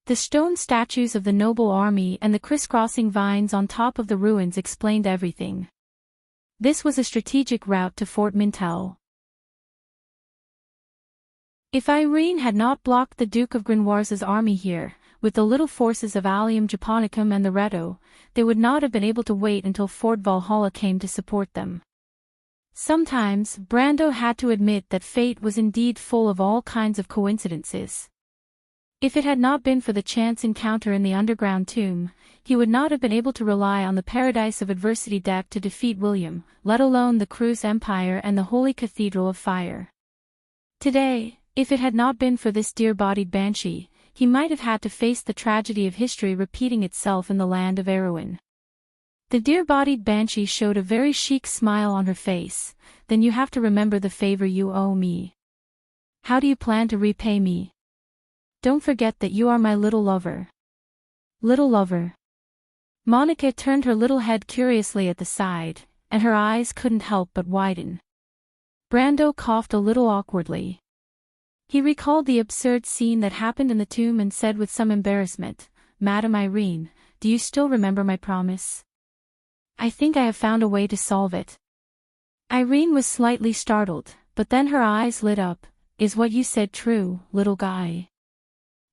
[SPEAKER 1] The stone statues of the noble army and the crisscrossing vines on top of the ruins explained everything. This was a strategic route to Fort Mintel. If Irene had not blocked the Duke of Grenoire's army here, with the little forces of Allium Japonicum and the Reto, they would not have been able to wait until Fort Valhalla came to support them. Sometimes, Brando had to admit that fate was indeed full of all kinds of coincidences. If it had not been for the chance encounter in the underground tomb, he would not have been able to rely on the Paradise of Adversity deck to defeat William, let alone the Cruz Empire and the Holy Cathedral of Fire. Today, if it had not been for this dear-bodied banshee, he might have had to face the tragedy of history repeating itself in the land of Erewhon. The dear-bodied banshee showed a very chic smile on her face. Then you have to remember the favor you owe me. How do you plan to repay me? Don't forget that you are my little lover. Little lover. Monica turned her little head curiously at the side, and her eyes couldn't help but widen. Brando coughed a little awkwardly. He recalled the absurd scene that happened in the tomb and said with some embarrassment, Madam Irene, do you still remember my promise? I think I have found a way to solve it. Irene was slightly startled, but then her eyes lit up. Is what you said true, little guy?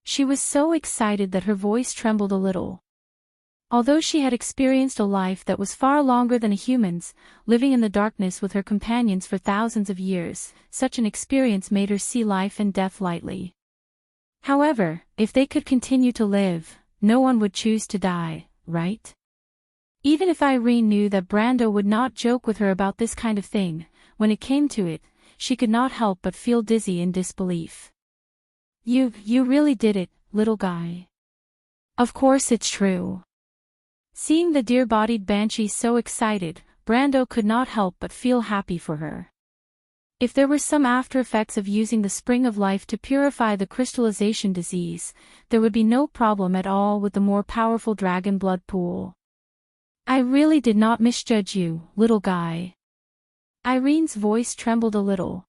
[SPEAKER 1] She was so excited that her voice trembled a little. Although she had experienced a life that was far longer than a human's, living in the darkness with her companions for thousands of years, such an experience made her see life and death lightly. However, if they could continue to live, no one would choose to die, right? Even if Irene knew that Brando would not joke with her about this kind of thing, when it came to it, she could not help but feel dizzy in disbelief. You really did it, little guy. Of course it's true. Seeing the dear-bodied banshee so excited, Brando could not help but feel happy for her. If there were some after-effects of using the spring of life to purify the crystallization disease, there would be no problem at all with the more powerful dragon blood pool. I really did not misjudge you, little guy. Irene's voice trembled a little.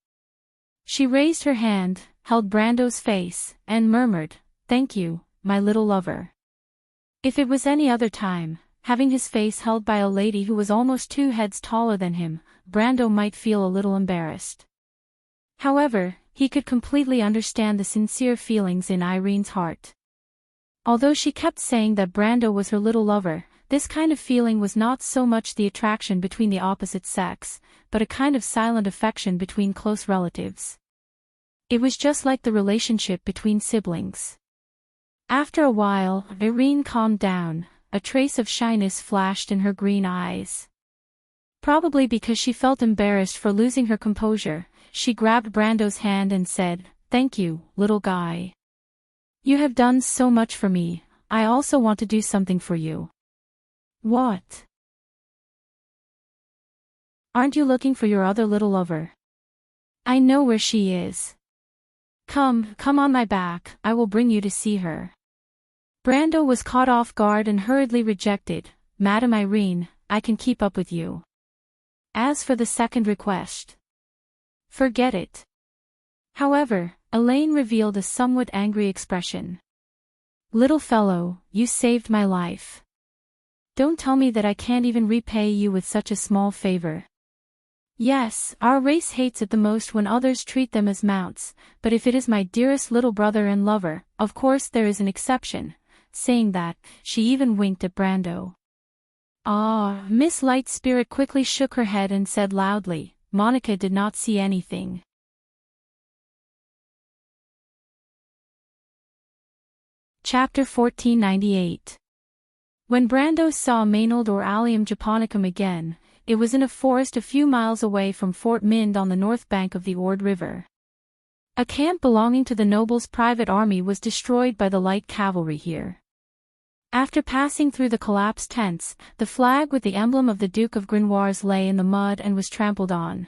[SPEAKER 1] She raised her hand, held Brando's face, and murmured, Thank you, my little lover. If it was any other time, having his face held by a lady who was almost 2 heads taller than him, Brando might feel a little embarrassed. However, he could completely understand the sincere feelings in Irene's heart. Although she kept saying that Brando was her little lover, this kind of feeling was not so much the attraction between the opposite sex, but a kind of silent affection between close relatives. It was just like the relationship between siblings. After a while, Irene calmed down, a trace of shyness flashed in her green eyes. Probably because she felt embarrassed for losing her composure, she grabbed Brando's hand and said, "Thank you, little guy. You have done so much for me, I also want to do something for you." "What? Aren't you looking for your other little lover? I know where she is. Come on my back, I will bring you to see her." Brando was caught off guard and hurriedly rejected, "Madam Irene, I can keep up with you. As for the second request, forget it." However, Elaine revealed a somewhat angry expression. "Little fellow, you saved my life. Don't tell me that I can't even repay you with such a small favor. Yes, our race hates it the most when others treat them as mounts, but if it is my dearest little brother and lover, of course there is an exception." Saying that, she even winked at Brando. "Ah!" Miss Light Spirit quickly shook her head and said loudly, "Monica did not see anything." Chapter 1498. When Brando saw Maynard or Allium japonicum again, it was in a forest a few miles away from Fort Mind on the north bank of the Ord River. A camp belonging to the noble's private army was destroyed by the light cavalry here. After passing through the collapsed tents, the flag with the emblem of the Duke of Grenoires lay in the mud and was trampled on.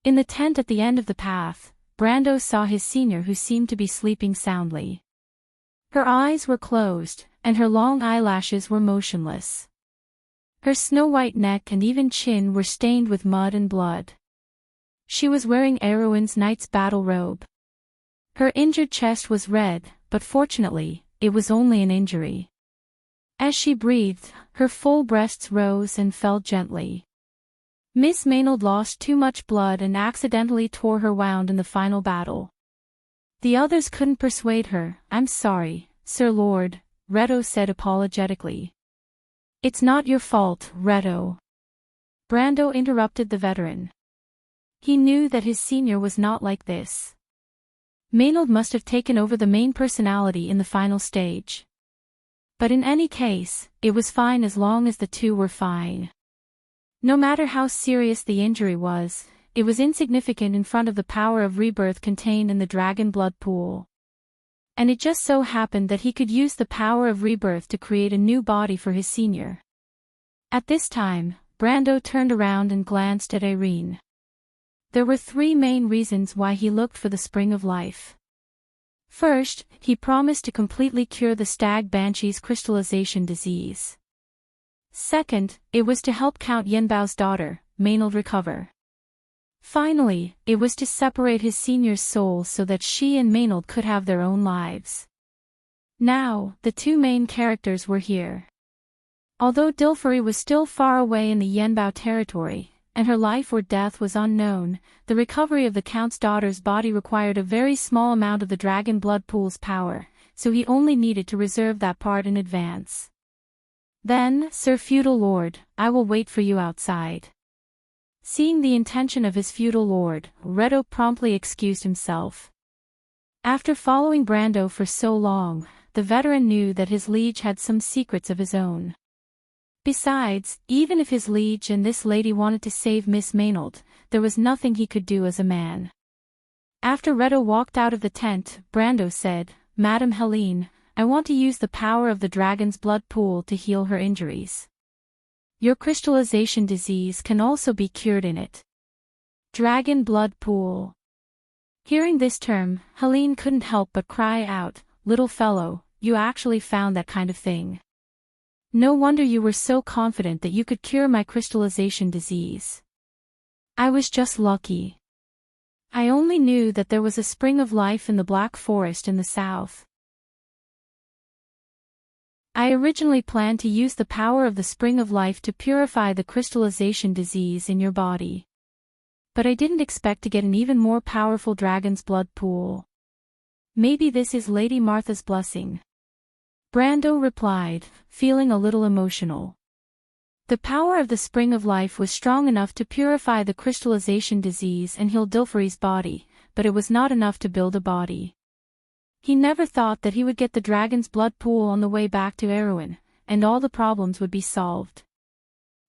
[SPEAKER 1] In the tent at the end of the path, Brando saw his senior, who seemed to be sleeping soundly. Her eyes were closed, and her long eyelashes were motionless. Her snow-white neck and even chin were stained with mud and blood. She was wearing Erwin's knight's battle robe. Her injured chest was red, but fortunately, it was only an injury. As she breathed, her full breasts rose and fell gently. Miss Maynard lost too much blood and accidentally tore her wound in the final battle. The others couldn't persuade her. "I'm sorry, Sir Lord," Reto said apologetically. "It's not your fault, Reto." Brando interrupted the veteran. He knew that his senior was not like this. Maynard must have taken over the main personality in the final stage. But in any case, it was fine as long as the two were fine. No matter how serious the injury was, it was insignificant in front of the power of rebirth contained in the dragon blood pool. And it just so happened that he could use the power of rebirth to create a new body for his senior. At this time, Brando turned around and glanced at Irene. There were 3 main reasons why he looked for the spring of life. First, he promised to completely cure the stag banshee's crystallization disease. Second, it was to help Count Yenbao's daughter, Maynard, recover. Finally, it was to separate his senior's soul so that she and Maynard could have their own lives. Now, the 2 main characters were here. Although Dilfari was still far away in the Yenbao territory, and her life or death was unknown, the recovery of the Count's daughter's body required a very small amount of the dragon blood pool's power, so he only needed to reserve that part in advance. "Then, Sir Feudal Lord, I will wait for you outside." Seeing the intention of his feudal lord, Reto promptly excused himself. After following Brando for so long, the veteran knew that his liege had some secrets of his own. Besides, even if his liege and this lady wanted to save Miss Maynard, there was nothing he could do as a man. After Reto walked out of the tent, Brando said, "Madame Helene, I want to use the power of the dragon's blood pool to heal her injuries. Your crystallization disease can also be cured in it." Dragon blood pool. Hearing this term, Helene couldn't help but cry out, "Little fellow, you actually found that kind of thing. No wonder you were so confident that you could cure my crystallization disease. I was just lucky. I only knew that there was a spring of life in the Black Forest in the south." I originally planned to use the power of the Spring of Life to purify the crystallization disease in your body. But I didn't expect to get an even more powerful dragon's blood pool. Maybe this is Lady Martha's blessing. Brando replied, feeling a little emotional. The power of the Spring of Life was strong enough to purify the crystallization disease and heal Dilfari's body, but it was not enough to build a body. He never thought that he would get the dragon's blood pool on the way back to Erewhon, and all the problems would be solved.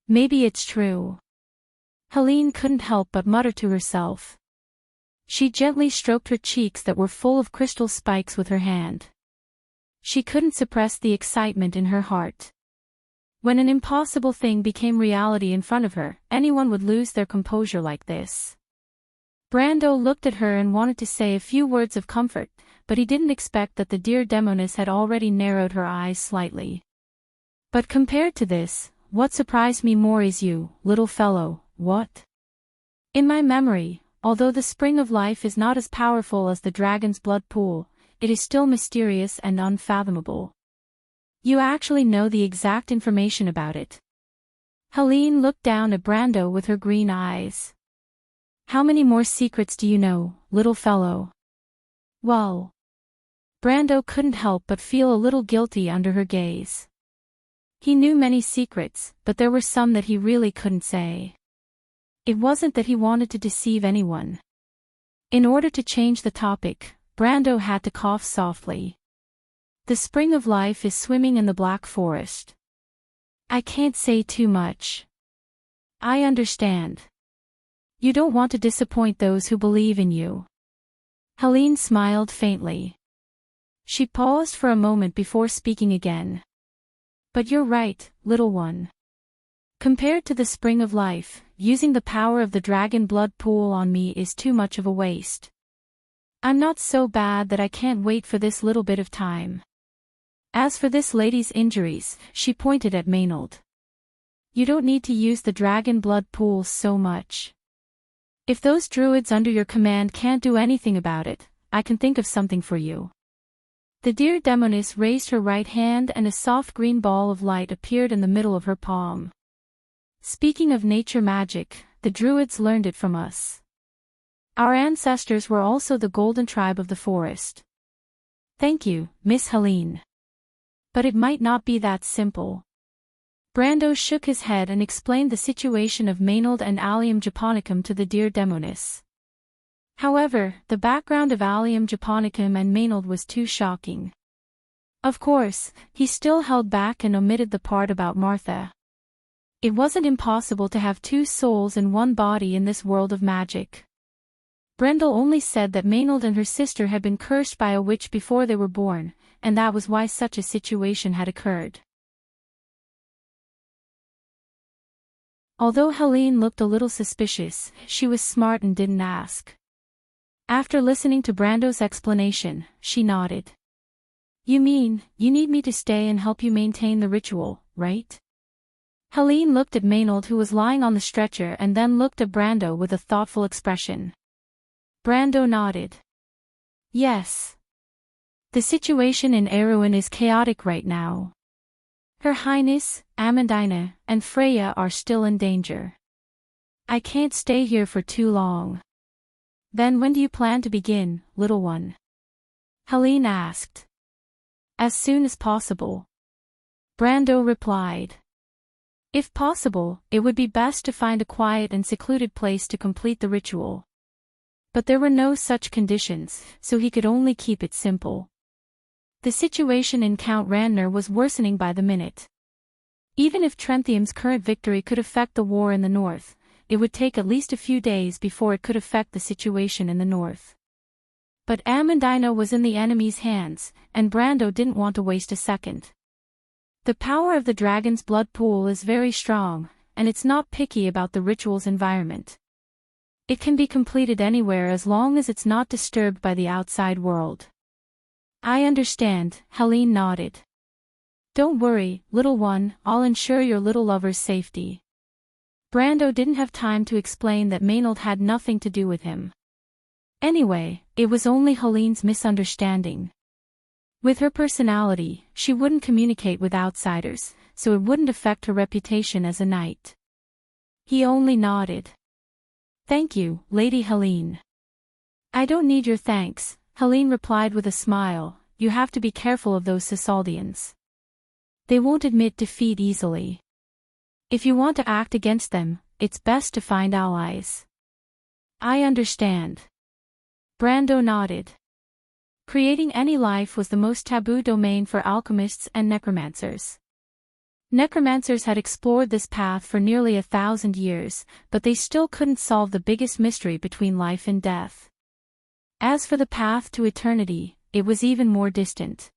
[SPEAKER 1] Maybe it's true. Helene couldn't help but mutter to herself. She gently stroked her cheeks that were full of crystal spikes with her hand. She couldn't suppress the excitement in her heart. When an impossible thing became reality in front of her, anyone would lose their composure like this. Brando looked at her and wanted to say a few words of comfort, but he didn't expect that the dear Demoness had already narrowed her eyes slightly. But compared to this, what surprised me more is you, little fellow, what? In my memory, although the Spring of Life is not as powerful as the dragon's blood pool, it is still mysterious and unfathomable. You actually know the exact information about it. Helene looked down at Brando with her green eyes. How many more secrets do you know, little fellow? Well. Brando couldn't help but feel a little guilty under her gaze. He knew many secrets, but there were some that he really couldn't say. It wasn't that he wanted to deceive anyone. In order to change the topic, Brando had to cough softly. The Spring of Life is swimming in the Black Forest. I can't say too much. I understand. You don't want to disappoint those who believe in you. Helene smiled faintly. She paused for a moment before speaking again. But you're right, little one. Compared to the Spring of Life, using the power of the dragon blood pool on me is too much of a waste. I'm not so bad that I can't wait for this little bit of time. As for this lady's injuries, she pointed at Maynard. You don't need to use the dragon blood pool so much. If those druids under your command can't do anything about it, I can think of something for you. The dear Demoness raised her right hand and a soft green ball of light appeared in the middle of her palm. Speaking of nature magic, the druids learned it from us. Our ancestors were also the golden tribe of the forest. Thank you, Miss Helene. But it might not be that simple. Brando shook his head and explained the situation of Maynard and Allium japonicum to the dear Demoness. However, the background of Allium japonicum and Maynard was too shocking. Of course, he still held back and omitted the part about Martha. It wasn't impossible to have two souls in one body in this world of magic. Brendel only said that Maynard and her sister had been cursed by a witch before they were born, and that was why such a situation had occurred. Although Helene looked a little suspicious, she was smart and didn't ask. After listening to Brando's explanation, she nodded. You mean, you need me to stay and help you maintain the ritual, right? Helene looked at Maynard who was lying on the stretcher and then looked at Brando with a thoughtful expression. Brando nodded. Yes. The situation in Erewhon is chaotic right now. Her Highness, Amandina, and Freya are still in danger. I can't stay here for too long. Then when do you plan to begin, little one? Helene asked. As soon as possible. Brando replied. If possible, it would be best to find a quiet and secluded place to complete the ritual. But there were no such conditions, so he could only keep it simple. The situation in Count Randner was worsening by the minute. Even if Trenthium's current victory could affect the war in the north, it would take at least a few days before it could affect the situation in the north. But Amandina was in the enemy's hands, and Brando didn't want to waste a second. The power of the dragon's blood pool is very strong, and it's not picky about the ritual's environment. It can be completed anywhere as long as it's not disturbed by the outside world. I understand, Helene nodded. Don't worry, little one, I'll ensure your little lover's safety. Brando didn't have time to explain that Maynard had nothing to do with him. Anyway, it was only Helene's misunderstanding. With her personality, she wouldn't communicate with outsiders, so it wouldn't affect her reputation as a knight. He only nodded. "Thank you, Lady Helene." "I don't need your thanks," Helene replied with a smile. "You have to be careful of those Cisaldians. They won't admit defeat easily. If you want to act against them, it's best to find allies." "I understand." Brando nodded. Creating any life was the most taboo domain for alchemists and necromancers. Necromancers had explored this path for nearly 1,000 years, but they still couldn't solve the biggest mystery between life and death. As for the path to eternity, it was even more distant.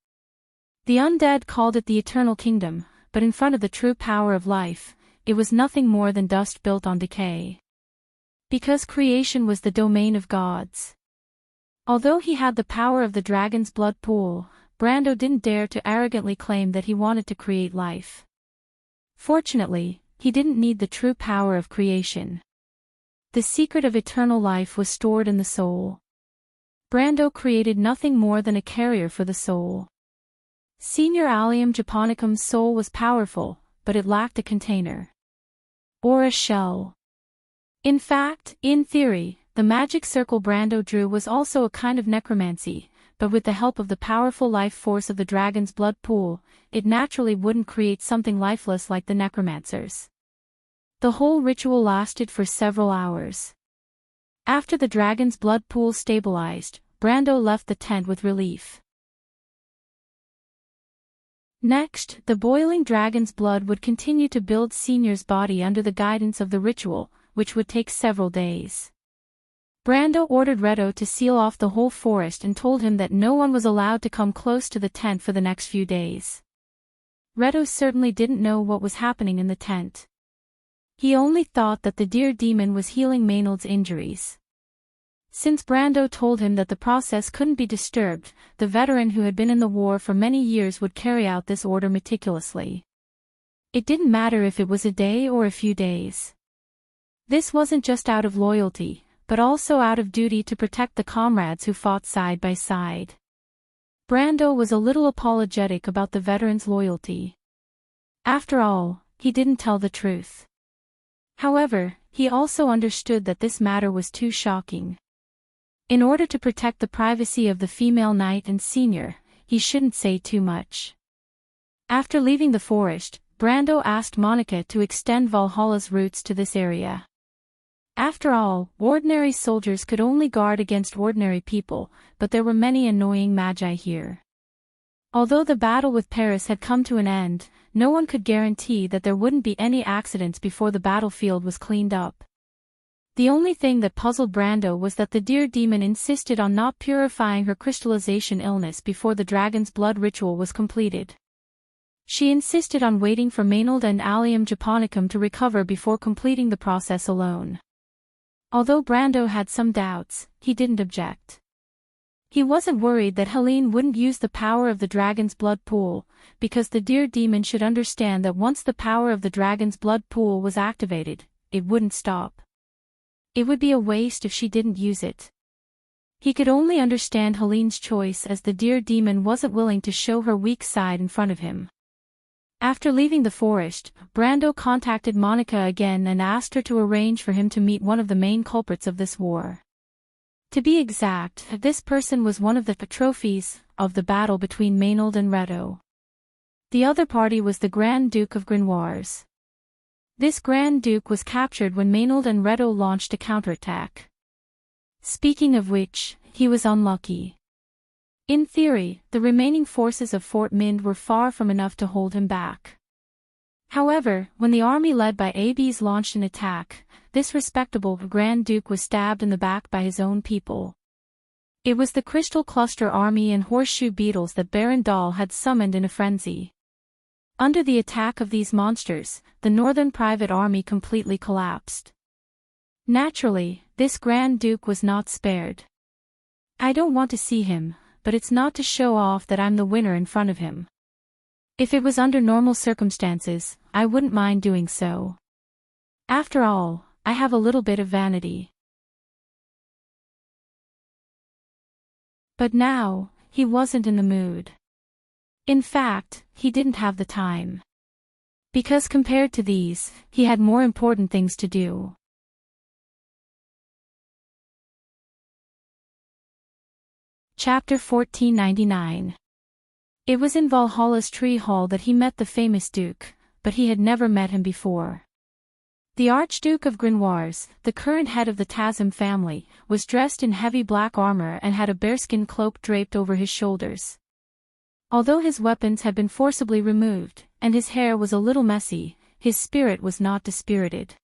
[SPEAKER 1] The undead called it the Eternal Kingdom, but in front of the true power of life, it was nothing more than dust built on decay. Because creation was the domain of gods. Although he had the power of the dragon's blood pool, Brando didn't dare to arrogantly claim that he wanted to create life. Fortunately, he didn't need the true power of creation. The secret of eternal life was stored in the soul. Brando created nothing more than a carrier for the soul. Senior Allium Japonicum's soul was powerful, but it lacked a container. Or a shell. In fact, in theory, the magic circle Brando drew was also a kind of necromancy, but with the help of the powerful life force of the dragon's blood pool, it naturally wouldn't create something lifeless like the necromancers. The whole ritual lasted for several hours. After the dragon's blood pool stabilized, Brando left the tent with relief. Next, the boiling dragon's blood would continue to build Senior's body under the guidance of the ritual, which would take several days. Brando ordered Redo to seal off the whole forest and told him that no one was allowed to come close to the tent for the next few days. Redo certainly didn't know what was happening in the tent. He only thought that the deer demon was healing Maynard's injuries. Since Brando told him that the process couldn't be disturbed, the veteran who had been in the war for many years would carry out this order meticulously. It didn't matter if it was a day or a few days. This wasn't just out of loyalty, but also out of duty to protect the comrades who fought side by side. Brando was a little apologetic about the veteran's loyalty. After all, he didn't tell the truth. However, he also understood that this matter was too shocking. In order to protect the privacy of the female knight and senior, he shouldn't say too much. After leaving the forest, Brando asked Monica to extend Valhalla's roots to this area. After all, ordinary soldiers could only guard against ordinary people, but there were many annoying magi here. Although the battle with Paris had come to an end, no one could guarantee that there wouldn't be any accidents before the battlefield was cleaned up. The only thing that puzzled Brando was that the deer demon insisted on not purifying her crystallization illness before the dragon's blood ritual was completed. She insisted on waiting for Maynard and Allium Japonicum to recover before completing the process alone. Although Brando had some doubts, he didn't object. He wasn't worried that Helene wouldn't use the power of the dragon's blood pool, because the deer demon should understand that once the power of the dragon's blood pool was activated, it wouldn't stop. It would be a waste if she didn't use it. He could only understand Helene's choice as the deer demon wasn't willing to show her weak side in front of him. After leaving the forest, Brando contacted Monica again and asked her to arrange for him to meet one of the main culprits of this war. To be exact, this person was one of the trophies of the battle between Maynard and Redo. The other party was the Grand Duke of Grenoires. This Grand Duke was captured when Maynard and Redo launched a counterattack. Speaking of which, he was unlucky. In theory, the remaining forces of Fort Mind were far from enough to hold him back. However, when the army led by ABs launched an attack, this respectable Grand Duke was stabbed in the back by his own people. It was the Crystal Cluster Army and Horseshoe Beetles that Baron Dahl had summoned in a frenzy. Under the attack of these monsters, the Northern Private Army completely collapsed. Naturally, this Grand Duke was not spared. I don't want to see him, but it's not to show off that I'm the winner in front of him. If it was under normal circumstances, I wouldn't mind doing so. After all, I have a little bit of vanity. But now, he wasn't in the mood. In fact, he didn't have the time. Because compared to these, he had more important things to do. Chapter 1499. It was in Valhalla's tree hall that he met the famous Duke, but he had never met him before. The Archduke of Grenoires, the current head of the Tazim family, was dressed in heavy black armor and had a bearskin cloak draped over his shoulders. Although his weapons had been forcibly removed, and his hair was a little messy, his spirit was not dispirited.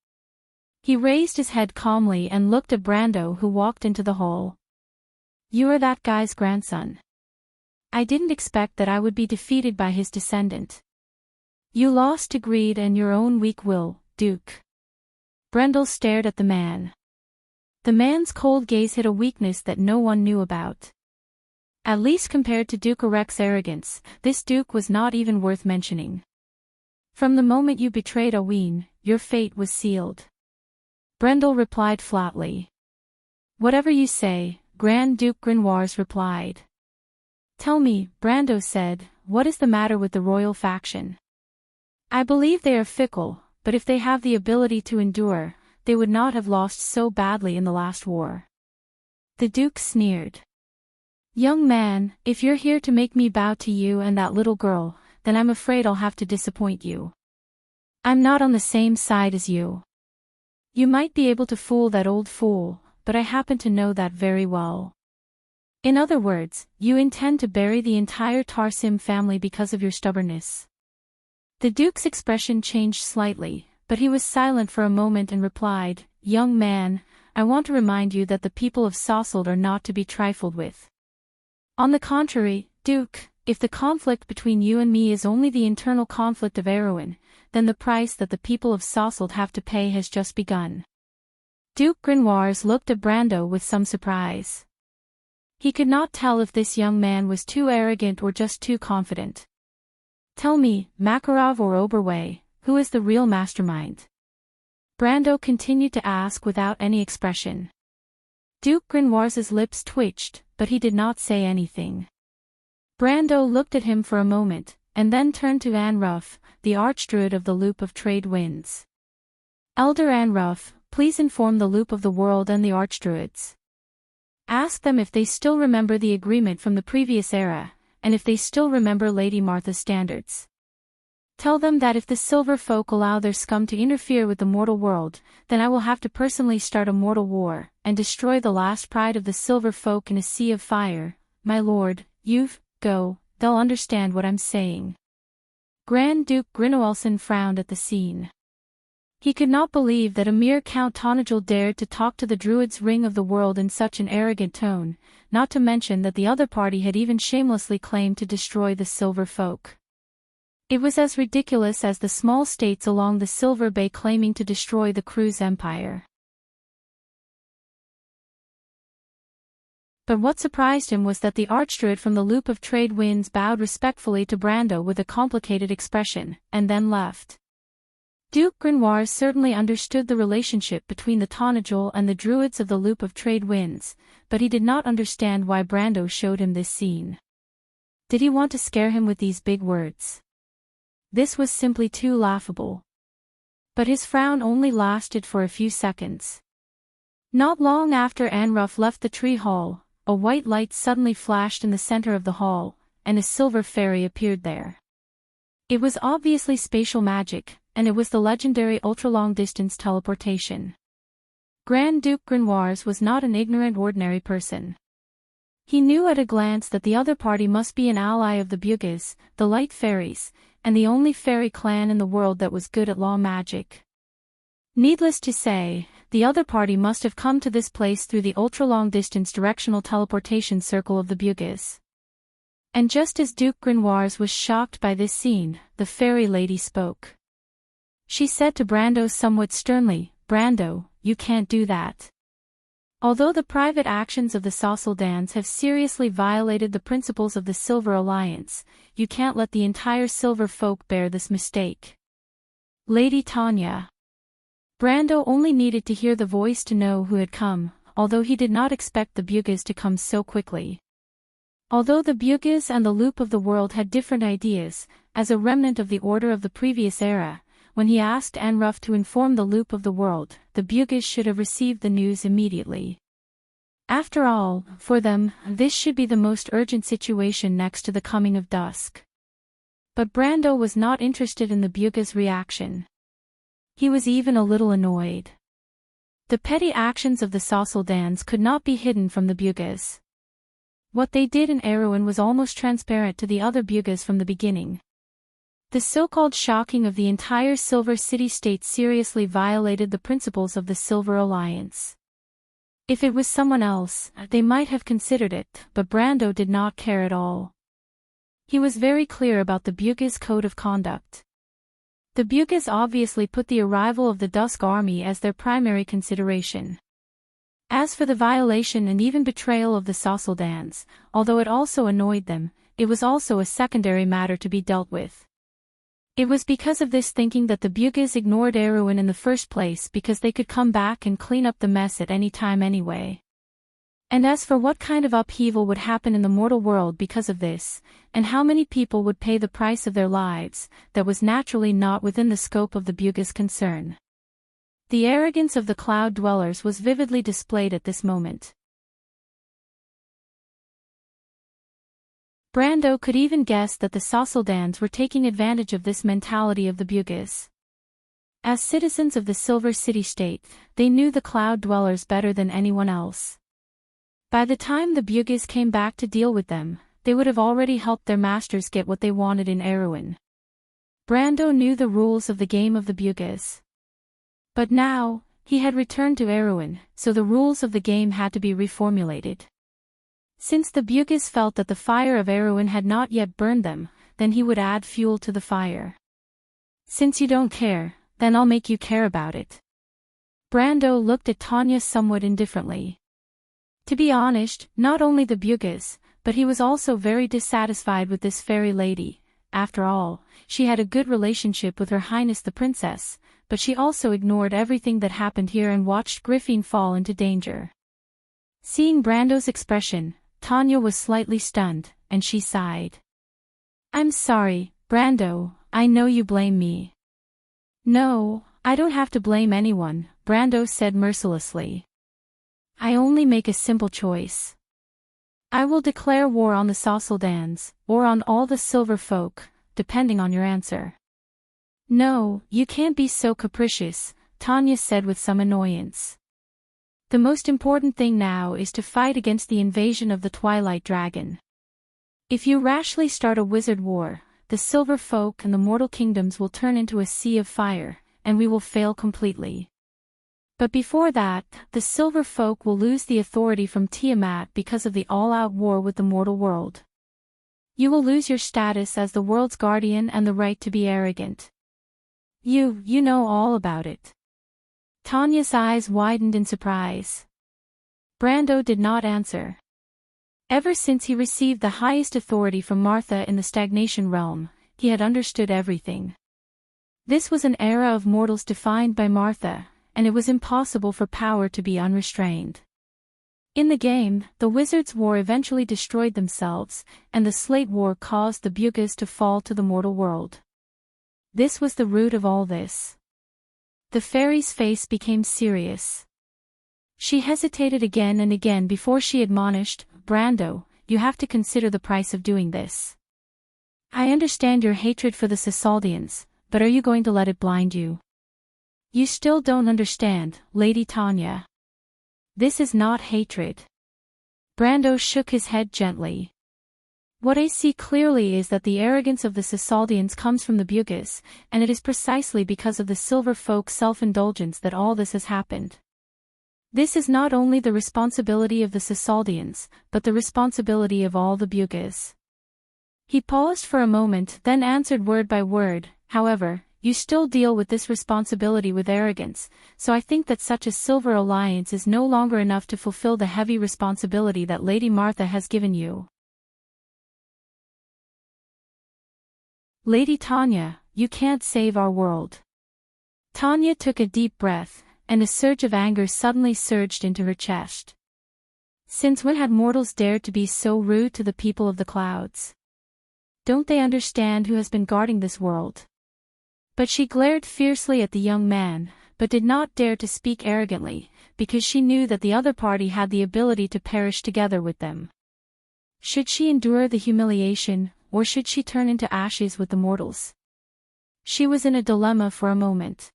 [SPEAKER 1] He raised his head calmly and looked at Brando, who walked into the hall. "You are that guy's grandson. I didn't expect that I would be defeated by his descendant. You lost to greed and your own weak will, Duke." Brendel stared at the man. The man's cold gaze hid a weakness that no one knew about. At least compared to Duke Orek's arrogance, this Duke was not even worth mentioning. "From the moment you betrayed Owain, your fate was sealed." Brendel replied flatly. "Whatever you say," Grand Duke Grenoires replied. "Tell me," Brando said, "what is the matter with the royal faction? I believe they are fickle, but if they have the ability to endure, they would not have lost so badly in the last war." The Duke sneered. "Young man, if you're here to make me bow to you and that little girl, then I'm afraid I'll have to disappoint you. I'm not on the same side as you. You might be able to fool that old fool, but I happen to know that very well. In other words, you intend to bury the entire Tarsim family because of your stubbornness." The Duke's expression changed slightly, but he was silent for a moment and replied, "Young man, I want to remind you that the people of Sasselt are not to be trifled with. On the contrary, Duke, if the conflict between you and me is only the internal conflict of Erwin, then the price that the people of Sasselt have to pay has just begun." Duke Grenoires looked at Brando with some surprise. He could not tell if this young man was too arrogant or just too confident. "Tell me, Makarov or Oberway, who is the real mastermind?" Brando continued to ask without any expression. Duke Grenoires' lips twitched, but he did not say anything. Brando looked at him for a moment, and then turned to Anruff, the Archdruid of the Loop of Trade Winds. "Elder Anruff, please inform the Loop of the World and the Archdruids. Ask them if they still remember the agreement from the previous era, and if they still remember Lady Martha's standards. Tell them that if the Silver Folk allow their scum to interfere with the mortal world, then I will have to personally start a mortal war, and destroy the last pride of the Silver Folk in a sea of fire. My lord, go, they'll understand what I'm saying." Grand Duke Grinoelson frowned at the scene. He could not believe that a mere Count Tonagel dared to talk to the Druid's Ring of the World in such an arrogant tone, not to mention that the other party had even shamelessly claimed to destroy the Silver Folk. It was as ridiculous as the small states along the Silver Bay claiming to destroy the Cruz Empire. But what surprised him was that the Archdruid from the Loop of Trade Winds bowed respectfully to Brando with a complicated expression, and then left. Duke Grenoires certainly understood the relationship between the Tonagel and the Druids of the Loop of Trade Winds, but he did not understand why Brando showed him this scene. Did he want to scare him with these big words? This was simply too laughable. But his frown only lasted for a few seconds. Not long after Anruff left the tree hall, a white light suddenly flashed in the center of the hall, and a silver fairy appeared there. It was obviously spatial magic, and it was the legendary ultra-long-distance teleportation. Grand Duke Grenoires was not an ignorant ordinary person. He knew at a glance that the other party must be an ally of the Bugis, the Light Fairies, and the only fairy clan in the world that was good at law magic. Needless to say, the other party must have come to this place through the ultra-long-distance directional teleportation circle of the Bugis. And just as Duke Grenoires was shocked by this scene, the fairy lady spoke. She said to Brando somewhat sternly, "Brando, you can't do that. Although the private actions of the Sasseldans have seriously violated the principles of the Silver Alliance, you can't let the entire Silver Folk bear this mistake." Lady Tanya. Brando only needed to hear the voice to know who had come, although he did not expect the Bugis to come so quickly. Although the Bugis and the Loop of the World had different ideas, as a remnant of the order of the previous era, when he asked Enrich to inform the Loop of the World, the Bugis should have received the news immediately. After all, for them, this should be the most urgent situation next to the coming of dusk. But Brando was not interested in the Bugis' reaction. He was even a little annoyed. The petty actions of the Sasaldans could not be hidden from the Bugis. What they did in Erewhon was almost transparent to the other Bugis from the beginning. The so-called shocking of the entire Silver City-state seriously violated the principles of the Silver Alliance. If it was someone else, they might have considered it, but Brando did not care at all. He was very clear about the Bugis code of conduct. The Bugis obviously put the arrival of the Dusk Army as their primary consideration. As for the violation and even betrayal of the Sasaldans, although it also annoyed them, it was also a secondary matter to be dealt with. It was because of this thinking that the Bugis ignored Erewhon in the first place, because they could come back and clean up the mess at any time anyway. And as for what kind of upheaval would happen in the mortal world because of this, and how many people would pay the price of their lives, that was naturally not within the scope of the Bugis' concern. The arrogance of the cloud dwellers was vividly displayed at this moment. Brando could even guess that the Sasaldans were taking advantage of this mentality of the Bugis. As citizens of the Silver City-state, they knew the cloud dwellers better than anyone else. By the time the Bugis came back to deal with them, they would have already helped their masters get what they wanted in Erewhon. Brando knew the rules of the game of the Bugis. But now, he had returned to Erewhon, so the rules of the game had to be reformulated. Since the Bugis felt that the fire of Erewhon had not yet burned them, then he would add fuel to the fire. Since you don't care, then I'll make you care about it. Brando looked at Tanya somewhat indifferently. To be honest, not only the Bugis, but he was also very dissatisfied with this fairy lady. After all, she had a good relationship with Her Highness the Princess, but she also ignored everything that happened here and watched Griffin fall into danger. Seeing Brando's expression, Tanya was slightly stunned, and she sighed. I'm sorry, Brando, I know you blame me. No, I don't have to blame anyone, Brando said mercilessly. I only make a simple choice. I will declare war on the Sasaldans, or on all the Silver Folk, depending on your answer. No, you can't be so capricious, Tanya said with some annoyance. The most important thing now is to fight against the invasion of the Twilight Dragon. If you rashly start a wizard war, the Silver Folk and the mortal kingdoms will turn into a sea of fire, and we will fail completely. But before that, the Silver Folk will lose the authority from Tiamat because of the all-out war with the mortal world. You will lose your status as the world's guardian and the right to be arrogant. You know all about it. Tanya's eyes widened in surprise. Brando did not answer. Ever since he received the highest authority from Martha in the stagnation realm, he had understood everything. This was an era of mortals defined by Martha, and it was impossible for power to be unrestrained. In the game, the Wizards' War eventually destroyed themselves, and the Slate War caused the Bugis to fall to the mortal world. This was the root of all this. The fairy's face became serious. She hesitated again and again before she admonished, Brando, you have to consider the price of doing this. I understand your hatred for the Sasaldans, but are you going to let it blind you? You still don't understand, Lady Tanya. This is not hatred. Brando shook his head gently. What I see clearly is that the arrogance of the Sasaldans comes from the Bugis, and it is precisely because of the Silver Folk's self-indulgence that all this has happened. This is not only the responsibility of the Sasaldans, but the responsibility of all the Bugis. He paused for a moment, then answered word by word, however, you still deal with this responsibility with arrogance, so I think that such a Silver Alliance is no longer enough to fulfill the heavy responsibility that Lady Martha has given you. Lady Tanya, you can't save our world. Tanya took a deep breath, and a surge of anger suddenly surged into her chest. Since when had mortals dared to be so rude to the people of the clouds? Don't they understand who has been guarding this world? But she glared fiercely at the young man, but did not dare to speak arrogantly, because she knew that the other party had the ability to perish together with them. Should she endure the humiliation, or should she turn into ashes with the mortals? She was in a dilemma for a moment.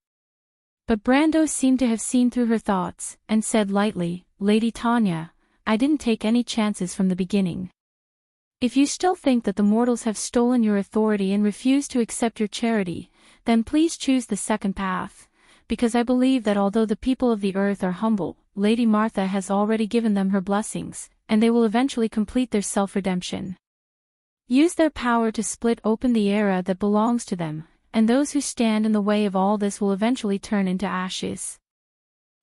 [SPEAKER 1] But Brando seemed to have seen through her thoughts, and said lightly, "Lady Tanya, I didn't take any chances from the beginning. If you still think that the mortals have stolen your authority and refuse to accept your charity, then please choose the second path, because I believe that although the people of the earth are humble, Lady Martha has already given them her blessings, and they will eventually complete their self-redemption. Use their power to split open the era that belongs to them, and those who stand in the way of all this will eventually turn into ashes.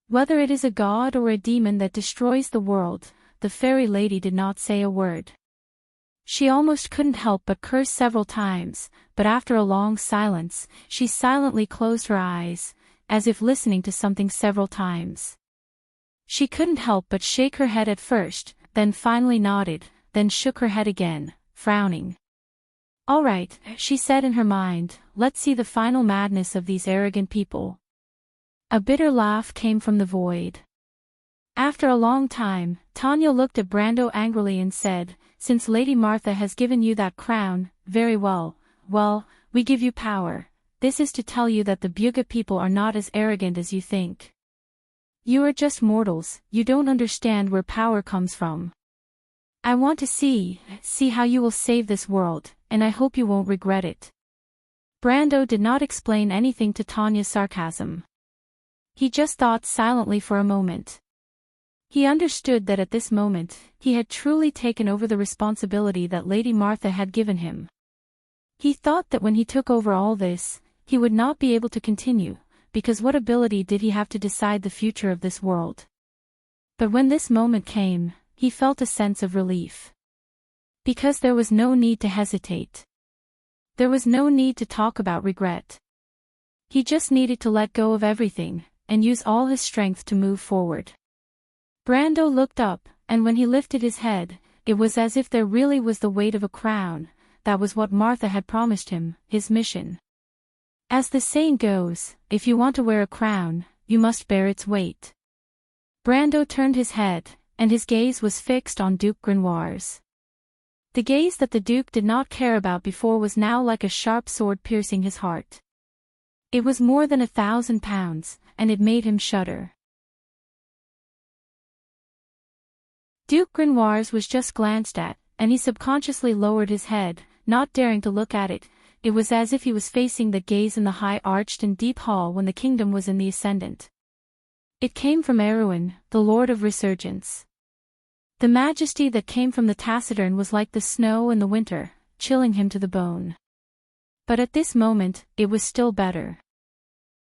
[SPEAKER 1] Whether it is a god or a demon that destroys the world," the fairy lady did not say a word. She almost couldn't help but curse several times, but after a long silence, she silently closed her eyes, as if listening to something several times. She couldn't help but shake her head at first, then finally nodded, then shook her head again, frowning. "All right," she said in her mind, "let's see the final madness of these arrogant people." A bitter laugh came from the void. After a long time, Tanya looked at Brando angrily and said, "Since Lady Martha has given you that crown, very well, we give you power. This is to tell you that the Buga people are not as arrogant as you think. You are just mortals, you don't understand where power comes from. I want to see how you will save this world, and I hope you won't regret it." Brando did not explain anything to Tanya's sarcasm. He just thought silently for a moment. He understood that at this moment, he had truly taken over the responsibility that Lady Martha had given him. He thought that when he took over all this, he would not be able to continue, because what ability did he have to decide the future of this world? But when this moment came, he felt a sense of relief. Because there was no need to hesitate. There was no need to talk about regret. He just needed to let go of everything, and use all his strength to move forward. Brando looked up, and when he lifted his head, it was as if there really was the weight of a crown. That was what Martha had promised him, his mission. As the saying goes, if you want to wear a crown, you must bear its weight. Brando turned his head, and his gaze was fixed on Duke Grenoir's. The gaze that the Duke did not care about before was now like a sharp sword piercing his heart. It was more than 1,000 pounds, and it made him shudder. Duke Grenoir's was just glanced at, and he subconsciously lowered his head, not daring to look at it. It was as if he was facing the gaze in the high-arched and deep hall when the kingdom was in the ascendant. It came from Erewhon, the Lord of Resurgence. The majesty that came from the taciturn was like the snow in the winter, chilling him to the bone. But at this moment, it was still better.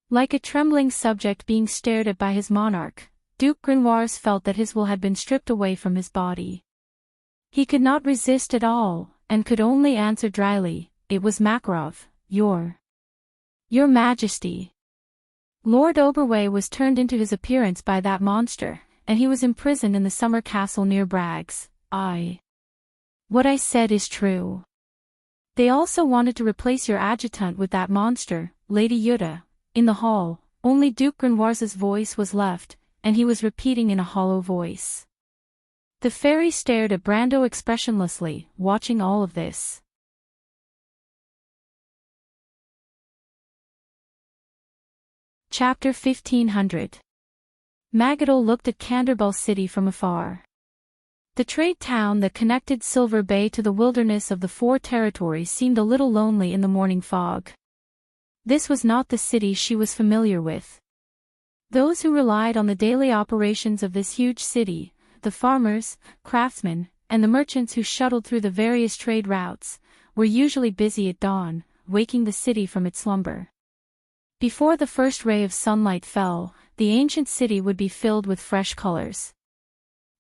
[SPEAKER 1] Like a trembling subject being stared at by his monarch, Duke Grenoir's felt that his will had been stripped away from his body. He could not resist at all, and could only answer dryly, "It was Makarov, your Majesty." Lord Oberway was turned into his appearance by that monster, and he was imprisoned in the summer castle near Bragg's. What I said is true. They also wanted to replace your adjutant with that monster, Lady Yuta. In the hall, only Duke Grenoir's voice was left, and he was repeating in a hollow voice. The fairy stared at Brando expressionlessly, watching all of this. Chapter 1500. Magadol looked at Canterbury City from afar. The trade town that connected Silver Bay to the wilderness of the Four Territories seemed a little lonely in the morning fog. This was not the city she was familiar with. Those who relied on the daily operations of this huge city, the farmers, craftsmen, and the merchants who shuttled through the various trade routes, were usually busy at dawn, waking the city from its slumber. Before the first ray of sunlight fell, the ancient city would be filled with fresh colors.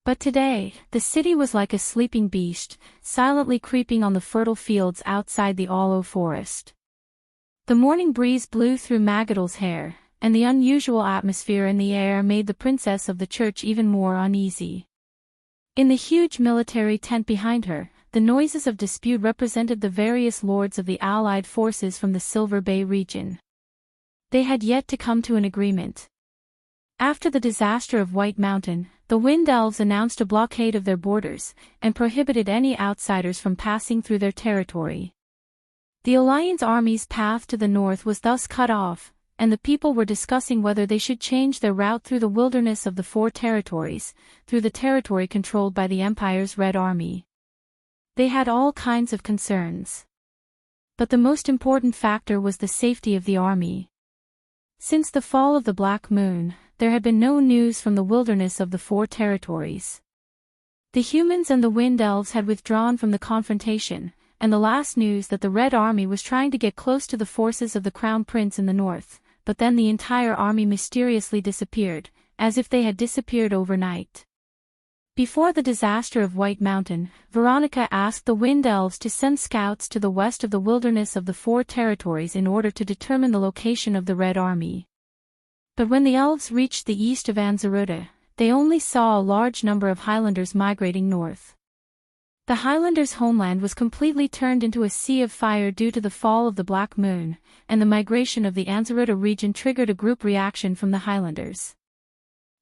[SPEAKER 1] But today, the city was like a sleeping beast, silently creeping on the fertile fields outside the aloe forest. The morning breeze blew through Magadol's hair, and the unusual atmosphere in the air made the princess of the church even more uneasy. In the huge military tent behind her, the noises of dispute represented the various lords of the allied forces from the Silver Bay region. They had yet to come to an agreement. After the disaster of White Mountain, the Wind Elves announced a blockade of their borders, and prohibited any outsiders from passing through their territory. The Alliance army's path to the north was thus cut off, and the people were discussing whether they should change their route through the wilderness of the Four Territories, through the territory controlled by the Empire's Red Army. They had all kinds of concerns. But the most important factor was the safety of the army. Since the fall of the Black Moon, there had been no news from the wilderness of the Four Territories. The humans and the Wind Elves had withdrawn from the confrontation, and the last news that the Red Army was trying to get close to the forces of the Crown Prince in the north, but then the entire army mysteriously disappeared, as if they had disappeared overnight. Before the disaster of White Mountain, Veronica asked the Wind Elves to send scouts to the west of the wilderness of the Four Territories in order to determine the location of the Red Army. But when the elves reached the east of Anzaruta, they only saw a large number of Highlanders migrating north. The Highlanders' homeland was completely turned into a sea of fire due to the fall of the Black Moon, and the migration of the Anzaruta region triggered a group reaction from the Highlanders.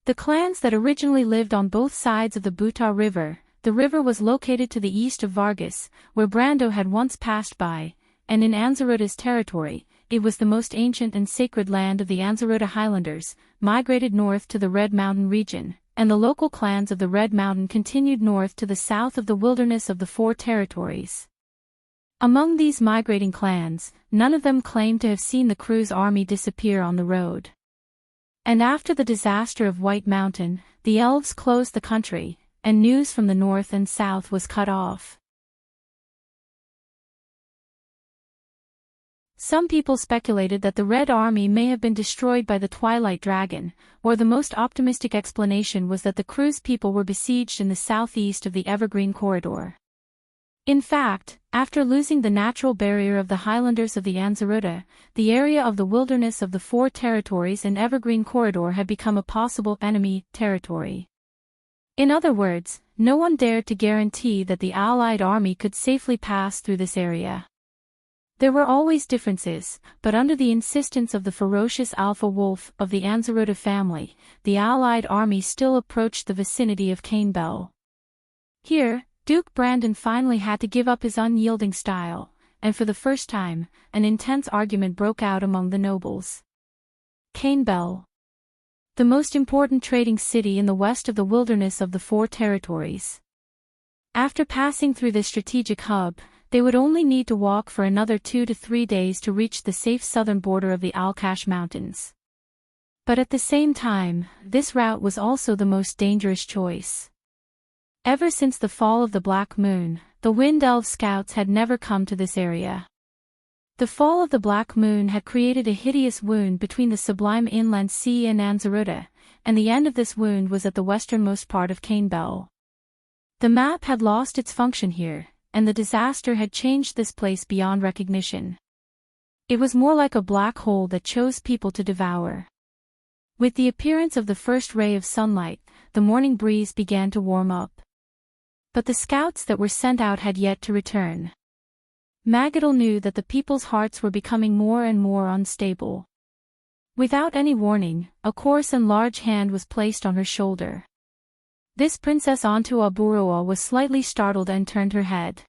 [SPEAKER 1] The clans that originally lived on both sides of the Buta River, the river was located to the east of Vargas, where Brando had once passed by, and in Anzaruta's territory, it was the most ancient and sacred land of the Anzaruta Highlanders, migrated north to the Red Mountain region, and the local clans of the Red Mountain continued north to the south of the wilderness of the Four Territories. Among these migrating clans, none of them claimed to have seen the crew's army disappear on the road. And after the disaster of White Mountain, the elves closed the country, and news from the north and south was cut off. Some people speculated that the Red Army may have been destroyed by the Twilight Dragon, or the most optimistic explanation was that the crew's people were besieged in the southeast of the Evergreen Corridor. In fact, after losing the natural barrier of the Highlanders of the Anzaruta, the area of the wilderness of the Four Territories and Evergreen Corridor had become a possible enemy territory. In other words, no one dared to guarantee that the Allied army could safely pass through this area. There were always differences, but under the insistence of the ferocious Alpha Wolf of the Anzaruta family, the Allied army still approached the vicinity of Canebell. Here, Duke Brandon finally had to give up his unyielding style, and for the first time, an intense argument broke out among the nobles. Canebell, the most important trading city in the west of the wilderness of the Four Territories. After passing through this strategic hub, they would only need to walk for another 2 to 3 days to reach the safe southern border of the Alcash Mountains. But at the same time, this route was also the most dangerous choice. Ever since the fall of the Black Moon, the Wind Elf scouts had never come to this area. The fall of the Black Moon had created a hideous wound between the sublime inland sea and Anzaruta, and the end of this wound was at the westernmost part of Canebell. The map had lost its function here, and the disaster had changed this place beyond recognition. It was more like a black hole that chose people to devour. With the appearance of the first ray of sunlight, the morning breeze began to warm up. But the scouts that were sent out had yet to return. Magadal knew that the people's hearts were becoming more and more unstable. Without any warning, a coarse and large hand was placed on her shoulder. This Princess Antua Buroa was slightly startled and turned her head.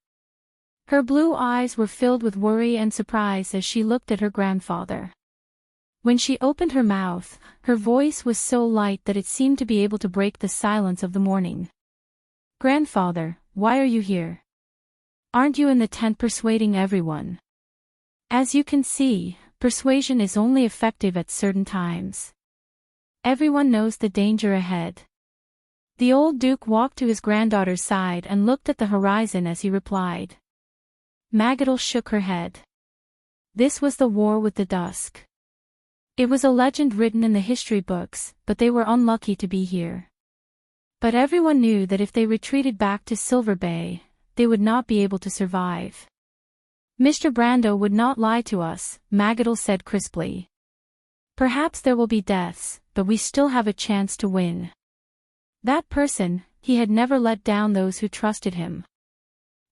[SPEAKER 1] Her blue eyes were filled with worry and surprise as she looked at her grandfather. When she opened her mouth, her voice was so light that it seemed to be able to break the silence of the morning. "Grandfather, why are you here? Aren't you in the tent persuading everyone?" "As you can see, persuasion is only effective at certain times. Everyone knows the danger ahead." The old Duke walked to his granddaughter's side and looked at the horizon as he replied. Magadal shook her head. This was the war with the dusk. It was a legend written in the history books, but they were unlucky to be here. But everyone knew that if they retreated back to Silver Bay, they would not be able to survive. "Mr. Brando would not lie to us," Magadal said crisply. "Perhaps there will be deaths, but we still have a chance to win." That person, he had never let down those who trusted him.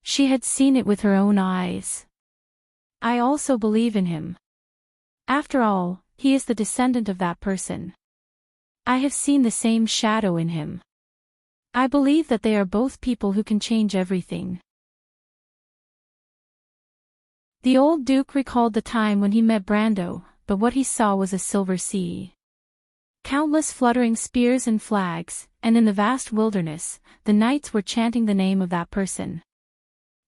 [SPEAKER 1] She had seen it with her own eyes. I also believe in him. After all, he is the descendant of that person. I have seen the same shadow in him. I believe that they are both people who can change everything. The old Duke recalled the time when he met Brando, but what he saw was a silver sea. Countless fluttering spears and flags, and in the vast wilderness, the knights were chanting the name of that person.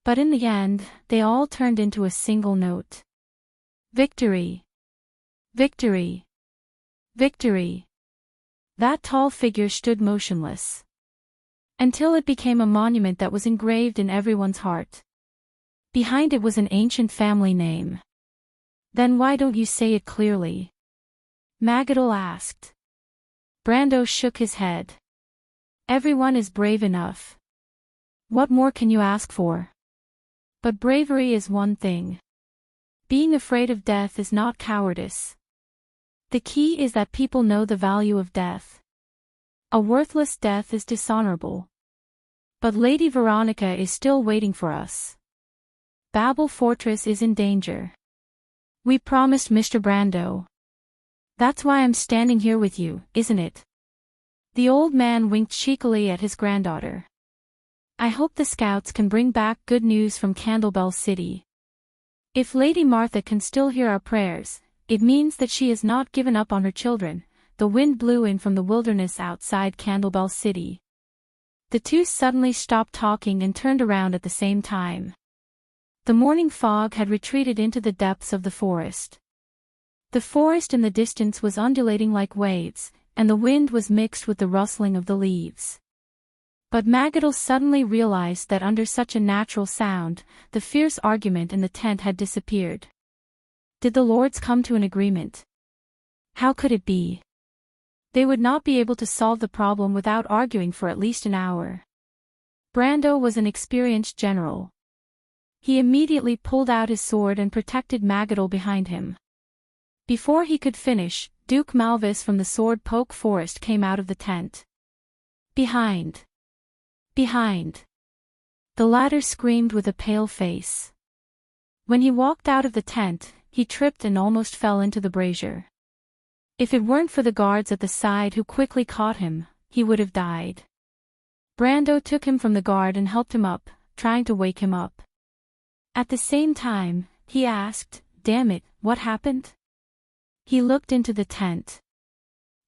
[SPEAKER 1] But in the end, they all turned into a single note. Victory! Victory! Victory! That tall figure stood motionless. Until it became a monument that was engraved in everyone's heart. Behind it was an ancient family name. Then why don't you say it clearly? Magadol asked. Brando shook his head. Everyone is brave enough. What more can you ask for? But bravery is one thing. Being afraid of death is not cowardice. The key is that people know the value of death. A worthless death is dishonorable. But Lady Veronica is still waiting for us. Babel Fortress is in danger. We promised Mr. Brando. That's why I'm standing here with you, isn't it? The old man winked cheekily at his granddaughter. I hope the scouts can bring back good news from Candlebell City. If Lady Martha can still hear our prayers, it means that she has not given up on her children. The wind blew in from the wilderness outside Candlebell City. The two suddenly stopped talking and turned around at the same time. The morning fog had retreated into the depths of the forest. The forest in the distance was undulating like waves, and the wind was mixed with the rustling of the leaves. But Magadol suddenly realized that under such a natural sound, the fierce argument in the tent had disappeared. Did the lords come to an agreement? How could it be? They would not be able to solve the problem without arguing for at least an hour. Brando was an experienced general. He immediately pulled out his sword and protected Magadol behind him. Before he could finish, Duke Malvis from the Sword Poke Forest came out of the tent. Behind! Behind! The latter screamed with a pale face. When he walked out of the tent, he tripped and almost fell into the brazier. If it weren't for the guards at the side who quickly caught him, he would have died. Brando took him from the guard and helped him up, trying to wake him up. At the same time, he asked, "Damn it, what happened?" He looked into the tent.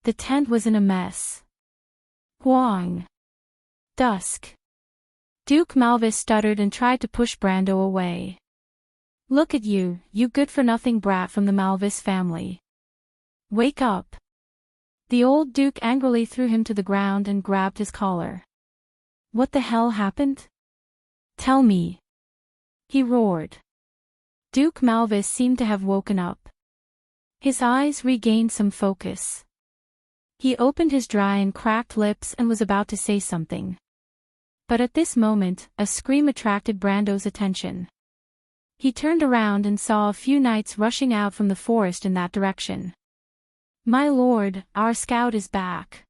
[SPEAKER 1] The tent was in a mess. Huang! Dusk! Duke Malvis stuttered and tried to push Brando away. Look at you, you good-for-nothing brat from the Malvis family. Wake up! The old Duke angrily threw him to the ground and grabbed his collar. What the hell happened? Tell me! He roared. Duke Malvis seemed to have woken up. His eyes regained some focus. He opened his dry and cracked lips and was about to say something. But at this moment, a scream attracted Brando's attention. He turned around and saw a few knights rushing out from the forest in that direction. My lord, our scout is back!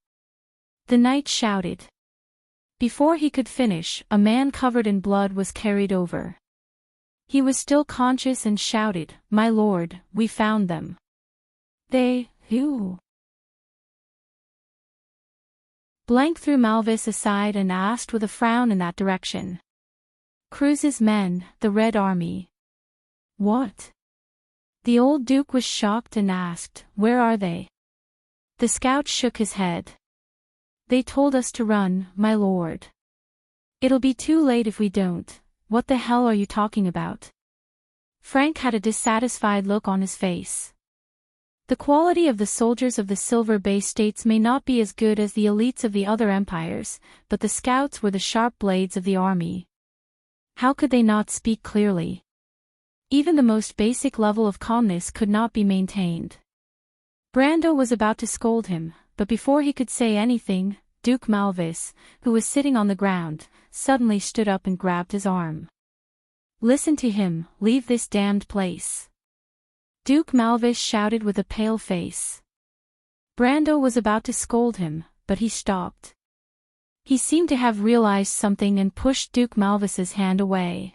[SPEAKER 1] The knight shouted. Before he could finish, a man covered in blood was carried over. He was still conscious and shouted, My lord, we found them. They, who? Blank threw Malvis aside and asked with a frown in that direction. Cruz's men, the Red Army. What? The old Duke was shocked and asked, Where are they? The scout shook his head. They told us to run, my lord. It'll be too late if we don't. What the hell are you talking about? Frank had a dissatisfied look on his face. The quality of the soldiers of the Silver Bay States may not be as good as the elites of the other empires, but the scouts were the sharp blades of the army. How could they not speak clearly? Even the most basic level of calmness could not be maintained. Brando was about to scold him, but before he could say anything, Duke Malvis, who was sitting on the ground, suddenly stood up and grabbed his arm. Listen to him, leave this damned place. Duke Malvis shouted with a pale face. Brando was about to scold him, but he stopped. He seemed to have realized something and pushed Duke Malvis's hand away.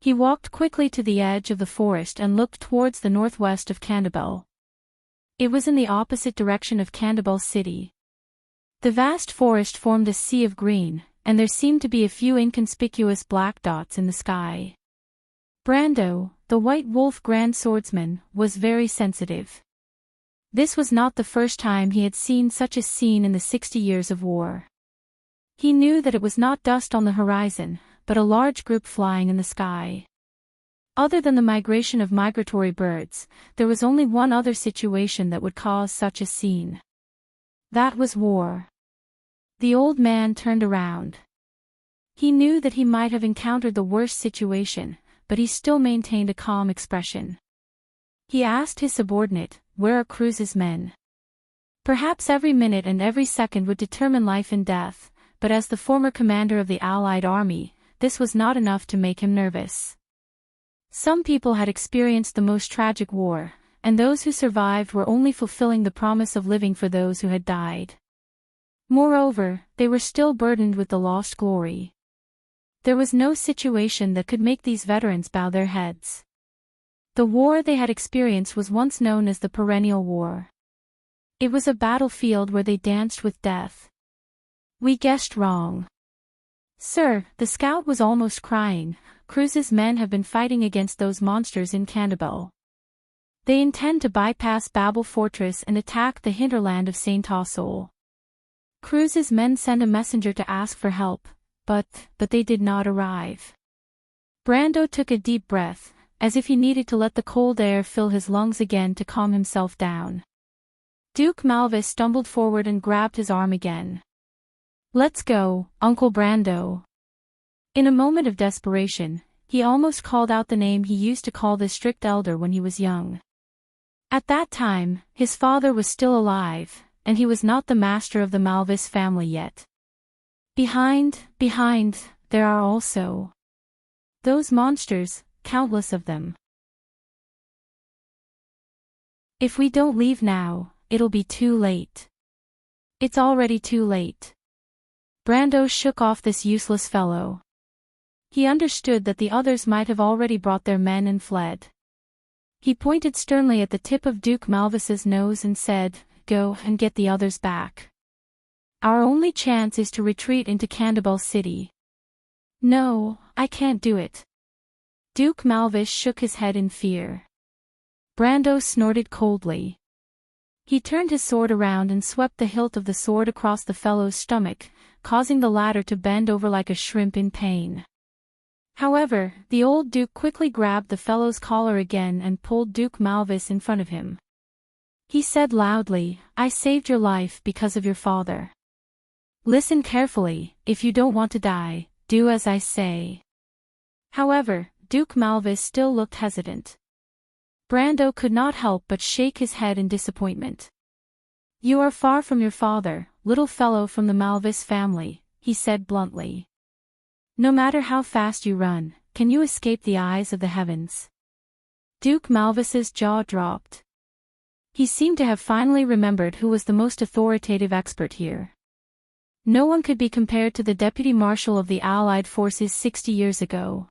[SPEAKER 1] He walked quickly to the edge of the forest and looked towards the northwest of Candabel. It was in the opposite direction of Candabel City. The vast forest formed a sea of green, and there seemed to be a few inconspicuous black dots in the sky. Brando, the White Wolf Grand Swordsman, was very sensitive. This was not the first time he had seen such a scene in the 60 years of war. He knew that it was not dust on the horizon, but a large group flying in the sky. Other than the migration of migratory birds, there was only one other situation that would cause such a scene. That was war. The old man turned around. He knew that he might have encountered the worst situation, but he still maintained a calm expression. He asked his subordinate, "Where are Cruz's men?" Perhaps every minute and every second would determine life and death, but as the former commander of the Allied army, this was not enough to make him nervous. Some people had experienced the most tragic war, and those who survived were only fulfilling the promise of living for those who had died. Moreover, they were still burdened with the lost glory. There was no situation that could make these veterans bow their heads. The war they had experienced was once known as the Perennial War. It was a battlefield where they danced with death. "We guessed wrong. Sir," the scout was almost crying, "Cruz's men have been fighting against those monsters in Candabel. They intend to bypass Babel Fortress and attack the hinterland of Saint Tassol. Cruz's men sent a messenger to ask for help, but they did not arrive." Brando took a deep breath, as if he needed to let the cold air fill his lungs again to calm himself down. Duke Malvis stumbled forward and grabbed his arm again. "Let's go, Uncle Brando." In a moment of desperation, he almost called out the name he used to call the strict elder when he was young. At that time, his father was still alive, and he was not the master of the Malvis family yet. Behind, there are also those monsters, countless of them. If we don't leave now, it'll be too late. It's already too late. Brando shook off this useless fellow. He understood that the others might have already brought their men and fled. He pointed sternly at the tip of Duke Malvis's nose and said, "Go and get the others back. Our only chance is to retreat into Candabel City." "No, I can't do it." Duke Malvis shook his head in fear. Brando snorted coldly. He turned his sword around and swept the hilt of the sword across the fellow's stomach, causing the latter to bend over like a shrimp in pain. However, the old Duke quickly grabbed the fellow's collar again and pulled Duke Malvis in front of him. He said loudly, "I saved your life because of your father. Listen carefully, if you don't want to die, do as I say." However, Duke Malvis still looked hesitant. Brando could not help but shake his head in disappointment. "You are far from your father, little fellow from the Malvis family," he said bluntly. "No matter how fast you run, can you escape the eyes of the heavens?" Duke Malvis's jaw dropped. He seemed to have finally remembered who was the most authoritative expert here. No one could be compared to the Deputy Marshal of the Allied forces 60 years ago.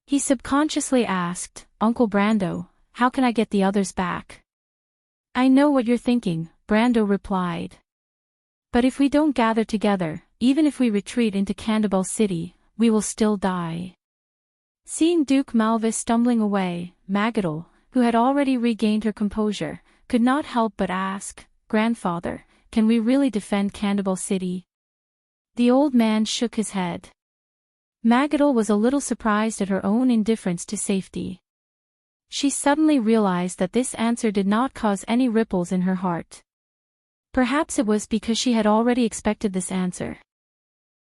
[SPEAKER 1] He subconsciously asked, "Uncle Brando, how can I get the others back?" "I know what you're thinking," Brando replied. "But if we don't gather together, even if we retreat into Candabel City, we will still die." Seeing Duke Malvis stumbling away, Magadal, who had already regained her composure, could not help but ask, "Grandfather, can we really defend Candabel City?" The old man shook his head. Magadal was a little surprised at her own indifference to safety. She suddenly realized that this answer did not cause any ripples in her heart. Perhaps it was because she had already expected this answer.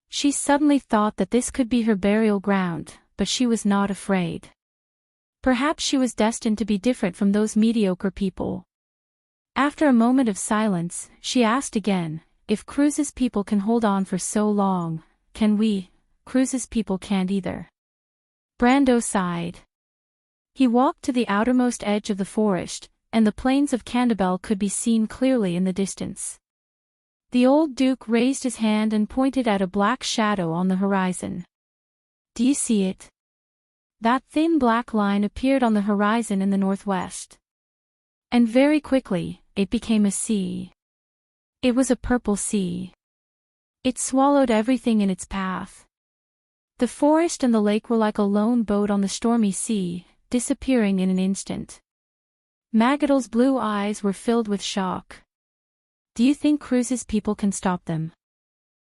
[SPEAKER 1] She suddenly thought that this could be her burial ground, but she was not afraid. Perhaps she was destined to be different from those mediocre people. After a moment of silence, she asked again, "If Cruz's people can hold on for so long, can we? Cruz's people can't either." Brando sighed. He walked to the outermost edge of the forest, and the plains of Candabel could be seen clearly in the distance. The old duke raised his hand and pointed at a black shadow on the horizon. Do you see it? That thin black line appeared on the horizon in the northwest. And very quickly, it became a sea. It was a purple sea. It swallowed everything in its path. The forest and the lake were like a lone boat on the stormy sea, disappearing in an instant. Magadal's blue eyes were filled with shock. Do you think Cruz's people can stop them?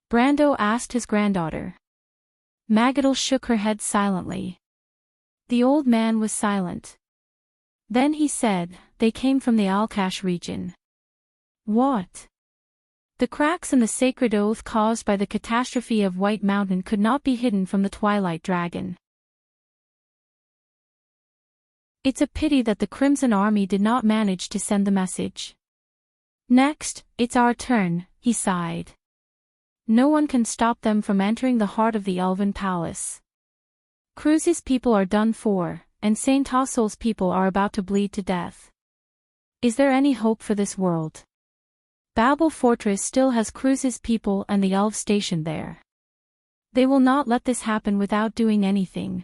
[SPEAKER 1] Brando asked his granddaughter. Magadal shook her head silently. The old man was silent. Then he said, they came from the Alkash region. What? The cracks in the sacred oath caused by the catastrophe of White Mountain could not be hidden from the Twilight Dragon. It's a pity that the Crimson Army did not manage to send the message. Next, it's our turn, he sighed. No one can stop them from entering the heart of the Elven Palace. Cruz's people are done for, and Saint Tossol's people are about to bleed to death. Is there any hope for this world? Babel Fortress still has Cruz's people and the elves stationed there. They will not let this happen without doing anything.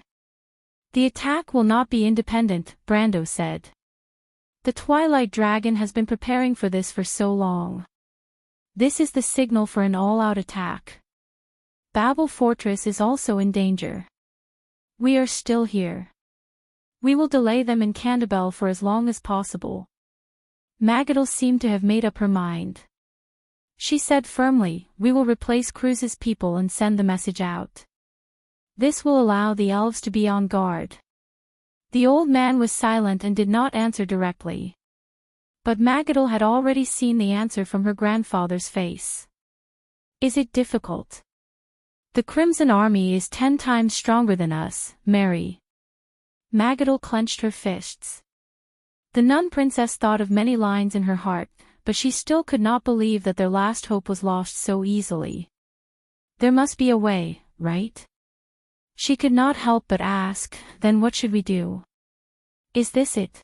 [SPEAKER 1] The attack will not be independent, Brando said. The Twilight Dragon has been preparing for this for so long. This is the signal for an all-out attack. Babel Fortress is also in danger. We are still here. We will delay them in Candabel for as long as possible. Magadal seemed to have made up her mind. She said firmly, we will replace Cruz's people and send the message out. This will allow the elves to be on guard. The old man was silent and did not answer directly. But Magadal had already seen the answer from her grandfather's face. Is it difficult? The Crimson Army is 10 times stronger than us, Mary. Magadal clenched her fists. The nun princess thought of many lines in her heart, but she still could not believe that their last hope was lost so easily. There must be a way, right? She could not help but ask, then what should we do? Is this it?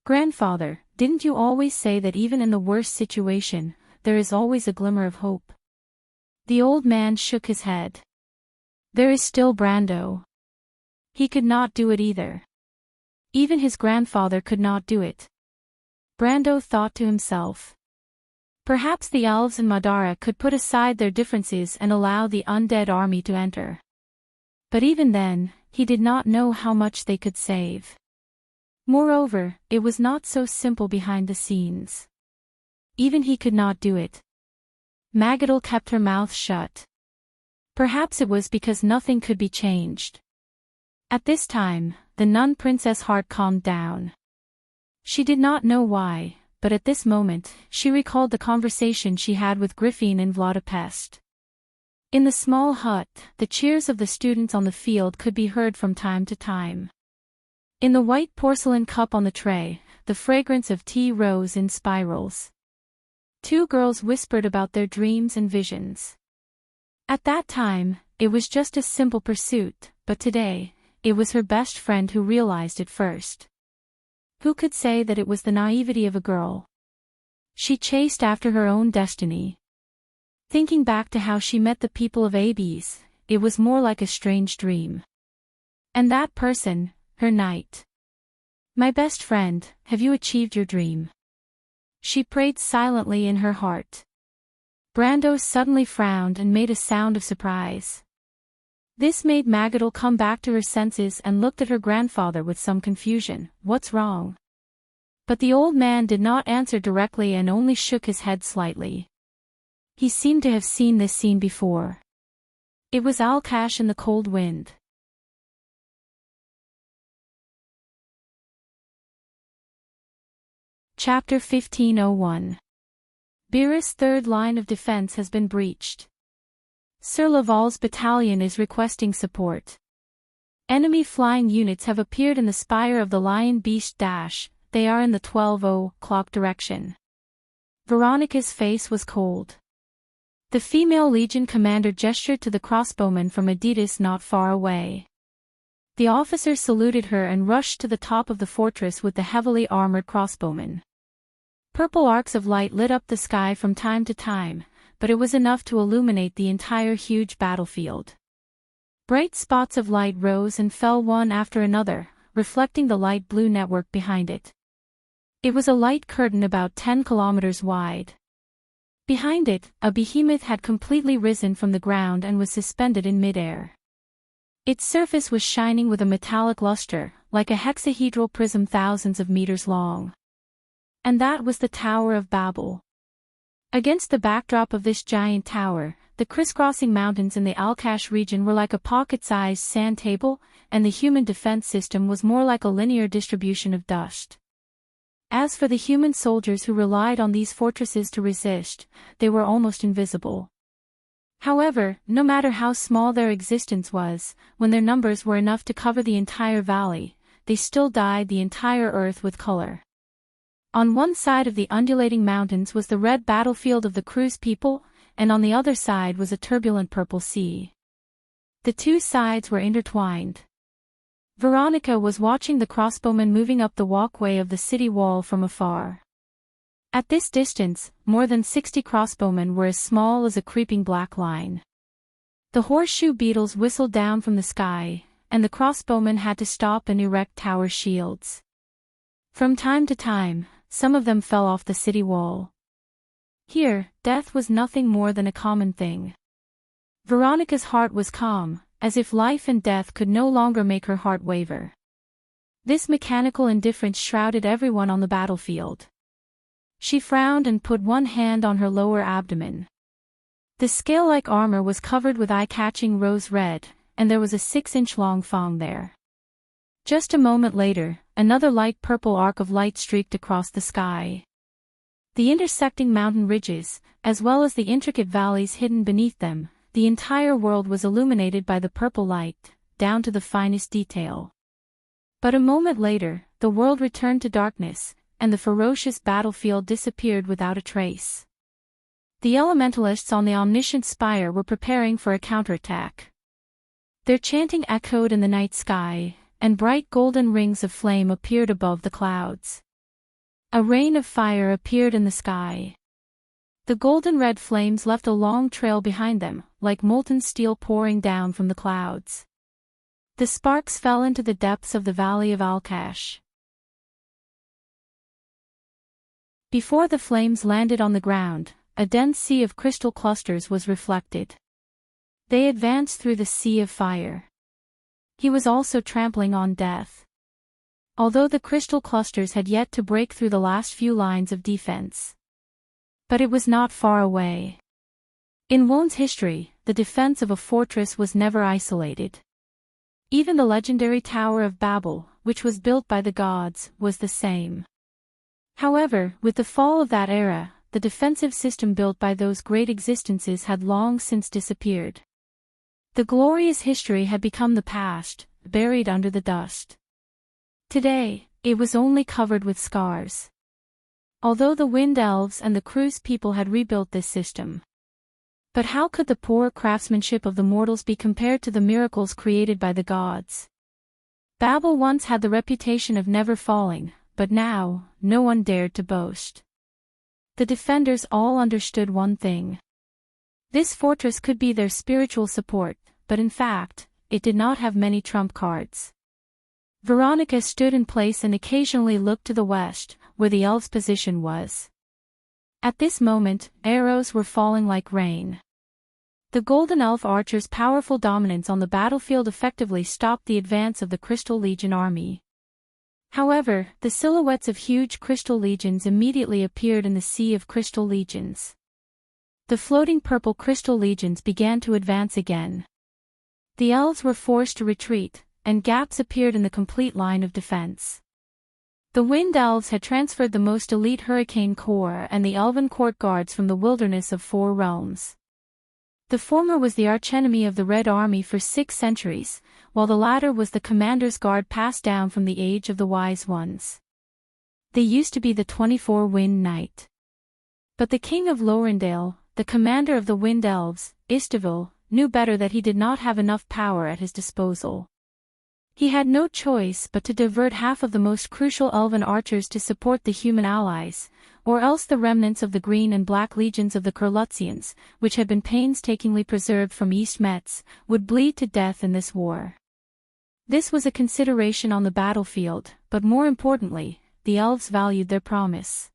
[SPEAKER 1] Grandfather, didn't you always say that even in the worst situation, there is always a glimmer of hope? The old man shook his head. There is still Brando. He could not do it either. Even his grandfather could not do it. Brando thought to himself. Perhaps the elves in Madara could put aside their differences and allow the undead army to enter. But even then, he did not know how much they could save. Moreover, it was not so simple behind the scenes. Even he could not do it. Magadal kept her mouth shut. Perhaps it was because nothing could be changed. At this time, the nun princess' heart calmed down. She did not know why, but at this moment, she recalled the conversation she had with Griffin in Vladipest. In the small hut, the cheers of the students on the field could be heard from time to time. In the white porcelain cup on the tray, the fragrance of tea rose in spirals. 2 girls whispered about their dreams and visions. At that time, it was just a simple pursuit, but today, it was her best friend who realized it first. Who could say that it was the naivety of a girl? She chased after her own destiny. Thinking back to how she met the people of Abes, it was more like a strange dream. And that person, her knight. My best friend, have you achieved your dream? She prayed silently in her heart. Brando suddenly frowned and made a sound of surprise. This made Magadal come back to her senses and looked at her grandfather with some confusion. What's wrong? But the old man did not answer directly and only shook his head slightly. He seemed to have seen this scene before. It was Alkash in the cold wind. Chapter 1501. Beerus' third line of defense has been breached. Sir Laval's battalion is requesting support. Enemy flying units have appeared in the spire of the Lion Beast Dash, they are in the 12:00 direction. Veronica's face was cold. The female legion commander gestured to the crossbowmen from Adidas not far away. The officer saluted her and rushed to the top of the fortress with the heavily armored crossbowmen. Purple arcs of light lit up the sky from time to time, but it was enough to illuminate the entire huge battlefield. Bright spots of light rose and fell one after another, reflecting the light blue network behind it. It was a light curtain about 10 kilometers wide. Behind it, a behemoth had completely risen from the ground and was suspended in midair. Its surface was shining with a metallic luster, like a hexahedral prism thousands of meters long. And that was the Tower of Babel. Against the backdrop of this giant tower, the crisscrossing mountains in the Alkash region were like a pocket-sized sand table, and the human defense system was more like a linear distribution of dust. As for the human soldiers who relied on these fortresses to resist, they were almost invisible. However, no matter how small their existence was, when their numbers were enough to cover the entire valley, they still dyed the entire earth with color. On one side of the undulating mountains was the red battlefield of the Cruz people, and on the other side was a turbulent purple sea. The two sides were intertwined. Veronica was watching the crossbowmen moving up the walkway of the city wall from afar. At this distance, more than 60 crossbowmen were as small as a creeping black line. The horseshoe beetles whistled down from the sky, and the crossbowmen had to stop and erect tower shields. From time to time, some of them fell off the city wall. Here, death was nothing more than a common thing. Veronica's heart was calm, as if life and death could no longer make her heart waver. This mechanical indifference shrouded everyone on the battlefield. She frowned and put one hand on her lower abdomen. The scale-like armor was covered with eye-catching rose red, and there was a 6-inch-long thong there. Just a moment later, another light purple arc of light streaked across the sky. The intersecting mountain ridges, as well as the intricate valleys hidden beneath them, the entire world was illuminated by the purple light, down to the finest detail. But a moment later, the world returned to darkness, and the ferocious battlefield disappeared without a trace. The elementalists on the omniscient spire were preparing for a counterattack. Their chanting echoed in the night sky, and bright golden rings of flame appeared above the clouds. A rain of fire appeared in the sky. The golden-red flames left a long trail behind them, like molten steel pouring down from the clouds. The sparks fell into the depths of the valley of Alkash. Before the flames landed on the ground, a dense sea of crystal clusters was reflected. They advanced through the sea of fire. He was also trampling on death. Although the crystal clusters had yet to break through the last few lines of defense. But it was not far away. In Won's history, the defense of a fortress was never isolated. Even the legendary Tower of Babel, which was built by the gods, was the same. However, with the fall of that era, the defensive system built by those great existences had long since disappeared. The glorious history had become the past, buried under the dust. Today, it was only covered with scars. Although the Wind Elves and the Cruz people had rebuilt this system. But how could the poor craftsmanship of the mortals be compared to the miracles created by the gods? Babel once had the reputation of never falling, but now, no one dared to boast. The defenders all understood one thing. This fortress could be their spiritual support, but in fact, it did not have many trump cards. Veronica stood in place and occasionally looked to the west, where the elves' position was. At this moment, arrows were falling like rain. The Golden Elf archers' powerful dominance on the battlefield effectively stopped the advance of the Crystal Legion army. However, the silhouettes of huge crystal legions immediately appeared in the sea of crystal legions. The floating purple crystal legions began to advance again. The elves were forced to retreat, and gaps appeared in the complete line of defense. The Wind Elves had transferred the most elite Hurricane Corps and the Elven Court Guards from the wilderness of 4 realms. The former was the archenemy of the Red Army for 6 centuries, while the latter was the Commander's Guard passed down from the Age of the Wise Ones. They used to be the 24 Wind Knight. But the King of Lorendale, the commander of the Wind Elves, Istavil, knew better that he did not have enough power at his disposal. He had no choice but to divert half of the most crucial elven archers to support the human allies, or else the remnants of the green and black legions of the Kurlutzians, which had been painstakingly preserved from East Metz, would bleed to death in this war. This was a consideration on the battlefield, but more importantly, the elves valued their promise.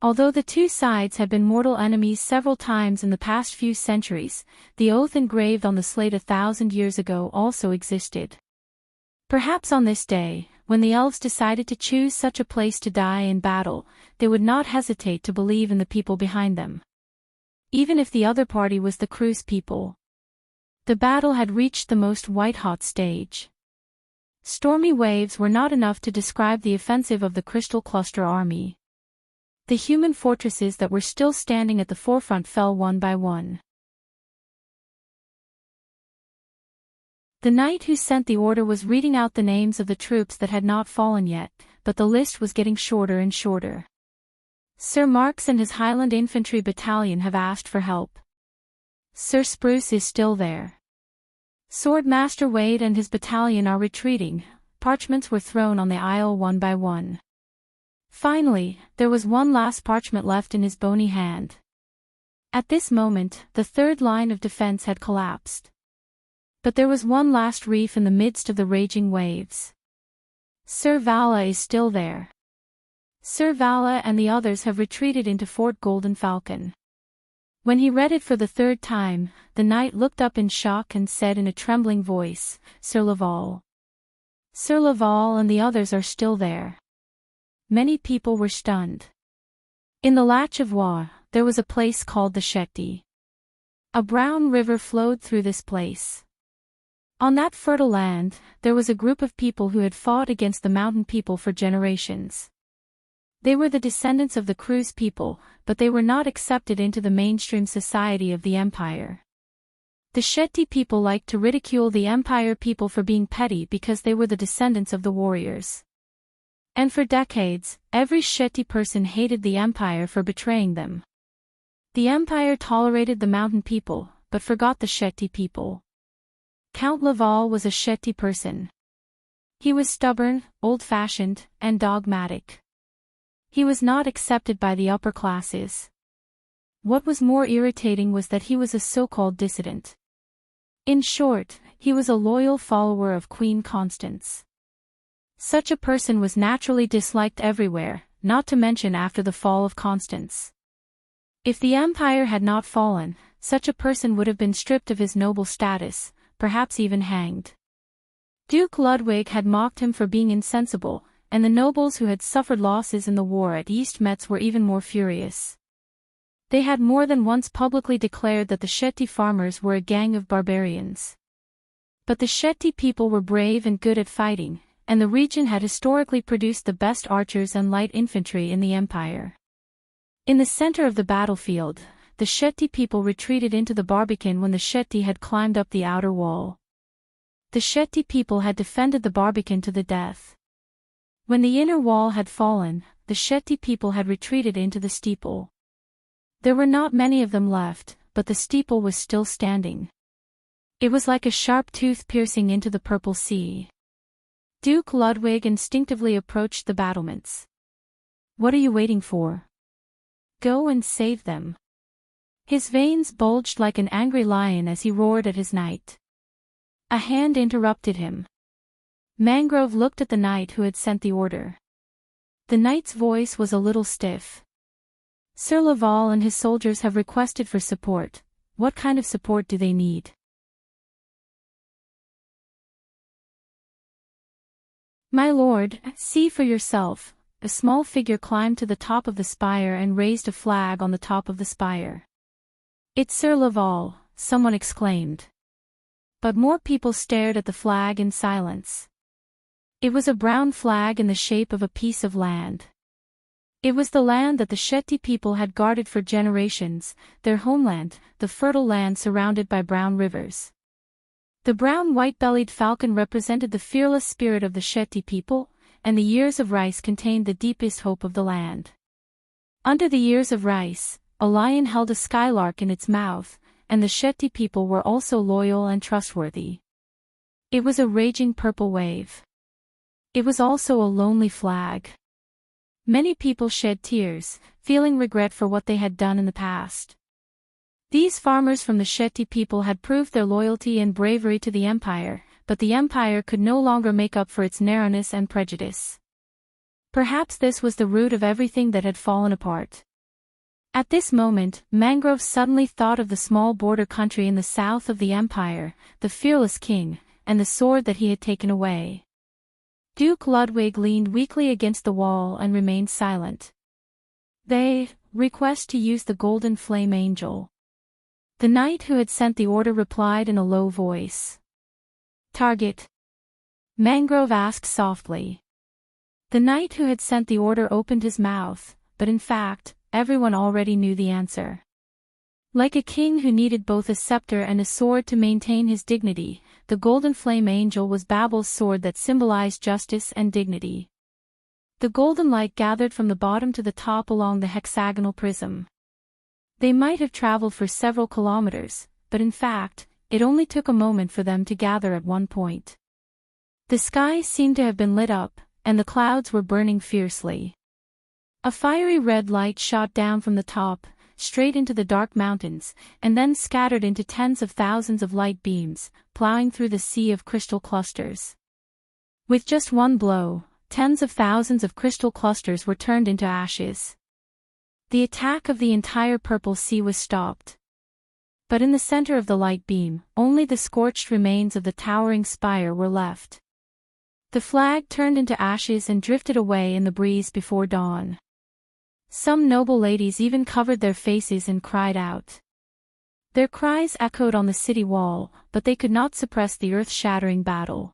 [SPEAKER 1] Although the two sides had been mortal enemies several times in the past few centuries, the oath engraved on the slate 1,000 years ago also existed. Perhaps on this day, when the elves decided to choose such a place to die in battle, they would not hesitate to believe in the people behind them. Even if the other party was the Cruse people. The battle had reached the most white-hot stage. Stormy waves were not enough to describe the offensive of the Crystal Cluster army. The human fortresses that were still standing at the forefront fell one by one. The knight who sent the order was reading out the names of the troops that had not fallen yet, but the list was getting shorter and shorter. Sir Marks and his Highland Infantry Battalion have asked for help. Sir Spruce is still there. Sword Master Wade and his battalion are retreating. Parchments were thrown on the aisle one by one. Finally, there was one last parchment left in his bony hand. At this moment, the third line of defense had collapsed. But there was one last reef in the midst of the raging waves. Sir Vala is still there. Sir Vala and the others have retreated into Fort Golden Falcon. When he read it for the third time, the knight looked up in shock and said in a trembling voice, "Sir Laval. Sir Laval and the others are still there." Many people were stunned. In the Latch of Wa, there was a place called the Shetty. A brown river flowed through this place. On that fertile land, there was a group of people who had fought against the mountain people for generations. They were the descendants of the Cruse people, but they were not accepted into the mainstream society of the empire. The Shetty people liked to ridicule the empire people for being petty because they were the descendants of the warriors. And for decades, every Shetty person hated the empire for betraying them. The empire tolerated the mountain people, but forgot the Shetty people. Count Laval was a Shetty person. He was stubborn, old-fashioned, and dogmatic. He was not accepted by the upper classes. What was more irritating was that he was a so-called dissident. In short, he was a loyal follower of Queen Constance. Such a person was naturally disliked everywhere, not to mention after the fall of Constance. If the empire had not fallen, such a person would have been stripped of his noble status, perhaps even hanged. Duke Ludwig had mocked him for being insensible, and the nobles who had suffered losses in the war at East Metz were even more furious. They had more than once publicly declared that the Shetty farmers were a gang of barbarians. But the Shetty people were brave and good at fighting, and the region had historically produced the best archers and light infantry in the empire. In the center of the battlefield, the Shetty people retreated into the Barbican when the Shetty had climbed up the outer wall. The Shetty people had defended the Barbican to the death. When the inner wall had fallen, the Shetty people had retreated into the steeple. There were not many of them left, but the steeple was still standing. It was like a sharp tooth piercing into the purple sea. Duke Ludwig instinctively approached the battlements. "What are you waiting for? Go and save them." His veins bulged like an angry lion as he roared at his knight. A hand interrupted him. Mangrove looked at the knight who had sent the order. The knight's voice was a little stiff. "Sir Laval and his soldiers have requested for support. What kind of support do they need?" "My lord, see for yourself." A small figure climbed to the top of the spire and raised a flag on the top of the spire. "It's Sir Laval," someone exclaimed. But more people stared at the flag in silence. It was a brown flag in the shape of a piece of land. It was the land that the Shetty people had guarded for generations, their homeland, the fertile land surrounded by brown rivers. The brown white-bellied falcon represented the fearless spirit of the Shetty people, and the ears of rice contained the deepest hope of the land. Under the ears of rice, a lion held a skylark in its mouth, and the Shetty people were also loyal and trustworthy. It was a raging purple wave. It was also a lonely flag. Many people shed tears, feeling regret for what they had done in the past. These farmers from the Shetty people had proved their loyalty and bravery to the Empire, but the Empire could no longer make up for its narrowness and prejudice. Perhaps this was the root of everything that had fallen apart. At this moment, Mangrove suddenly thought of the small border country in the south of the Empire, the fearless king, and the sword that he had taken away. Duke Ludwig leaned weakly against the wall and remained silent. They request to use the golden flame angel. The knight who had sent the order replied in a low voice. Target? Mangrove asked softly. The knight who had sent the order opened his mouth, but in fact, everyone already knew the answer. Like a king who needed both a scepter and a sword to maintain his dignity, the golden flame angel was Babel's sword that symbolized justice and dignity. The golden light gathered from the bottom to the top along the hexagonal prism. They might have traveled for several kilometers, but in fact, it only took a moment for them to gather at one point. The sky seemed to have been lit up, and the clouds were burning fiercely. A fiery red light shot down from the top, straight into the dark mountains, and then scattered into tens of thousands of light beams, plowing through the sea of crystal clusters. With just one blow, tens of thousands of crystal clusters were turned into ashes. The attack of the entire purple sea was stopped. But in the center of the light beam, only the scorched remains of the towering spire were left. The flag turned into ashes and drifted away in the breeze before dawn. Some noble ladies even covered their faces and cried out. Their cries echoed on the city wall, but they could not suppress the earth-shattering battle.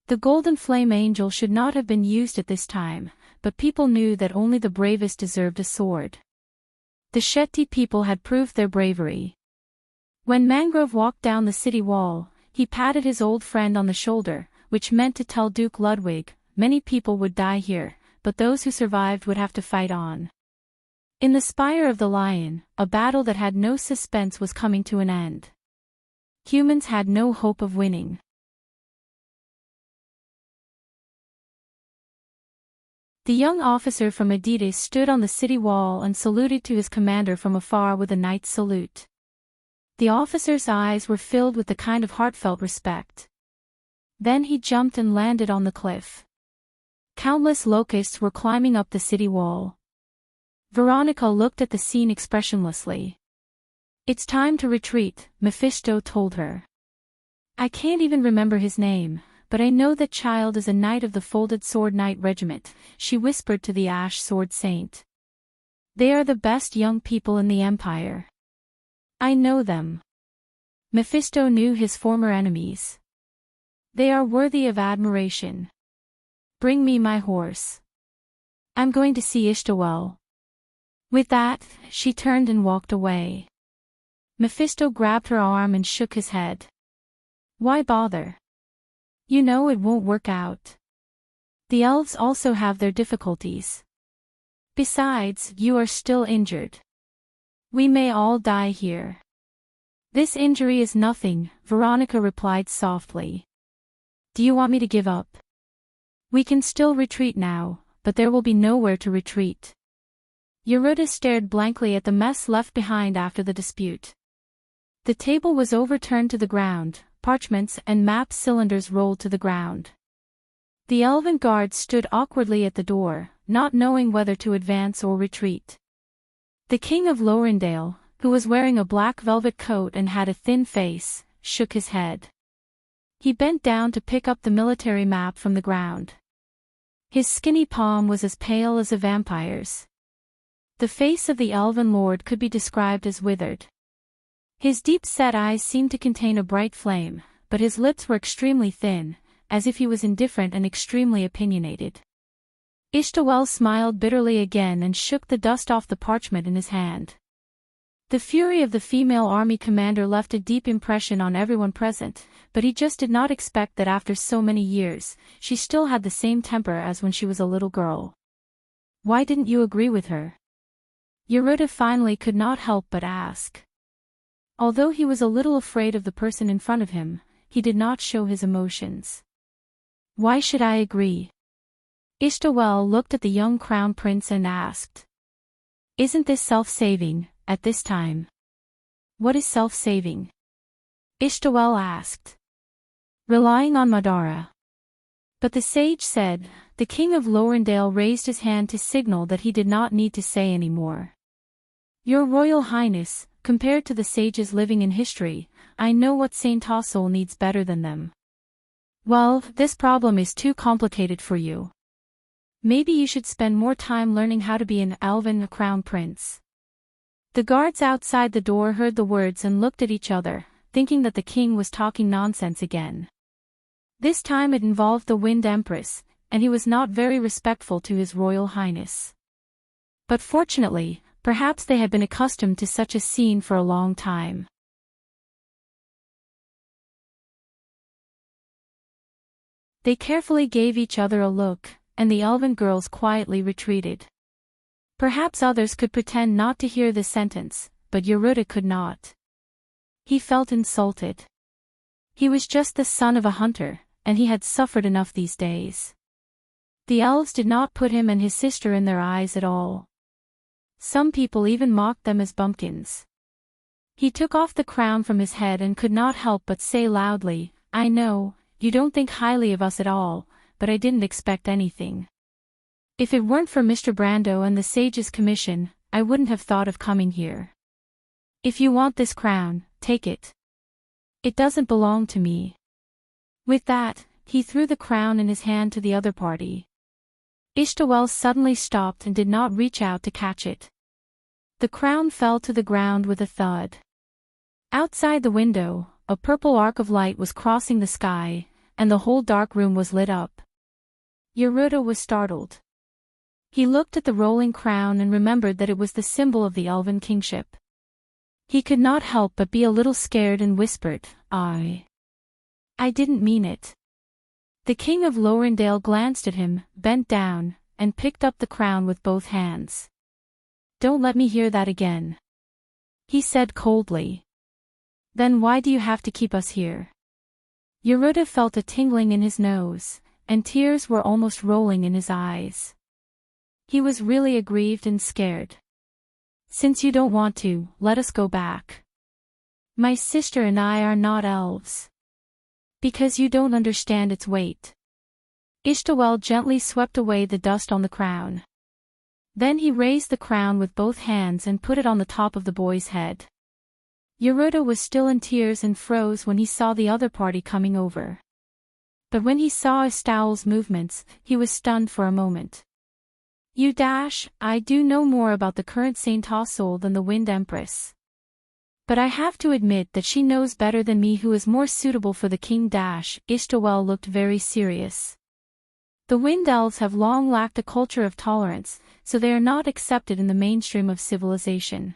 [SPEAKER 1] The golden flame angel should not have been used at this time, but people knew that only the bravest deserved a sword. The Shetty people had proved their bravery. When Mangrove walked down the city wall, he patted his old friend on the shoulder, which meant to tell Duke Ludwig, many people would die here, but those who survived would have to fight on. In the Spire of the Lion, a battle that had no suspense was coming to an end. Humans had no hope of winning. The young officer from Adidas stood on the city wall and saluted to his commander from afar with a knight's salute. The officer's eyes were filled with the kind of heartfelt respect. Then he jumped and landed on the cliff. Countless locusts were climbing up the city wall. Veronica looked at the scene expressionlessly. It's time to retreat, Mephisto told her. I can't even remember his name, but I know that child is a knight of the Folded Sword Knight Regiment, she whispered to the Ash Sword Saint. They are the best young people in the Empire. I know them. Mephisto knew his former enemies. They are worthy of admiration. Bring me my horse. I'm going to see Ishtawel. With that, she turned and walked away. Mephisto grabbed her arm and shook his head. Why bother? You know it won't work out. The elves also have their difficulties. Besides, you are still injured. We may all die here. This injury is nothing, Veronica replied softly. Do you want me to give up? We can still retreat now, but there will be nowhere to retreat. Yeruda stared blankly at the mess left behind after the dispute. The table was overturned to the ground, parchments and map cylinders rolled to the ground. The elven guards stood awkwardly at the door, not knowing whether to advance or retreat. The king of Lorendale, who was wearing a black velvet coat and had a thin face, shook his head. He bent down to pick up the military map from the ground. His skinny palm was as pale as a vampire's. The face of the elven lord could be described as withered. His deep-set eyes seemed to contain a bright flame, but his lips were extremely thin, as if he was indifferent and extremely opinionated. Ishtawel smiled bitterly again and shook the dust off the parchment in his hand. The fury of the female army commander left a deep impression on everyone present, but he just did not expect that after so many years, she still had the same temper as when she was a little girl. Why didn't you agree with her? Yeruda finally could not help but ask. Although he was a little afraid of the person in front of him, he did not show his emotions. Why should I agree? Ishtawel looked at the young crown prince and asked. Isn't this self-saving, at this time? What is self-saving? Ishtawel asked. Relying on Madara. But the sage said, the king of Lorendale raised his hand to signal that he did not need to say any more. Your Royal Highness, compared to the sages living in history, I know what Saint Tossel needs better than them. Well, this problem is too complicated for you. Maybe you should spend more time learning how to be an elven crown prince. The guards outside the door heard the words and looked at each other, thinking that the king was talking nonsense again. This time it involved the Wind Empress, and he was not very respectful to his Royal Highness. But fortunately, perhaps they had been accustomed to such a scene for a long time. They carefully gave each other a look, and the elven girls quietly retreated. Perhaps others could pretend not to hear this sentence, but Yoruta could not. He felt insulted. He was just the son of a hunter, and he had suffered enough these days. The elves did not put him and his sister in their eyes at all. Some people even mocked them as bumpkins. He took off the crown from his head and could not help but say loudly, I know, you don't think highly of us at all, but I didn't expect anything. If it weren't for Mr. Brando and the sage's commission, I wouldn't have thought of coming here. If you want this crown, take it. It doesn't belong to me. With that, he threw the crown in his hand to the other party. Ishtawel suddenly stopped and did not reach out to catch it. The crown fell to the ground with a thud. Outside the window, a purple arc of light was crossing the sky, and the whole dark room was lit up. Yoruta was startled. He looked at the rolling crown and remembered that it was the symbol of the elven kingship. He could not help but be a little scared and whispered, I didn't mean it. The king of Lorendale glanced at him, bent down, and picked up the crown with both hands. Don't let me hear that again, he said coldly. Then why do you have to keep us here? Yoruta felt a tingling in his nose, and tears were almost rolling in his eyes. He was really aggrieved and scared. Since you don't want to, let us go back. My sister and I are not elves. Because you don't understand its weight. Ishtawel gently swept away the dust on the crown. Then he raised the crown with both hands and put it on the top of the boy's head. Yoruta was still in tears and froze when he saw the other party coming over. But when he saw Istowel's movements, he was stunned for a moment. I do know more about the current Saint Tossel than the Wind Empress. But I have to admit that she knows better than me who is more suitable for the king. Ishtawel looked very serious. The Wind Elves have long lacked a culture of tolerance, so they are not accepted in the mainstream of civilization.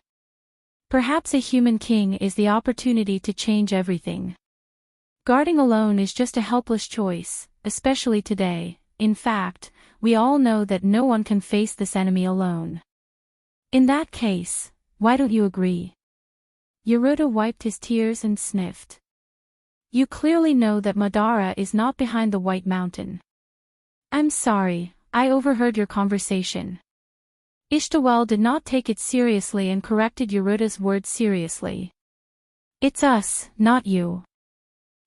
[SPEAKER 1] Perhaps a human king is the opportunity to change everything. Guarding alone is just a helpless choice, especially today. In fact, we all know that no one can face this enemy alone. In that case, why don't you agree? Yoruta wiped his tears and sniffed. You clearly know that Madara is not behind the White Mountain. I'm sorry, I overheard your conversation. Ishtawel did not take it seriously and corrected Yoruta's words seriously. It's us, not you.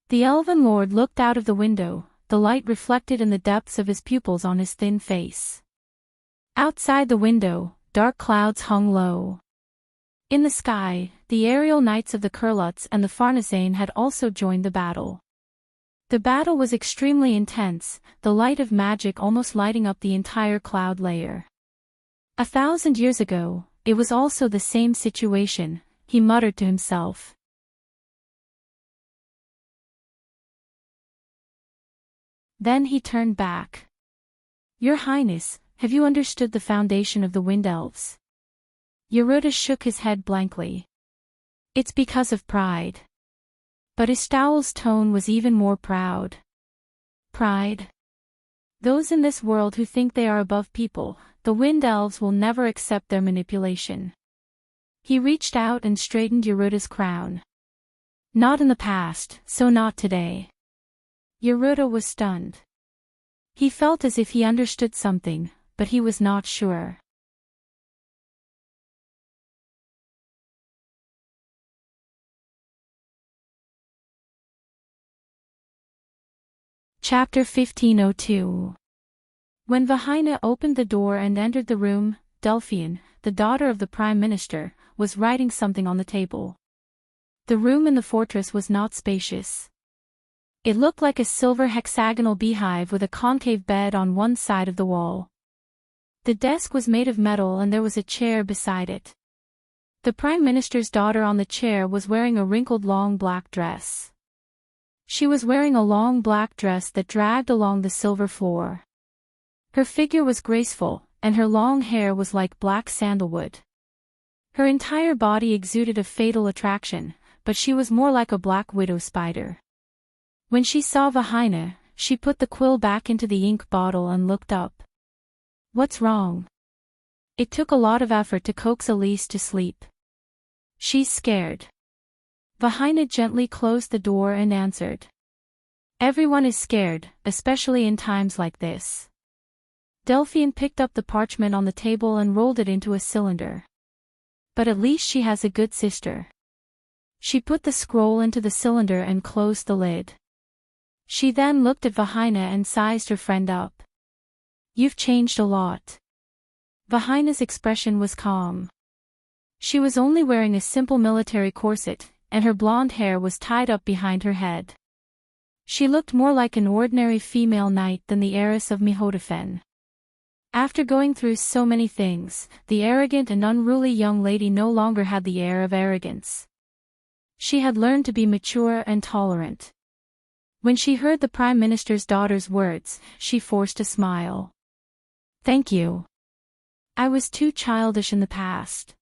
[SPEAKER 1] The elven lord looked out of the window, the light reflected in the depths of his pupils on his thin face. Outside the window, dark clouds hung low. In the sky, the aerial knights of the Kurlutz and the Farnesane had also joined the battle. The battle was extremely intense, the light of magic almost lighting up the entire cloud layer. 1,000 years ago, it was also the same situation, he muttered to himself. Then he turned back. Your Highness, have you understood the foundation of the Wind Elves? Yoruta shook his head blankly. It's because of pride. But Istowel's tone was even more proud. Pride? Those in this world who think they are above people, the Wind Elves will never accept their manipulation. He reached out and straightened Yoruta's crown. Not in the past, so not today. Yaruta was stunned. He felt as if he understood something, but he was not sure. Chapter 1502. When Vahina opened the door and entered the room, Delphian, the daughter of the Prime Minister, was writing something on the table. The room in the fortress was not spacious. It looked like a silver hexagonal beehive with a concave bed on one side of the wall. The desk was made of metal and there was a chair beside it. The Prime Minister's daughter on the chair was wearing a wrinkled long black dress. She was wearing a long black dress that dragged along the silver floor. Her figure was graceful, and her long hair was like black sandalwood. Her entire body exuded a fatal attraction, but she was more like a black widow spider. When she saw Vahina, she put the quill back into the ink bottle and looked up. "What's wrong?" It took a lot of effort to coax Elise to sleep. "She's scared." Vahina gently closed the door and answered. "Everyone is scared, especially in times like this." Delphian picked up the parchment on the table and rolled it into a cylinder. "But at least she has a good sister." She put the scroll into the cylinder and closed the lid. She then looked at Vahina and sized her friend up. "You've changed a lot." Vahina's expression was calm. She was only wearing a simple military corset, and her blonde hair was tied up behind her head. She looked more like an ordinary female knight than the heiress of Mihodafen. After going through so many things, the arrogant and unruly young lady no longer had the air of arrogance. She had learned to be mature and tolerant. When she heard the Prime Minister's daughter's words, she forced a smile. "Thank you. I was too childish in the past."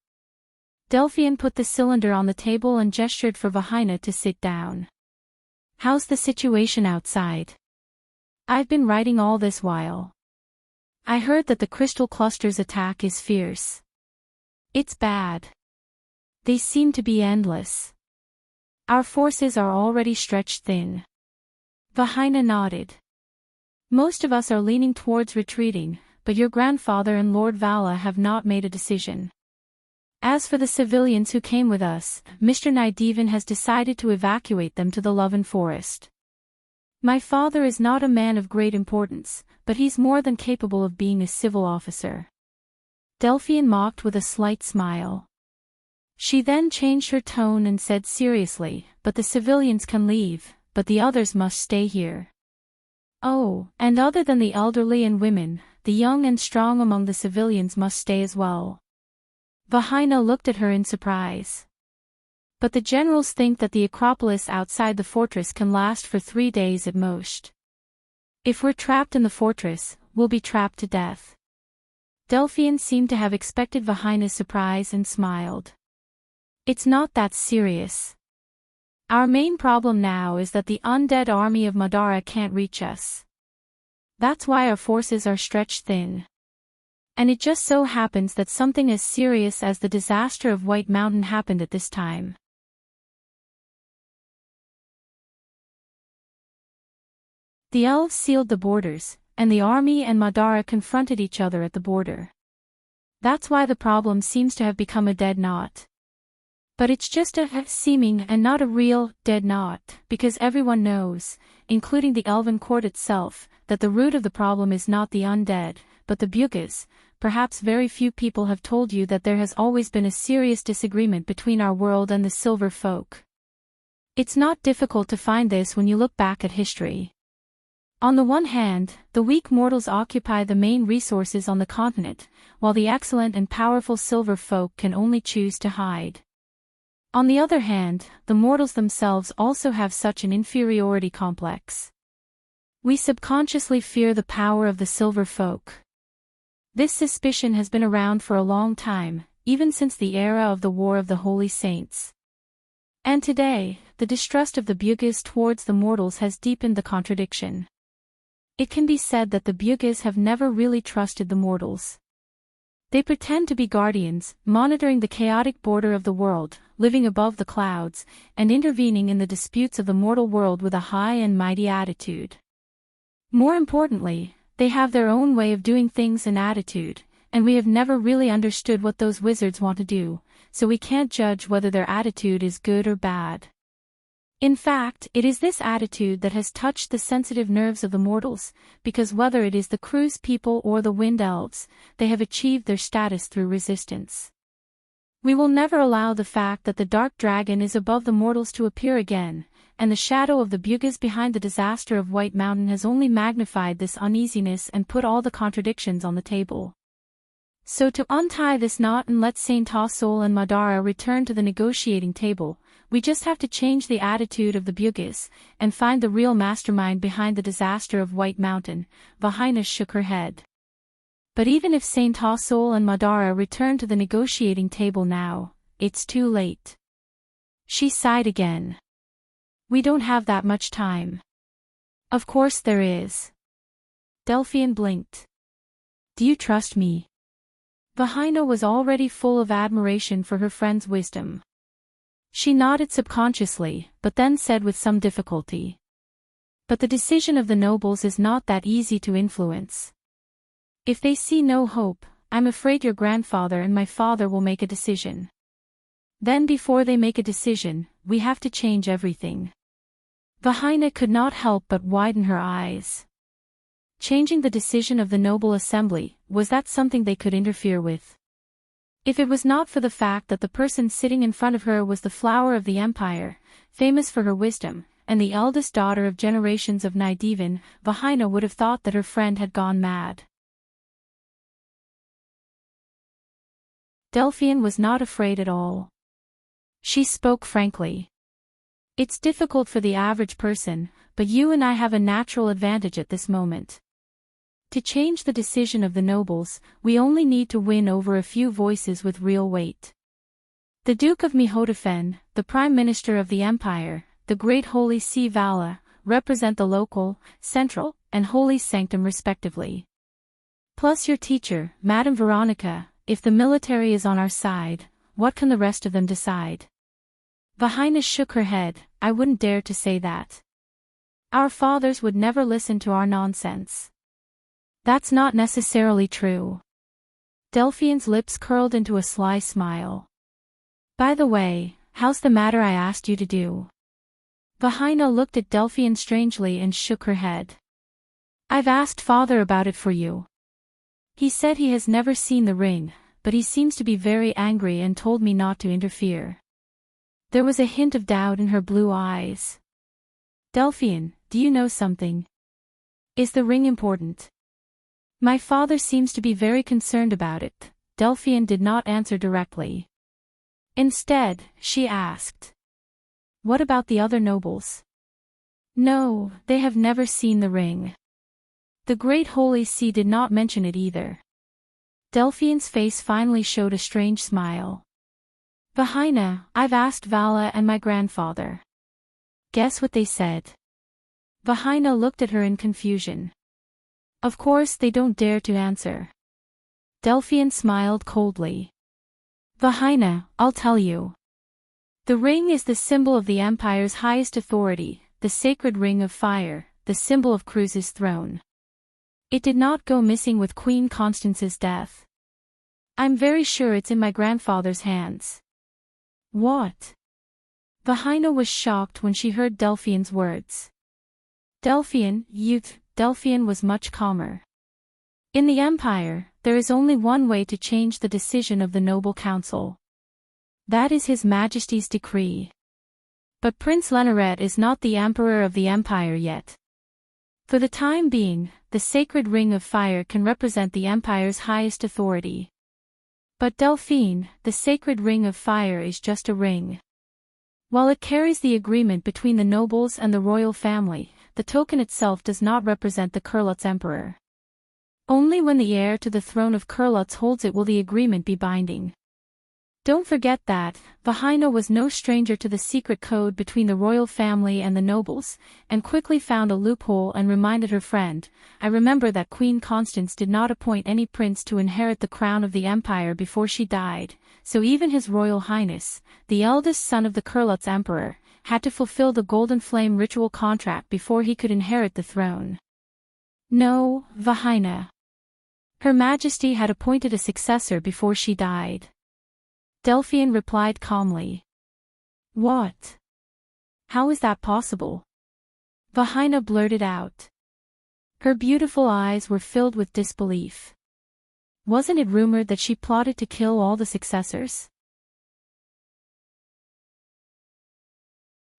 [SPEAKER 1] Delphian put the cylinder on the table and gestured for Vahina to sit down. "How's the situation outside?" "I've been writing all this while. I heard that the crystal cluster's attack is fierce. It's bad. They seem to be endless. Our forces are already stretched thin." Vahina nodded. "Most of us are leaning towards retreating, but your grandfather and Lord Vala have not made a decision. As for the civilians who came with us, Mr. Nydevan has decided to evacuate them to the Loven Forest. My father is not a man of great importance, but he's more than capable of being a civil officer." Delphian mocked with a slight smile. She then changed her tone and said seriously, "But the civilians can leave, but the others must stay here." "Oh, and other than the elderly and women, the young and strong among the civilians must stay as well." Vahina looked at her in surprise. "But the generals think that the Acropolis outside the fortress can last for 3 days at most. If we're trapped in the fortress, we'll be trapped to death." Delphian seemed to have expected Vahina's surprise and smiled. "It's not that serious. Our main problem now is that the undead army of Madara can't reach us. That's why our forces are stretched thin. And it just so happens that something as serious as the disaster of White Mountain happened at this time." The elves sealed the borders, and the army and Madara confronted each other at the border. That's why the problem seems to have become a dead knot. But it's just a seeming and not a real dead knot, because everyone knows, including the elven court itself, that the root of the problem is not the undead, but the Bugas. Perhaps very few people have told you that there has always been a serious disagreement between our world and the Silver Folk. It's not difficult to find this when you look back at history. On the one hand, the weak mortals occupy the main resources on the continent, while the excellent and powerful Silver Folk can only choose to hide. On the other hand, the mortals themselves also have such an inferiority complex. We subconsciously fear the power of the Silver Folk. This suspicion has been around for a long time, even since the era of the War of the Holy Saints. And today, the distrust of the Bugas towards the mortals has deepened the contradiction. It can be said that the Bugas have never really trusted the mortals. They pretend to be guardians, monitoring the chaotic border of the world, living above the clouds, and intervening in the disputes of the mortal world with a high and mighty attitude. More importantly, they have their own way of doing things and attitude, and we have never really understood what those wizards want to do, so we can't judge whether their attitude is good or bad. In fact, it is this attitude that has touched the sensitive nerves of the mortals, because whether it is the Cruise people or the Wind Elves, they have achieved their status through resistance. We will never allow the fact that the Dark Dragon is above the mortals to appear again, and the shadow of the Bugis behind the disaster of White Mountain has only magnified this uneasiness and put all the contradictions on the table. So to untie this knot and let Saint Tassol and Madara return to the negotiating table, we just have to change the attitude of the Bugis, and find the real mastermind behind the disaster of White Mountain. Vahina shook her head. But even if Saint Tassol and Madara return to the negotiating table now, it's too late. She sighed again. We don't have that much time. Of course there is. Delphian blinked. Do you trust me? Vahina was already full of admiration for her friend's wisdom. She nodded subconsciously, but then said with some difficulty. But the decision of the nobles is not that easy to influence. If they see no hope, I'm afraid your grandfather and my father will make a decision. Then before they make a decision, we have to change everything. Vahina could not help but widen her eyes. Changing the decision of the noble assembly, was that something they could interfere with? If it was not for the fact that the person sitting in front of her was the flower of the empire, famous for her wisdom, and the eldest daughter of generations of Nidevan, Vahina would have thought that her friend had gone mad. Delphian was not afraid at all. She spoke frankly. It's difficult for the average person, but you and I have a natural advantage at this moment. To change the decision of the nobles, we only need to win over a few voices with real weight. The Duke of Mihodafen, the Prime Minister of the Empire, the Great Holy See Vala, represent the local, central, and holy sanctum respectively. Plus your teacher, Madame Veronica. If the military is on our side, what can the rest of them decide? Vahina shook her head. I wouldn't dare to say that. Our fathers would never listen to our nonsense. That's not necessarily true. Delphian's lips curled into a sly smile. By the way, how's the matter I asked you to do? Vahina looked at Delphian strangely and shook her head. I've asked father about it for you. He said he has never seen the ring, but he seems to be very angry and told me not to interfere. There was a hint of doubt in her blue eyes. Delphian, do you know something? Is the ring important? My father seems to be very concerned about it. Delphian did not answer directly. Instead, she asked. What about the other nobles? No, they have never seen the ring. The Great Holy See did not mention it either. Delphian's face finally showed a strange smile. Vahina, I've asked Vala and my grandfather. Guess what they said? Vahina looked at her in confusion. Of course they don't dare to answer. Delphian smiled coldly. Vahina, I'll tell you. The ring is the symbol of the Empire's highest authority, the sacred ring of fire, the symbol of Cruise's throne. It did not go missing with Queen Constance's death. I'm very sure it's in my grandfather's hands. What? Vahina was shocked when she heard Delphian's words. Delphian, youth. Delphian was much calmer. In the Empire, there is only one way to change the decision of the Noble Council. That is His Majesty's decree. But Prince Leneret is not the Emperor of the Empire yet. For the time being, the sacred ring of fire can represent the Empire's highest authority. But Delphine, the sacred ring of fire is just a ring. While it carries the agreement between the nobles and the royal family, the token itself does not represent the Kurlutz Emperor. Only when the heir to the throne of Kurlutz holds it will the agreement be binding. Don't forget that, Vahina was no stranger to the secret code between the royal family and the nobles, and quickly found a loophole and reminded her friend, I remember that Queen Constance did not appoint any prince to inherit the crown of the empire before she died, so even His Royal Highness, the eldest son of the Kurlutz Emperor, had to fulfill the Golden Flame ritual contract before he could inherit the throne. No, Vahina. Her Majesty had appointed a successor before she died. Delphian replied calmly. What? How is that possible? Vahina blurted out. Her beautiful eyes were filled with disbelief. Wasn't it rumored that she plotted to kill all the successors?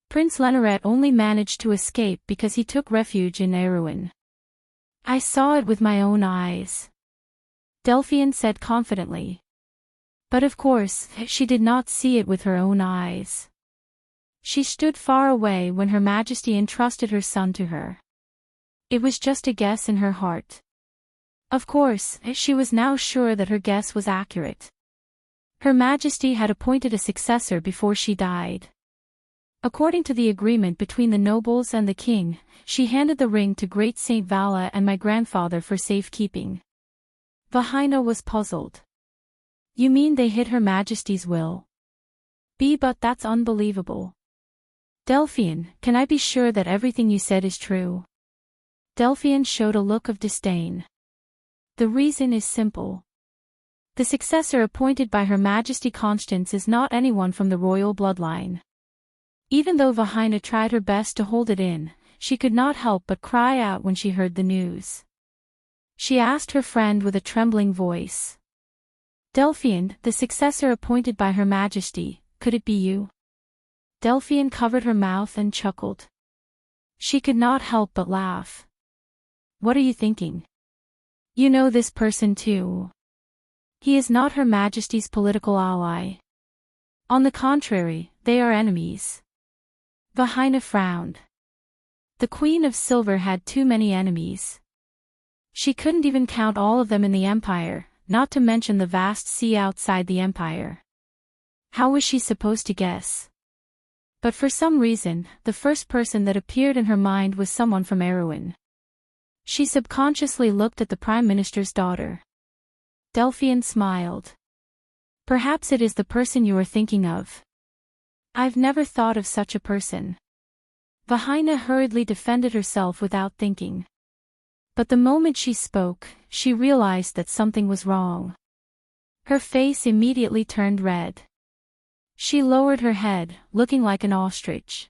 [SPEAKER 1] Prince Leneret only managed to escape because he took refuge in Erewhon. I saw it with my own eyes. Delphian said confidently. But of course, she did not see it with her own eyes. She stood far away when Her Majesty entrusted her son to her. It was just a guess in her heart. Of course, she was now sure that her guess was accurate. Her Majesty had appointed a successor before she died. According to the agreement between the nobles and the king, she handed the ring to Great Saint Vala and my grandfather for safekeeping. Vahina was puzzled. You mean they hid Her Majesty's will? But that's unbelievable. Delphian, can I be sure that everything you said is true? Delphian showed a look of disdain. The reason is simple. The successor appointed by Her Majesty Constance is not anyone from the royal bloodline. Even though Vahina tried her best to hold it in, she could not help but cry out when she heard the news. She asked her friend with a trembling voice. Delphian, the successor appointed by Her Majesty, could it be you? Delphian covered her mouth and chuckled. She could not help but laugh. What are you thinking? You know this person too. He is not Her Majesty's political ally. On the contrary, they are enemies. Vahina frowned. The Queen of Silver had too many enemies. She couldn't even count all of them in the Empire, not to mention the vast sea outside the Empire. How was she supposed to guess? But for some reason, the first person that appeared in her mind was someone from Erewhon. She subconsciously looked at the Prime Minister's daughter. Delphian smiled. Perhaps it is the person you are thinking of. I've never thought of such a person. Vahina hurriedly defended herself without thinking. But the moment she spoke, she realized that something was wrong. Her face immediately turned red. She lowered her head, looking like an ostrich.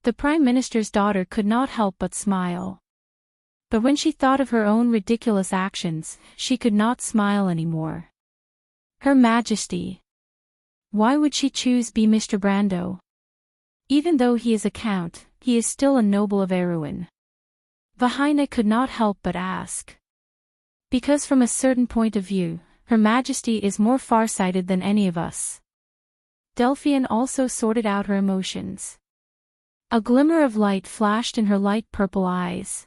[SPEAKER 1] The Prime Minister's daughter could not help but smile. But when she thought of her own ridiculous actions, she could not smile anymore. Her Majesty. Why would she choose Mr. Brando? Even though he is a count, he is still a noble of Erewhon. Vahina could not help but ask. Because from a certain point of view, Her Majesty is more farsighted than any of us. Delphian also sorted out her emotions. A glimmer of light flashed in her light purple eyes.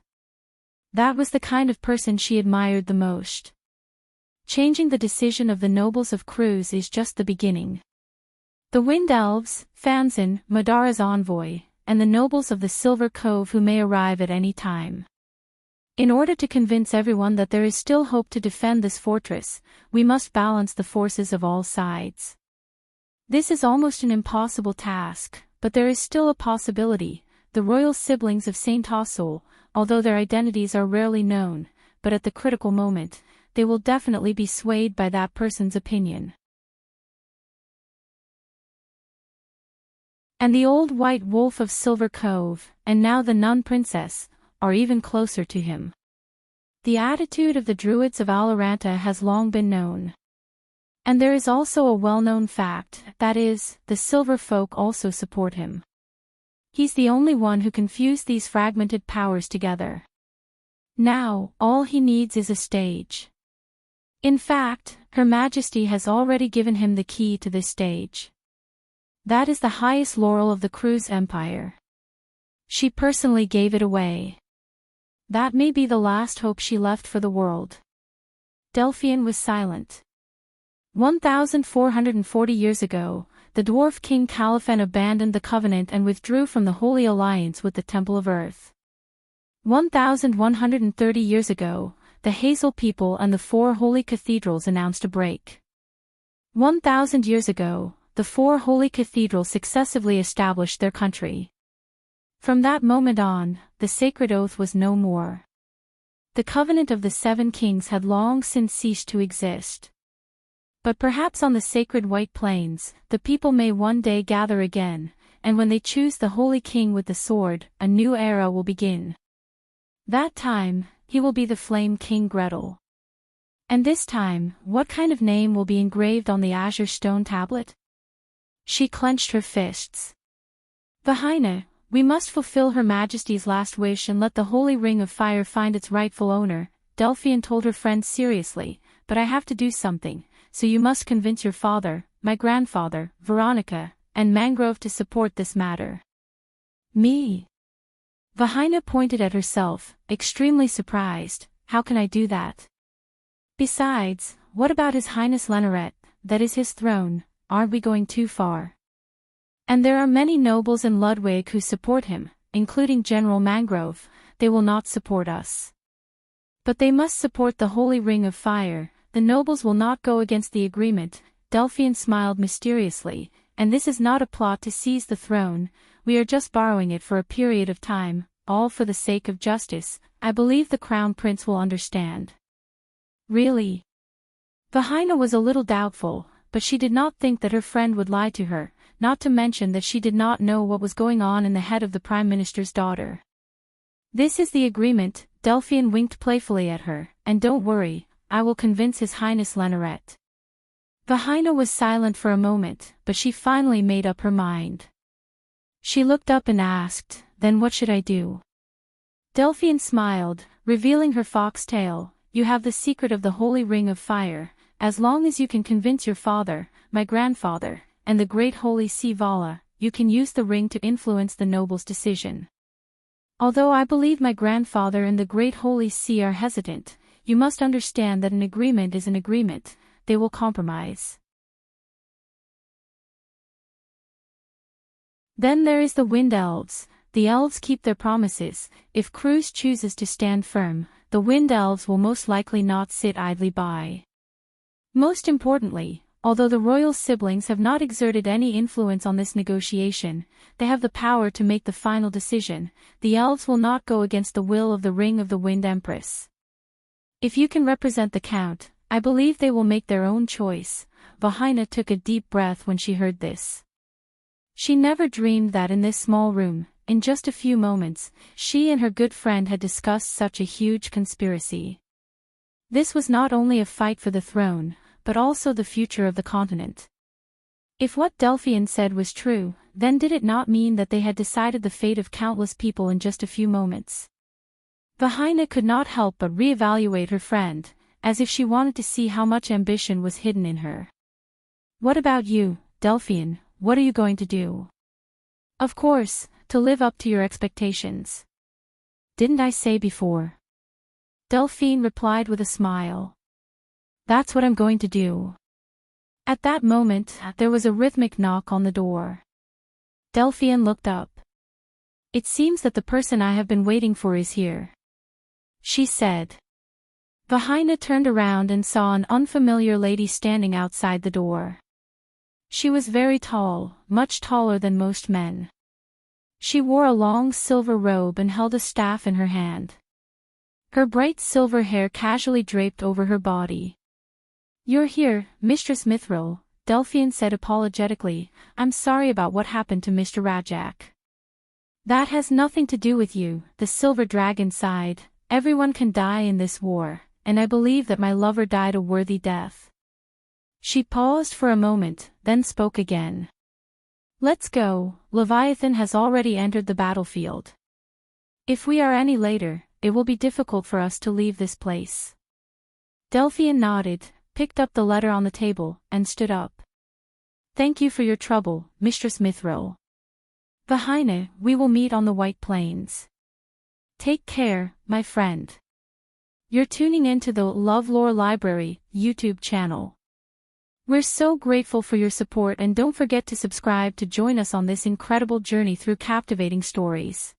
[SPEAKER 1] That was the kind of person she admired the most. Changing the decision of the nobles of Cruz is just the beginning. The Wind Elves, Fanzin, Madara's envoy, and the nobles of the Silver Cove who may arrive at any time. In order to convince everyone that there is still hope to defend this fortress, we must balance the forces of all sides. This is almost an impossible task, but there is still a possibility. The royal siblings of Saint Tassol, although their identities are rarely known, but at the critical moment, they will definitely be swayed by that person's opinion. And the old white wolf of Silver Cove, and now the nun princess, are even closer to him. The attitude of the druids of Aloranta has long been known. And there is also a well-known fact, that is, the silver folk also support him. He's the only one who can fuse these fragmented powers together. Now, all he needs is a stage. In fact, Her Majesty has already given him the key to this stage. That is the highest laurel of the Cruz Empire. She personally gave it away. That may be the last hope she left for the world. Delphian was silent. 1440 years ago, the dwarf king Caliphate abandoned the covenant and withdrew from the Holy Alliance with the Temple of Earth. 1130 years ago, the Hazel people and the four holy cathedrals announced a break. 1000 years ago, the four holy cathedrals successively established their country. From that moment on, the sacred oath was no more. The covenant of the seven kings had long since ceased to exist. But perhaps on the sacred White Plains, the people may one day gather again, and when they choose the Holy King with the sword, a new era will begin. That time, he will be the Flame King Gretel. And this time, what kind of name will be engraved on the azure stone tablet? She clenched her fists. Vahina, we must fulfill Her Majesty's last wish and let the Holy Ring of Fire find its rightful owner, Delphian told her friend seriously, but I have to do something. So you must convince your father, my grandfather, Veronica, and Mangrove to support this matter. Me? Vahina pointed at herself, extremely surprised. How can I do that? Besides, what about His Highness Leneret? That is his throne. Aren't we going too far? And there are many nobles in Ludwig who support him, including General Mangrove. They will not support us. But they must support the Holy Ring of Fire. The nobles will not go against the agreement. Delphian smiled mysteriously, and this is not a plot to seize the throne, we are just borrowing it for a period of time, all for the sake of justice. I believe the Crown Prince will understand. Really? Vahina was a little doubtful, but she did not think that her friend would lie to her, not to mention that she did not know what was going on in the head of the Prime Minister's daughter. This is the agreement, Delphian winked playfully at her, and don't worry, I will convince His Highness Leneret. Vahina was silent for a moment, but she finally made up her mind. She looked up and asked, then what should I do? Delphian smiled, revealing her foxtail. You have the secret of the Holy Ring of Fire. As long as you can convince your father, my grandfather, and the great holy sea Vala, you can use the ring to influence the noble's decision. Although I believe my grandfather and the great holy sea are hesitant, you must understand that an agreement is an agreement. They will compromise. Then there is the Wind Elves. The elves keep their promises. If Cruz chooses to stand firm, the Wind Elves will most likely not sit idly by. Most importantly, although the royal siblings have not exerted any influence on this negotiation, they have the power to make the final decision. The elves will not go against the will of the Ring of the Wind Empress. If you can represent the Count, I believe they will make their own choice. Vahina took a deep breath when she heard this. She never dreamed that in this small room, in just a few moments, she and her good friend had discussed such a huge conspiracy. This was not only a fight for the throne, but also the future of the continent. If what Delphian said was true, then did it not mean that they had decided the fate of countless people in just a few moments? Vahina could not help but reevaluate her friend, as if she wanted to see how much ambition was hidden in her. What about you, Delphian? What are you going to do? Of course, to live up to your expectations. Didn't I say before? Delphine replied with a smile. That's what I'm going to do. At that moment, there was a rhythmic knock on the door. Delphian looked up. It seems that the person I have been waiting for is here, she said. Vahina turned around and saw an unfamiliar lady standing outside the door. She was very tall, much taller than most men. She wore a long silver robe and held a staff in her hand. Her bright silver hair casually draped over her body. You're here, Mistress Mithril, Delphian said apologetically. I'm sorry about what happened to Mr. Rajak. That has nothing to do with you, the silver dragon sighed. Everyone can die in this war, and I believe that my lover died a worthy death. She paused for a moment, then spoke again. Let's go, Leviathan has already entered the battlefield. If we are any later, it will be difficult for us to leave this place. Delphian nodded, picked up the letter on the table, and stood up. Thank you for your trouble, Mistress Mithril. Vahina, we will meet on the White Plains. Take care, my friend. You're tuning in to the LoveLore Library YouTube channel. We're so grateful for your support, and don't forget to subscribe to join us on this incredible journey through captivating stories.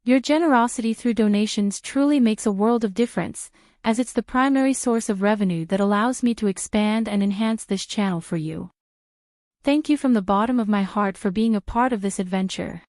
[SPEAKER 1] Your generosity through donations truly makes a world of difference, as it's the primary source of revenue that allows me to expand and enhance this channel for you. Thank you from the bottom of my heart for being a part of this adventure.